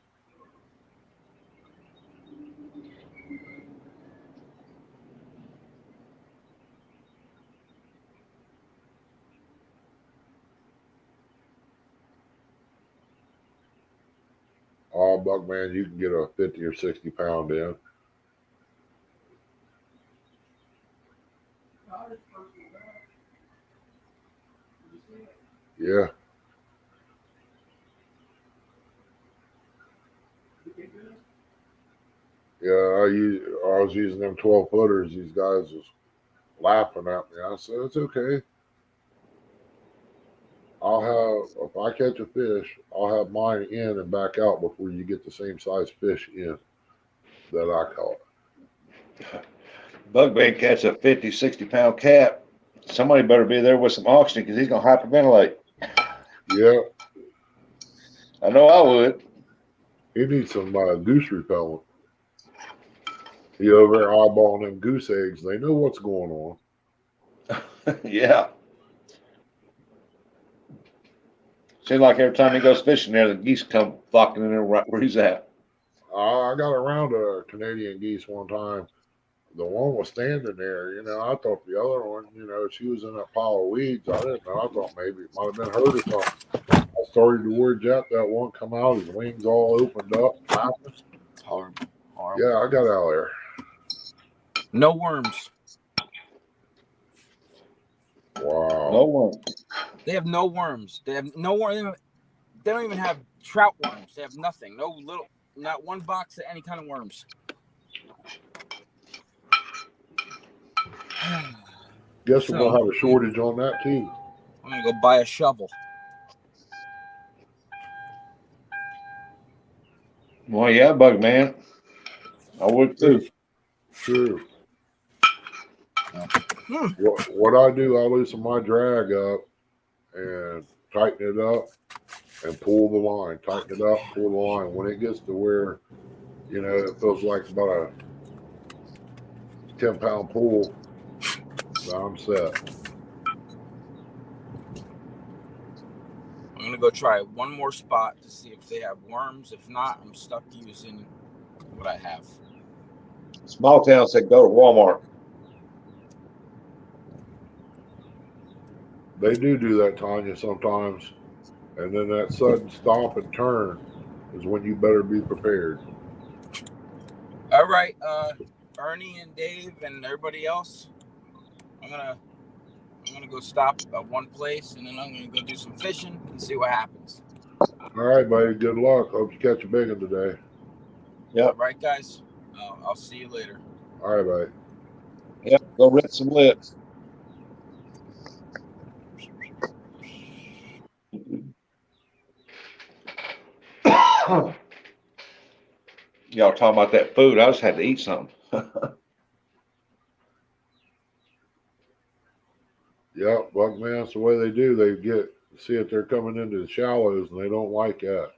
Oh, Buckman, you can get a 50 or 60 pound in. Yeah. Yeah, I was using them 12 footers. These guys was laughing at me. I said, it's okay. If I catch a fish, I'll have mine in and back out before you get the same size fish in that I caught. Bugman catch a 50, 60 pound cat. Somebody better be there with some oxygen because he's going to hyperventilate. Yeah. I know I would. He needs some goose repellent. He over there eyeballing them goose eggs. They know what's going on. Yeah. Seems like every time he goes fishing there, the geese come flocking in there right where he's at. I got around a Canadian geese one time. The one was standing there, I thought the other one, she was in a pile of weeds. I didn't know. I thought maybe it might have been hurt or something. I started to word jet. That one come out, his wings all opened up, flapping. It's horrible. Yeah, I got out of there. No worms. Wow. No one. They have no worms. They have no worms. They don't even have trout worms. They have nothing. Not one box of any kind of worms. Guess we're going to have a shortage on that, too. I'm going to go buy a shovel. Well, yeah, Bugman. I would, too. Sure. What I do, I loosen my drag up and tighten it up and pull the line. Tighten it up, pull the line. When it gets to where, it feels like about a 10-pound pull, now I'm set. I'm going to go try one more spot to see if they have worms. If not, I'm stuck using what I have. Small town said go to Walmart. They do that, Tanya, sometimes. And then that sudden stop and turn, is when you better be prepared. All right, Ernie and Dave and everybody else, I'm gonna go stop at one place, and then I'm gonna go do some fishing and see what happens. All right, buddy. Good luck. Hope you catch a big one today. Yep. All right, guys. I'll see you later. All right, buddy. Yep. Go rip some lips. Y'all talking about that food? I just had to eat something. Yep, Buckman, that's the way they do. They see it, they're coming into the shallows, and they don't like that.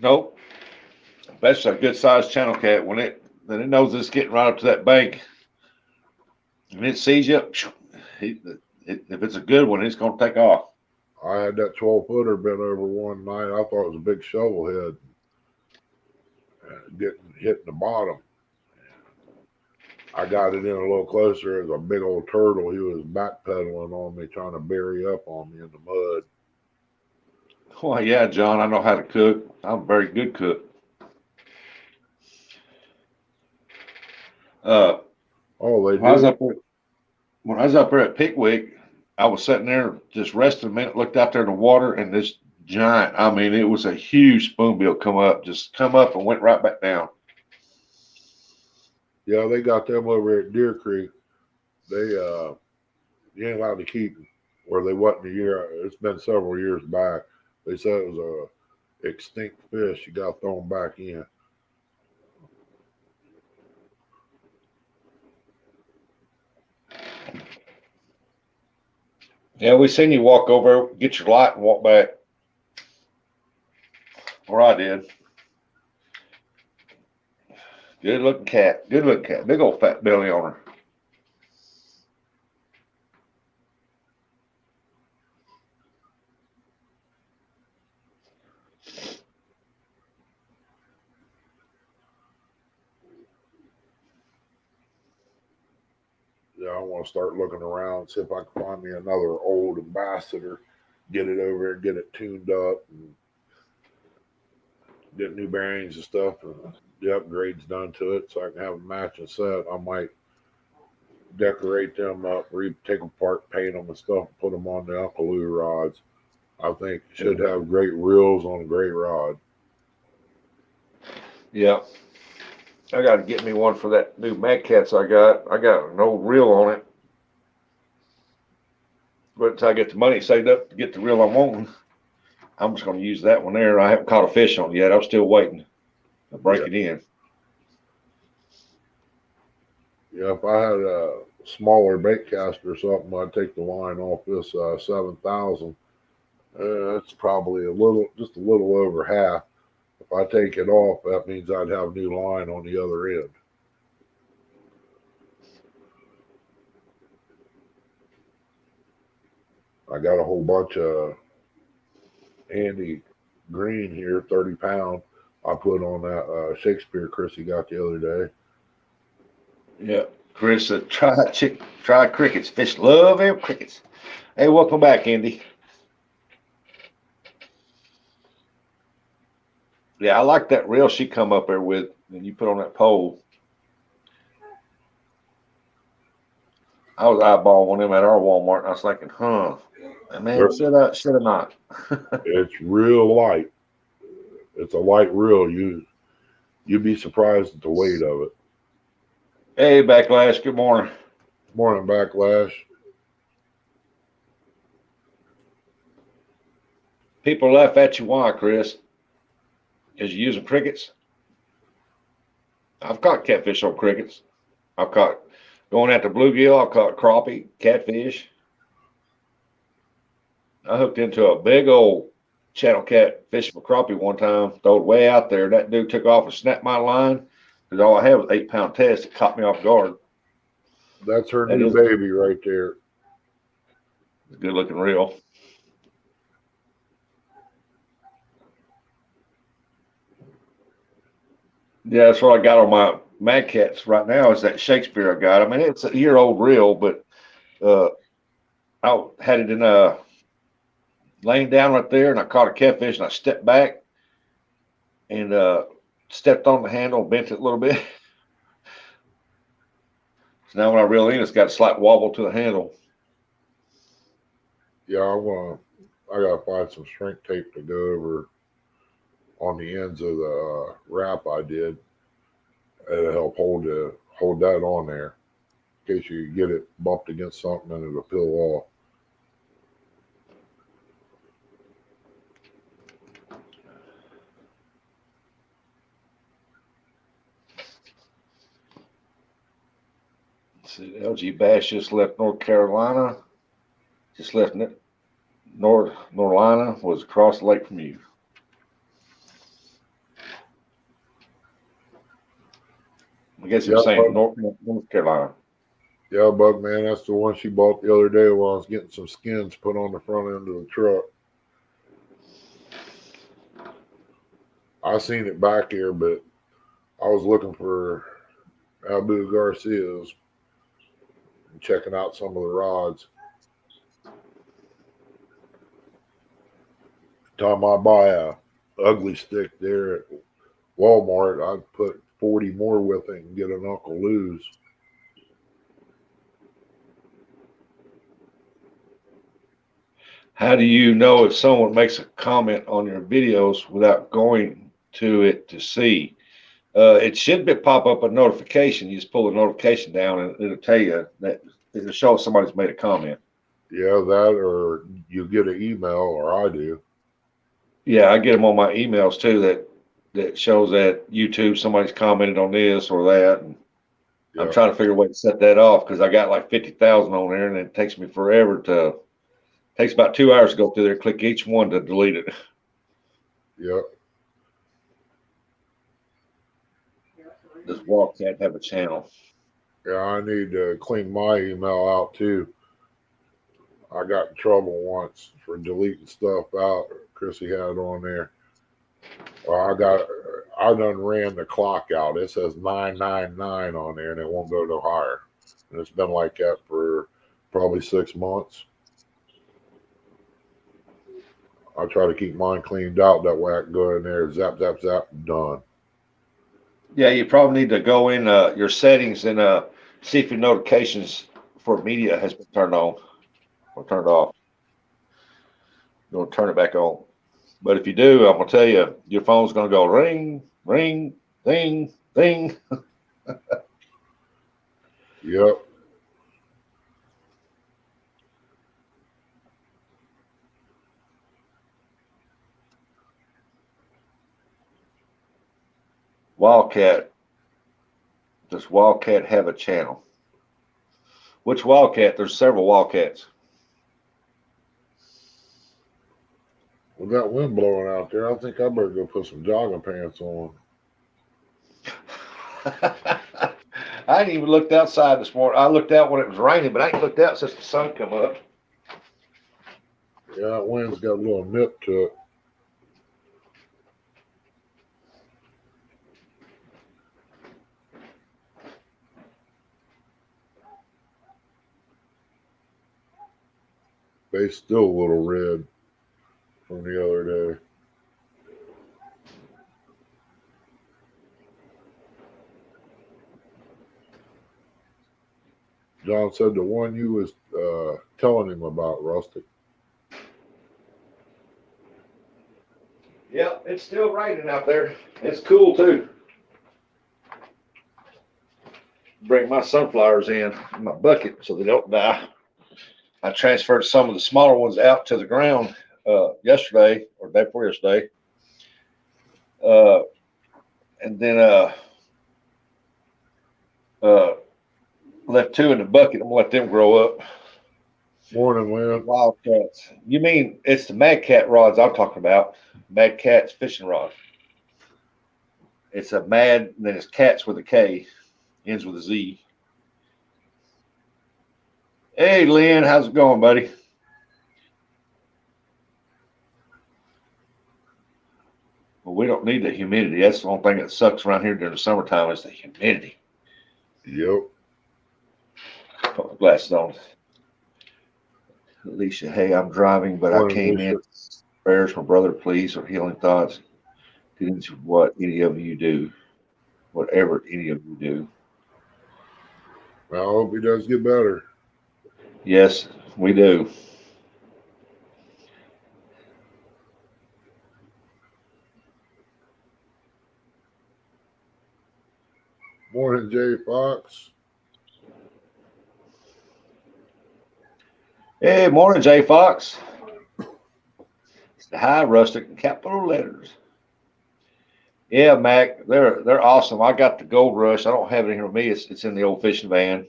Nope. That's a good sized channel cat. When it knows it's getting right up to that bank, and it sees you, if it's a good one, it's gonna take off. I had that 12-footer bent over one night. I thought it was a big shovel head getting hit in the bottom. I got it in a little closer. It was a big old turtle. He was backpedaling on me, trying to bury up on me in the mud. Well, yeah, John, I know how to cook. I'm a very good cook. Oh, they When I was do? up there at Pickwick, I was sitting there just resting a minute, looked out there in the water, and this giant, I mean, it was a huge spoonbill come up and went right back down. Yeah, they got them over at Deer Creek. They you ain't allowed to keep them where they wasn't a year. It's been several years back. They said it was a extinct fish. You got thrown back in. Yeah, we seen you walk over, get your light, and walk back. Or I did. Good looking cat. Good looking cat. Big old fat belly on her. Yeah, I want to start looking around, see if I can find me another old ambassador, get it over and get it tuned up and get new bearings and stuff and the upgrades done to it so I can have a matching set. I might decorate them up, take them apart, paint them and stuff, put them on the Uncle Lou rods. I think should have great reels on a great rod. Yeah. I got to get me one for that new Mad Cats I got. I got an old reel on it. But until I get the money saved up to get the reel I'm wanting, I'm just going to use that one there. I haven't caught a fish on it yet. I'm still waiting to break it in. Yeah, if I had a smaller bait caster or something, I'd take the line off this 7,000. It's probably just a little over half. If I take it off, that means I'd have new line on the other end. I got a whole bunch of Andy Green here, 30 pound. I put on that Shakespeare Chrissy got the other day. Yeah. Chris said, try crickets. Fish love them crickets. Hey, welcome back, Andy. Yeah, I like that reel she come up there with and you put on that pole. I was eyeballing one of them at our Walmart and I was thinking, man, should have not. It's real light. It's a light reel. You'd be surprised at the weight of it. Hey, Backlash, good morning. Morning, Backlash. People laugh at you. Why, Chris? Because you're using crickets? I've caught catfish on crickets. I've caught, going after bluegill, I've caught crappie, catfish. I hooked into a big old channel cat fishing for crappie one time, threw it way out there. That dude took off and snapped my line because all I had was 8-pound test. It caught me off guard. That's her new baby right there. It's a good looking reel. Yeah, that's what I got on my Mad Cats right now is that Shakespeare I got. I mean, it's a year-old reel, but I had it in laying down right there, and I caught a catfish, and I stepped back and stepped on the handle, bent it a little bit. So now when I reel in, it's got a slight wobble to the handle. Yeah, I gotta find some shrink tape to go over on the ends of the wrap I did. It'll help hold that on there in case you get it bumped against something and it'll peel off. Let's see, LG Bass just left North Carolina. Just left North Carolina, was across the lake from you. I guess you're saying North Carolina. Yeah, Bug Man, that's the one she bought the other day while I was getting some skins put on the front end of the truck. I seen it back here, but I was looking for Abu Garcia's and checking out some of the rods. Time I buy a ugly stick there at Walmart, I'd put 40 more with it and get an Uncle Lou's. How do you know if someone makes a comment on your videos without going to it to see? It should pop up a notification. You just pull the notification down and it'll tell you that it'll show somebody's made a comment. Yeah, that or you get an email, or I do. Yeah, I get them on my emails too that shows that YouTube, somebody's commented on this or that. And Yeah. I'm trying to figure a way to set that off because I got like 50,000 on there and it takes me forever takes about 2 hours to go through there, click each one to delete it. Yep. Does Wildcat have a channel? Yeah, I need to clean my email out too. I got in trouble once for deleting stuff out Chrissy had on there. Well, I done ran the clock out. It says 999 on there and it won't go no higher. And it's been like that for probably 6 months. I try to keep mine cleaned out. That way I can go in there, zap, zap, zap, done. Yeah, you probably need to go in your settings and see if your notifications for media has been turned on or turned off. You're going to turn it back on. But if you do, I'm going to tell you, your phone's going to go ring, ring, ding, ding. Yep. Wildcat. Does Wildcat have a channel? Which Wildcat? There's several Wildcats. With that wind blowing out there, I think I better go put some jogging pants on. I ain't even looked outside this morning. I looked out when it was raining, but I ain't looked out since the sun come up. Yeah, that wind's got a little nip to it. They still a little red from the other day. John said the one you was telling him about, Rustic. Yeah, it's still raining out there. It's cool too. Bring my sunflowers in my bucket so they don't die. I transferred some of the smaller ones out to the ground yesterday or day before yesterday. And then left 2 in the bucket. I'm gonna let them grow up. Morning, Lynn. Wildcats. You mean it's the Mad Cat rods I'm talking about? Mad Cat's fishing rod. It's a Mad, and then it's Cats with a K, ends with a Z. Hey, Lynn, how's it going, buddy? Well, we don't need the humidity. That's the only thing that sucks around here during the summertime is the humidity. Yep. Put my glasses on. Alicia, hey, I'm driving, but I Morning, came Alicia. in. Prayers for brother, please, or healing thoughts. Into what any of you do, whatever any of you do. I hope he does get better. Yes, we do. Morning, Jay Fox. Hey, morning, Jay Fox. Hi, Rustic, in capital letters. Yeah, Mac, they're awesome. I got the Gold Rush. I don't have it here with me. It's in the old fishing van.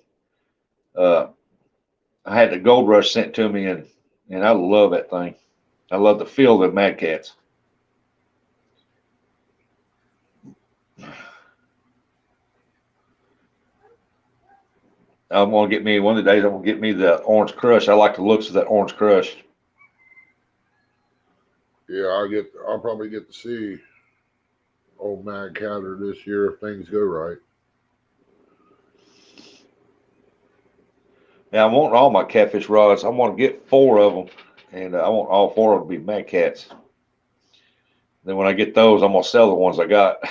I had the Gold Rush sent to me, and I love that thing. I love the feel of the Mad Cats. I'm gonna get me one of the days. I'm gonna get me the Orange Crush. I like the looks of that Orange Crush. Yeah, I'll probably get to see old Mad Catter this year if things go right. Now I want all my catfish rods. I want to get 4 of them, and I want all 4 of them to be Mad Cats. Then when I get those, I'm gonna sell the ones I got.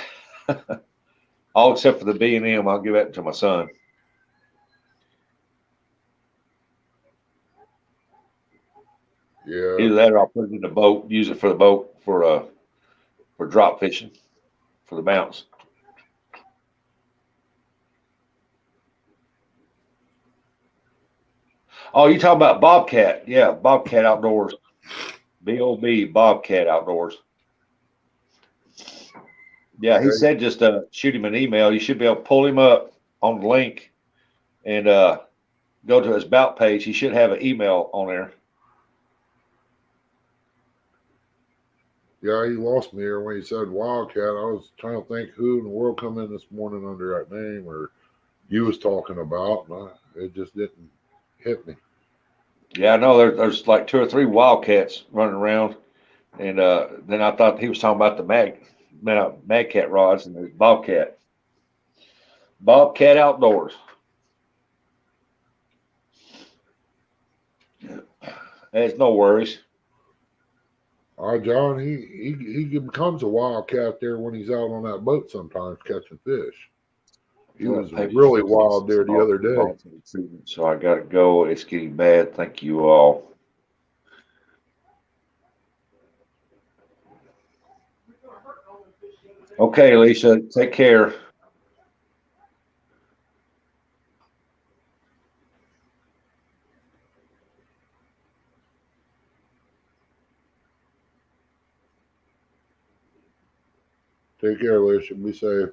All except for the B&M. I'll give that to my son. Yeah. Either that or I'll put it in the boat, use it for the boat for drop fishing for the bounce. Oh, you talking about Bobcat? Yeah, Bobcat Outdoors. B-O-B, Bobcat Outdoors. Yeah, he Yeah, said just shoot him an email. You should be able to pull him up on the link and go to his about page. He should have an email on there. yeah, he lost me here when he said Wildcat. I was trying to think who in the world come in this morning under that name or you was talking about. It just didn't hit me. Yeah, I know there's like 2 or 3 Wildcats running around, and then I thought he was talking about the Mad Cat rods and the Bobcat Outdoors. There's no worries. John, he becomes a wildcat there when he's out on that boat sometimes catching fish. He was really wild there the other day. So I got to go. It's getting bad. Thank you all. Okay, Alicia, take care. Take care, Alicia. Be safe.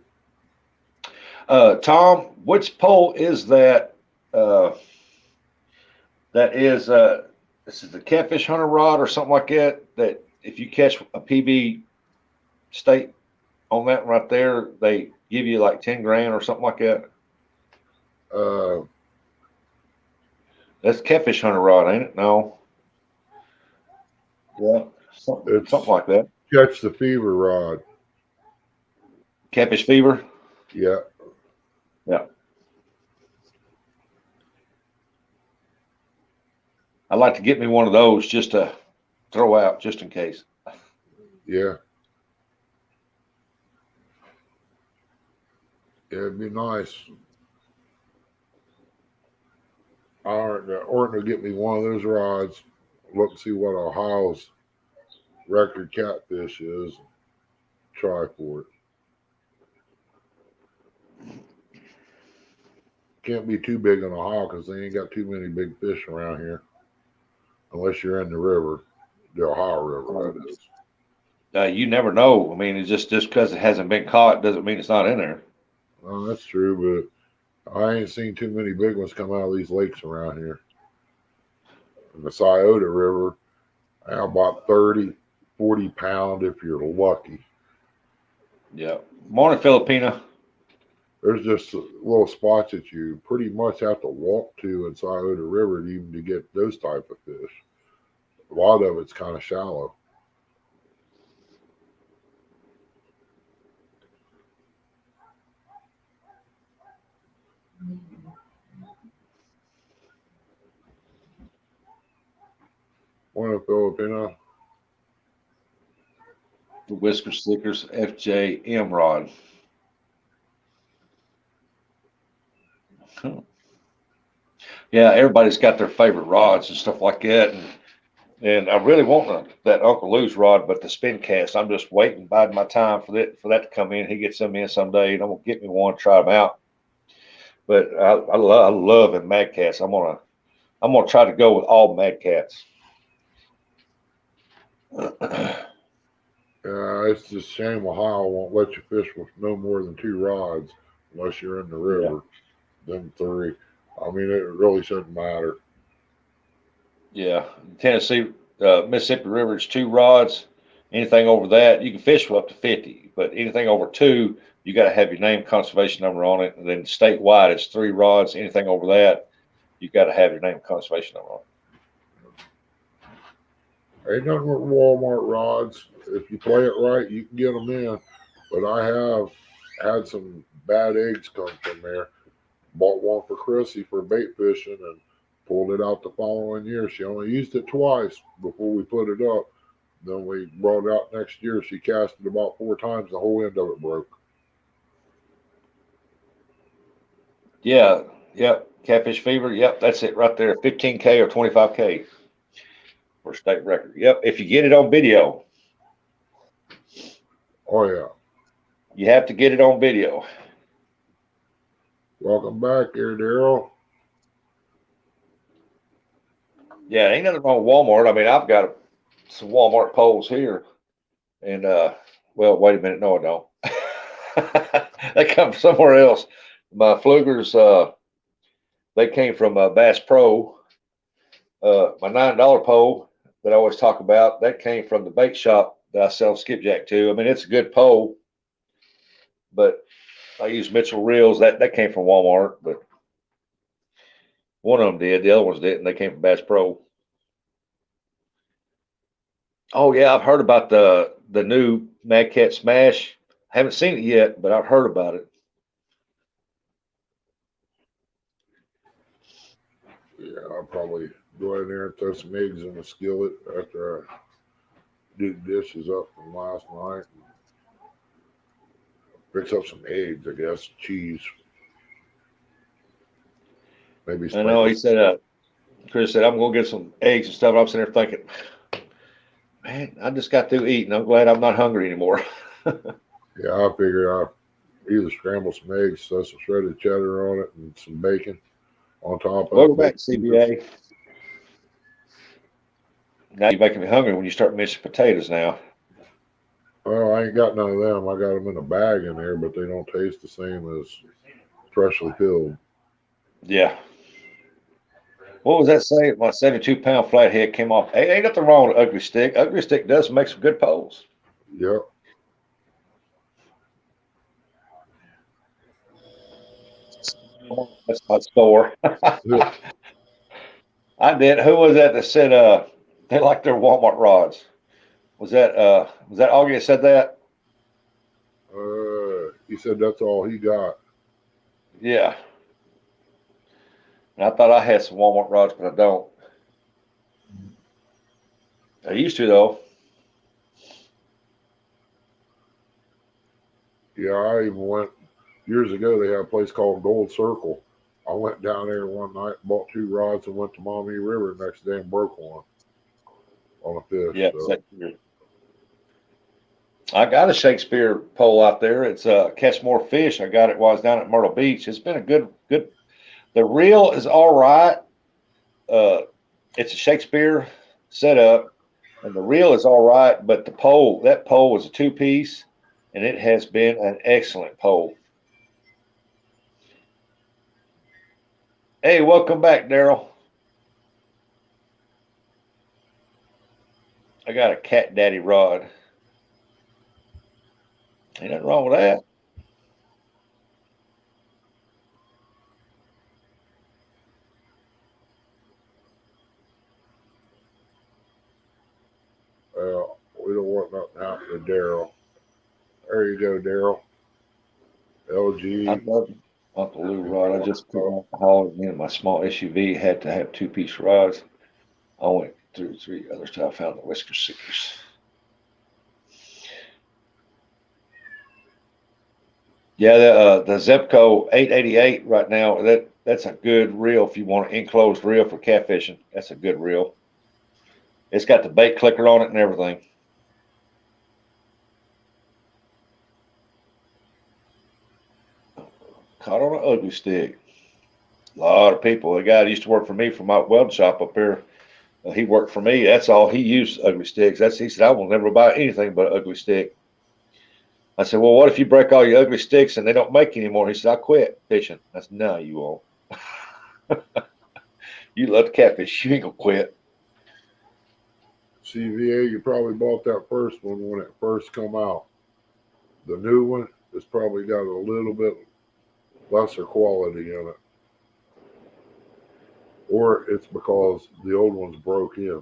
Tom, which pole is that? That is this is the Catfish Hunter rod or something like that. That if you catch a PB state on that right there, they give you like 10 grand or something like that. Uh, That's Catfish Hunter rod, ain't it? No. Yeah, something like that. Catch the fever rod. Catfish Fever. Yeah. Yeah. I'd like to get me one of those just to throw out just in case. Yeah. Yeah, it'd be nice. Orton will get me one of those rods. Look and see what Ohio's record catfish is. Try for it. Can't be too big in Ohio because they ain't got too many big fish around here. Unless you're in the river, the Ohio River, that is. You never know. I mean, it's just because it hasn't been caught doesn't mean it's not in there. Well, that's true, but I ain't seen too many big ones come out of these lakes around here. In the Scioto River, about 30, 40 pound if you're lucky. Yeah. Morning, Filipina. There's just little spots that you pretty much have to walk to in Scioto River even to get those type of fish. A lot of it's kind of shallow. One of Filipino. The Whisker Slickers FJM rod. Huh. Yeah, everybody's got their favorite rods and stuff like that. And I really want that Uncle Lou's rod, but the spin cast, I'm just waiting, biding my time for that to come in. He gets them in someday, and I'm gonna get me one, try them out. But I love them Mad Cats. I'm gonna try to go with all Mad Cats. It's just a shame Ohio won't let you fish with no more than 2 rods unless you're in the river. Then 3. I mean, it really shouldn't matter. Yeah, Tennessee, Mississippi River is 2 rods. Anything over that, you can fish for up to 50, but anything over 2, you got to have your name conservation number on it. And then statewide, it's 3 rods. Anything over that, you got to have your name conservation number on it. Ain't nothing with Walmart rods. If you play it right, you can get them in. But I have had some bad eggs come from there. Bought one for Chrissy for bait fishing and pulled it out the following year. She only used it twice before we put it up. Then we brought it out next year. She cast it about 4 times. The whole end of it broke. Yeah, yep. Catfish fever. Yep, that's it right there. 15K or 25K for state record. Yep. If you get it on video, Oh, yeah. you have to get it on video. Welcome back here, Daryl. Yeah, ain't nothing wrong with Walmart. I mean, I've got some Walmart poles here, and well, wait a minute, no, I don't. They come from somewhere else. My flugers, they came from Bass Pro. My $9 pole that I always talk about, that came from the bait shop that I sell skipjack to. I mean, it's a good pole, but I use Mitchell reels. That came from Walmart, but one of them did. The other ones didn't. They came from Bass Pro. Oh yeah, I've heard about the new Mad Cat Smash. Haven't seen it yet, but I've heard about it. Yeah, I'll probably go in there and throw some eggs in the skillet after I do the dishes up from last night. Fix up some eggs, I guess, cheese. Maybe I know he said, Chris said, I'm going to get some eggs and stuff. I'm sitting there thinking, man, I just got through eating. I'm glad I'm not hungry anymore. Yeah, I figured I'll either scramble some eggs, throw some shredded cheddar on it, and some bacon on top of it. Welcome back, CBA. Now you're making me hungry when you start mentioning potatoes now. Well, I ain't got none of them. I got them in a bag in there, but they don't taste the same as freshly peeled. Yeah. What was that saying? My 72-pound flathead came off. Hey, ain't nothing wrong with Ugly Stick. Ugly Stick does make some good poles. Yep. That's my store. I did. Who was that said they like their Walmart rods? Was that Augie that said that? He said that's all he got. Yeah. And I thought I had some Walmart rods, but I don't. I used to though. Yeah, I even went years ago. They had a place called Gold Circle. I went down there one night, bought 2 rods, and went to Maumee River the next day and broke one on a fish. Yeah, so. I got a Shakespeare pole out there. It's Catch More Fish. I got it while I was down at Myrtle Beach. It's been a good. The reel is all right. It's a Shakespeare setup, and the reel is all right. But that pole was a 2-piece, and it has been an excellent pole. Hey, welcome back, Daryl. I got a Cat Daddy rod. Ain't nothing wrong with that. We don't want nothing to happen to Daryl. There you go, Daryl. LG. I love Uncle Lou rod. I just couldn't haul it in. My small SUV had to have 2-piece rods. I went three others till I found the whisker seekers. Yeah, the Zepco 888 right now, that's a good reel if you want an enclosed reel for catfishing. That's a good reel. It's got the bait clicker on it and everything. Caught on an ugly stick. A lot of people. The guy that used to work for me from my weld shop up here, he worked for me. That's all he used, ugly sticks. He said, I will never buy anything but an ugly stick. I said, well, what if you break all your ugly sticks and they don't make anymore? He said, I quit fishing. I said, no, you won't. You love to catfish. You ain't gonna quit. CVA, you probably bought that first one when it first come out. The new one has probably got a little bit lesser quality in it. Or it's because the old one's broke in.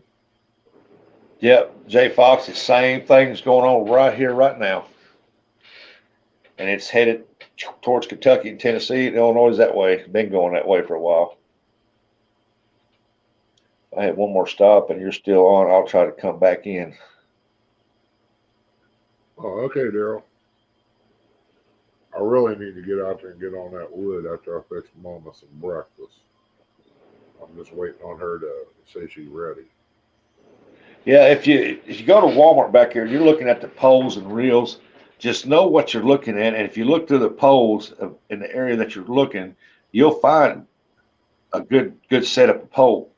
Yep, Jay Fox, the same thing's going on right here, right now. And it's headed towards Kentucky and Tennessee. Illinois is that way. It's been going that way for a while. I had one more stop and you're still on. I'll try to come back in. Oh, okay, Daryl. I really need to get out there and get on that wood after I fix Mama some breakfast. I'm just waiting on her to say she's ready. Yeah, if you go to Walmart back here, you're looking at the poles and reels. Just know what you're looking at, and if you look through the poles in the area that you're looking, you'll find a good setup of pole.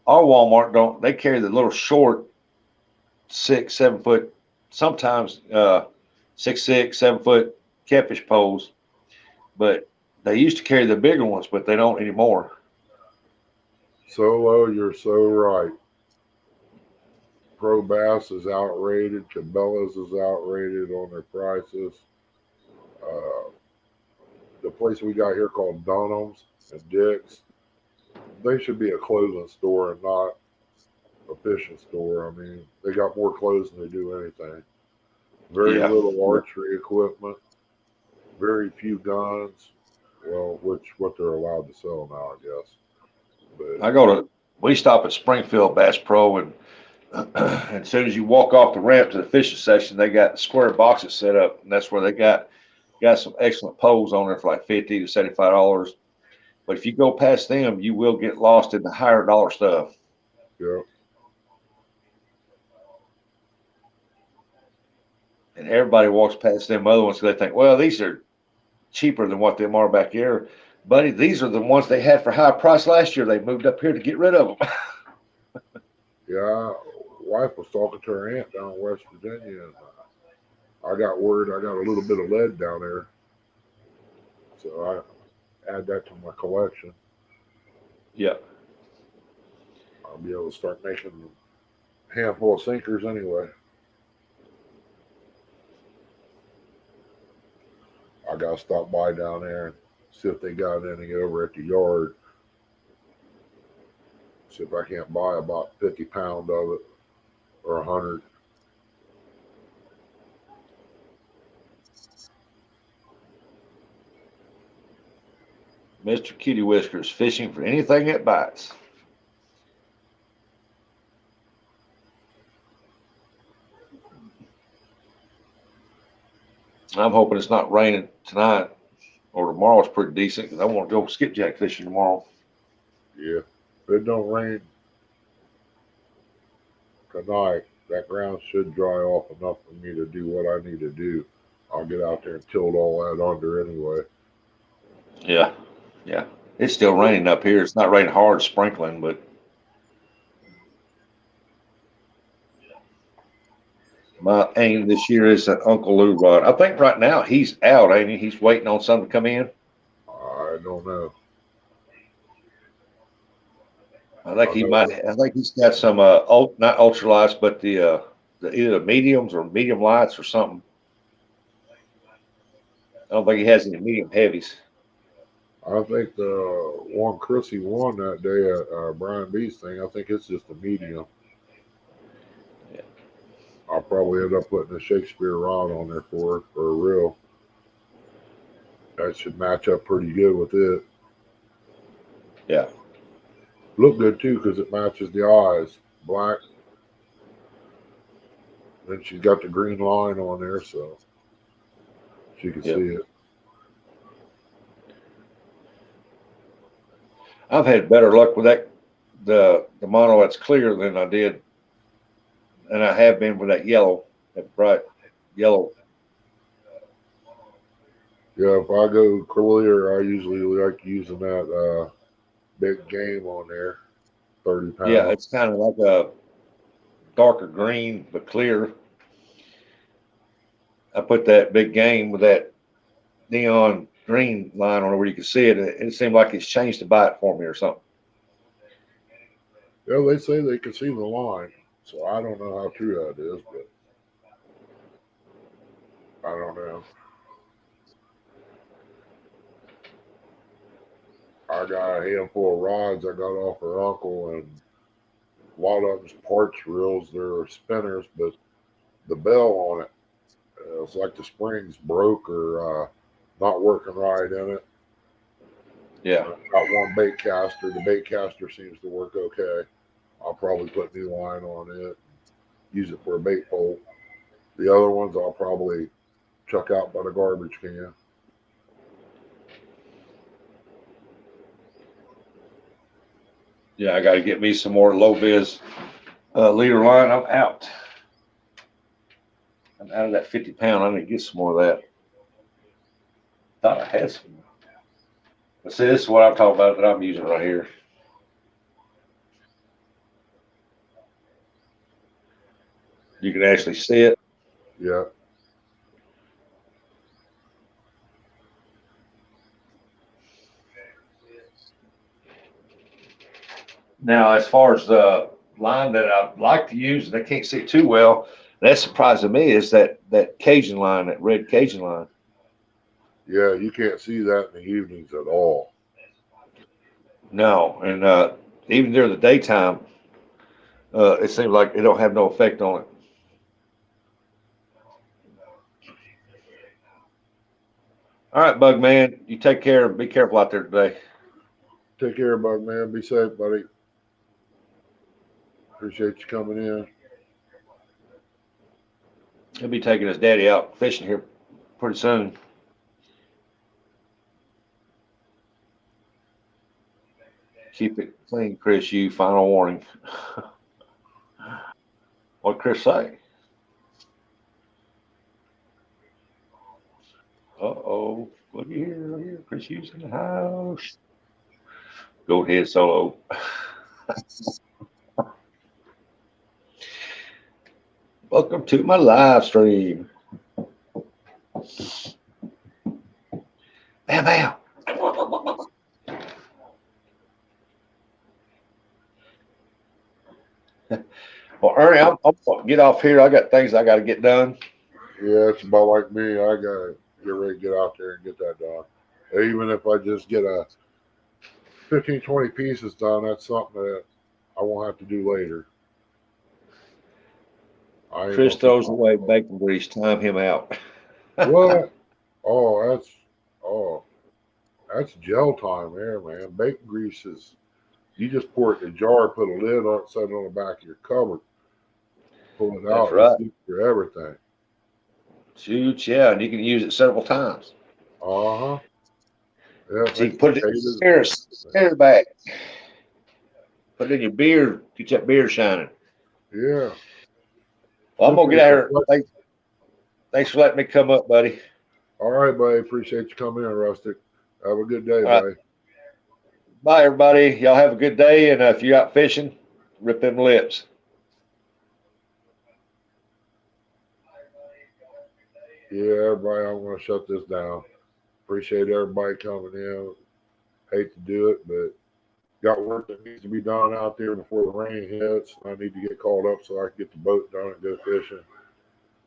Our Walmart don't. They carry the little short 6, 7 foot, sometimes 6, 7 foot catfish poles, but they used to carry the bigger ones, but they don't anymore. Solo, you're so right. Pro Bass is outrated. Cabela's is outrated on their prices. The place we got here called Dunham's and Dick's, they should be a clothing store and not a fishing store. I mean, they got more clothes than they do anything. Very little archery equipment. Very few guns. Well, what they're allowed to sell now, I guess. But we stop at Springfield Bass Pro, and as soon as you walk off the ramp to the fishing section, they got square boxes set up, and that's where they got some excellent poles on there for like $50 to $75. But if you go past them, you will get lost in the higher dollar stuff. yeah. And everybody walks past them other ones because they think, well, these are cheaper than what them are back here. Buddy, these are the ones they had for high price last year. They moved up here to get rid of them. Yeah, wife was talking to her aunt down in West Virginia, and I got word I got a little bit of lead down there, so I add that to my collection. Yeah. I'll be able to start making a handful of sinkers anyway. I got to stop by down there and see if they got any over at the yard. See if I can't buy about 50 pounds of it or 100. Mr. Kitty Whiskers, fishing for anything that bites. I'm hoping it's not raining tonight or tomorrow. It's pretty decent because I want to go skipjack fishing tomorrow. Yeah, if it don't rain tonight, that ground should dry off enough for me to do what I need to do. I'll get out there and tilt all that under anyway. Yeah. It's still raining up here. It's not raining hard, sprinkling, but my aim this year is an Uncle Lou rod. I think right now he's out, ain't he? He's waiting on something to come in. I don't know. I think he's got some not ultralights, but the either mediums or medium lights or something. I don't think he has any medium heavies. I think the one Chrissy won that day at Brian B's thing, I think it's just a medium. Yeah. I'll probably end up putting a Shakespeare rod on there for her for a reel. That should match up pretty good with it. Yeah. Look good too because it matches the eyes. Black. Then she's got the green line on there, so she can Yep. see it. I've had better luck with that the mono that's clear than I did, and I have been with that yellow, that bright yellow. Yeah, if I go clear, I usually like using that big game on there, 30 pounds. Yeah, it's kind of like a darker green but clear. I put that big game with that neon green line on it where you can see it. It seemed like it's changed the bite for me or something. Yeah, they say they can see the line, so I don't know how true that is, but I don't know. I got a handful of rods I got off her uncle, and a lot of them's parts reels. They're spinners, but the bell on it, it's like the springs broke or not working right in it. Yeah. Got one bait caster. The bait caster seems to work okay. I'll probably put new line on it, use it for a bait pole. The other ones I'll probably chuck out by the garbage can. Yeah, I got to get me some more low vis leader line. I'm out. I'm out of that 50 pound. I need to get some more of that. Thought I had some. But see, this is what I'm talking about that I'm using right here. You can actually see it. Yeah. Now, as far as the line that I like to use, and I can't see too well, that's surprising me is that Cajun line, that red Cajun line. Yeah, you can't see that in the evenings at all. No, and even during the daytime, it seems like it don't have no effect on it. All right, Bug Man, you take care and be careful out there today. Take care, Bug Man. Be safe, buddy. Appreciate you coming in. He'll be taking his daddy out fishing here pretty soon. Keep it clean, Chris. You final warning. What Chris say? Uh-oh. Look here. Chris Hughes in the house. Go ahead, Solo. Welcome to my live stream. Bam, bam. Well, Ernie, I'm going to get off here. I got things I got to get done. Yeah, it's about like me. I got to get ready to get out there and get that done. Even if I just get a 15, 20 pieces done, that's something that I won't have to do later. Chris throws away bacon grease. Time him out. What? Oh, that's gel time there, man. Bacon grease is, you just pour it in a jar, put a lid on it, set it on the back of your cupboard, pull it out, right. it's for everything. Shoot, yeah, and you can use it several times. Uh-huh. Yeah, So you can put it in your hair back. Put it in your beard, get that beard shining. Yeah. Well, I'm going to get out here. Thanks for letting me come up, buddy. All right, buddy. Appreciate you coming in, Rustic. Have a good day, All buddy. right. Bye, everybody. Y'all have a good day. And if you're out fishing, rip them lips. Yeah, everybody, I'm going to shut this down. Appreciate everybody coming in. Hate to do it, but got work that needs to be done out there before the rain hits. I need to get called up so I can get the boat done and go fishing,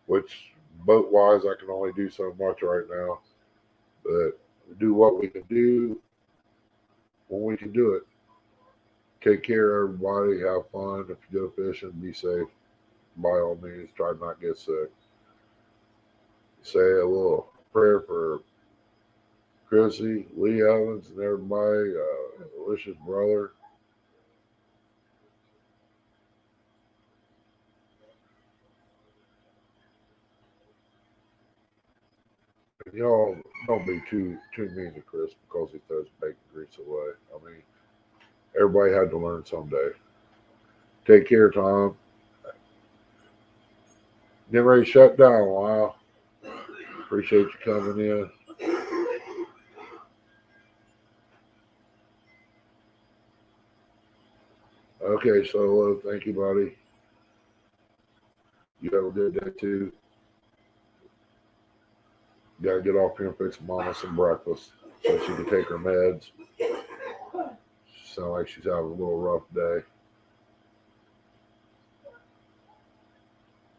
which boat-wise, I can only do so much right now. But do what we can do when we can do it. Take care, everybody. Have fun. If you go fishing, be safe. By all means, try not to get sick. Say a little prayer for Chrissy, Lee Evans, and everybody, Alicia's brother. Y'all don't be too mean to Chris because he throws bacon grease away. I mean, everybody had to learn someday. Take care, Tom. Get ready to shut down, Lyle. Appreciate you coming in. Okay, Solo, thank you, buddy. You have a good day too. Gotta get off here and fix Mama some breakfast so she can take her meds. Sound like she's having a little rough day.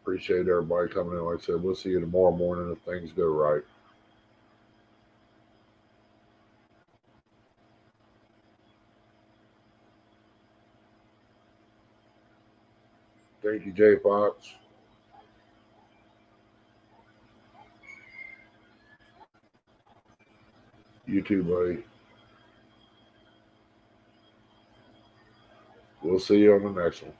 Appreciate everybody coming in. Like I said, we'll see you tomorrow morning if things go right. Thank you, Jay Fox. You too, buddy. We'll see you on the next one.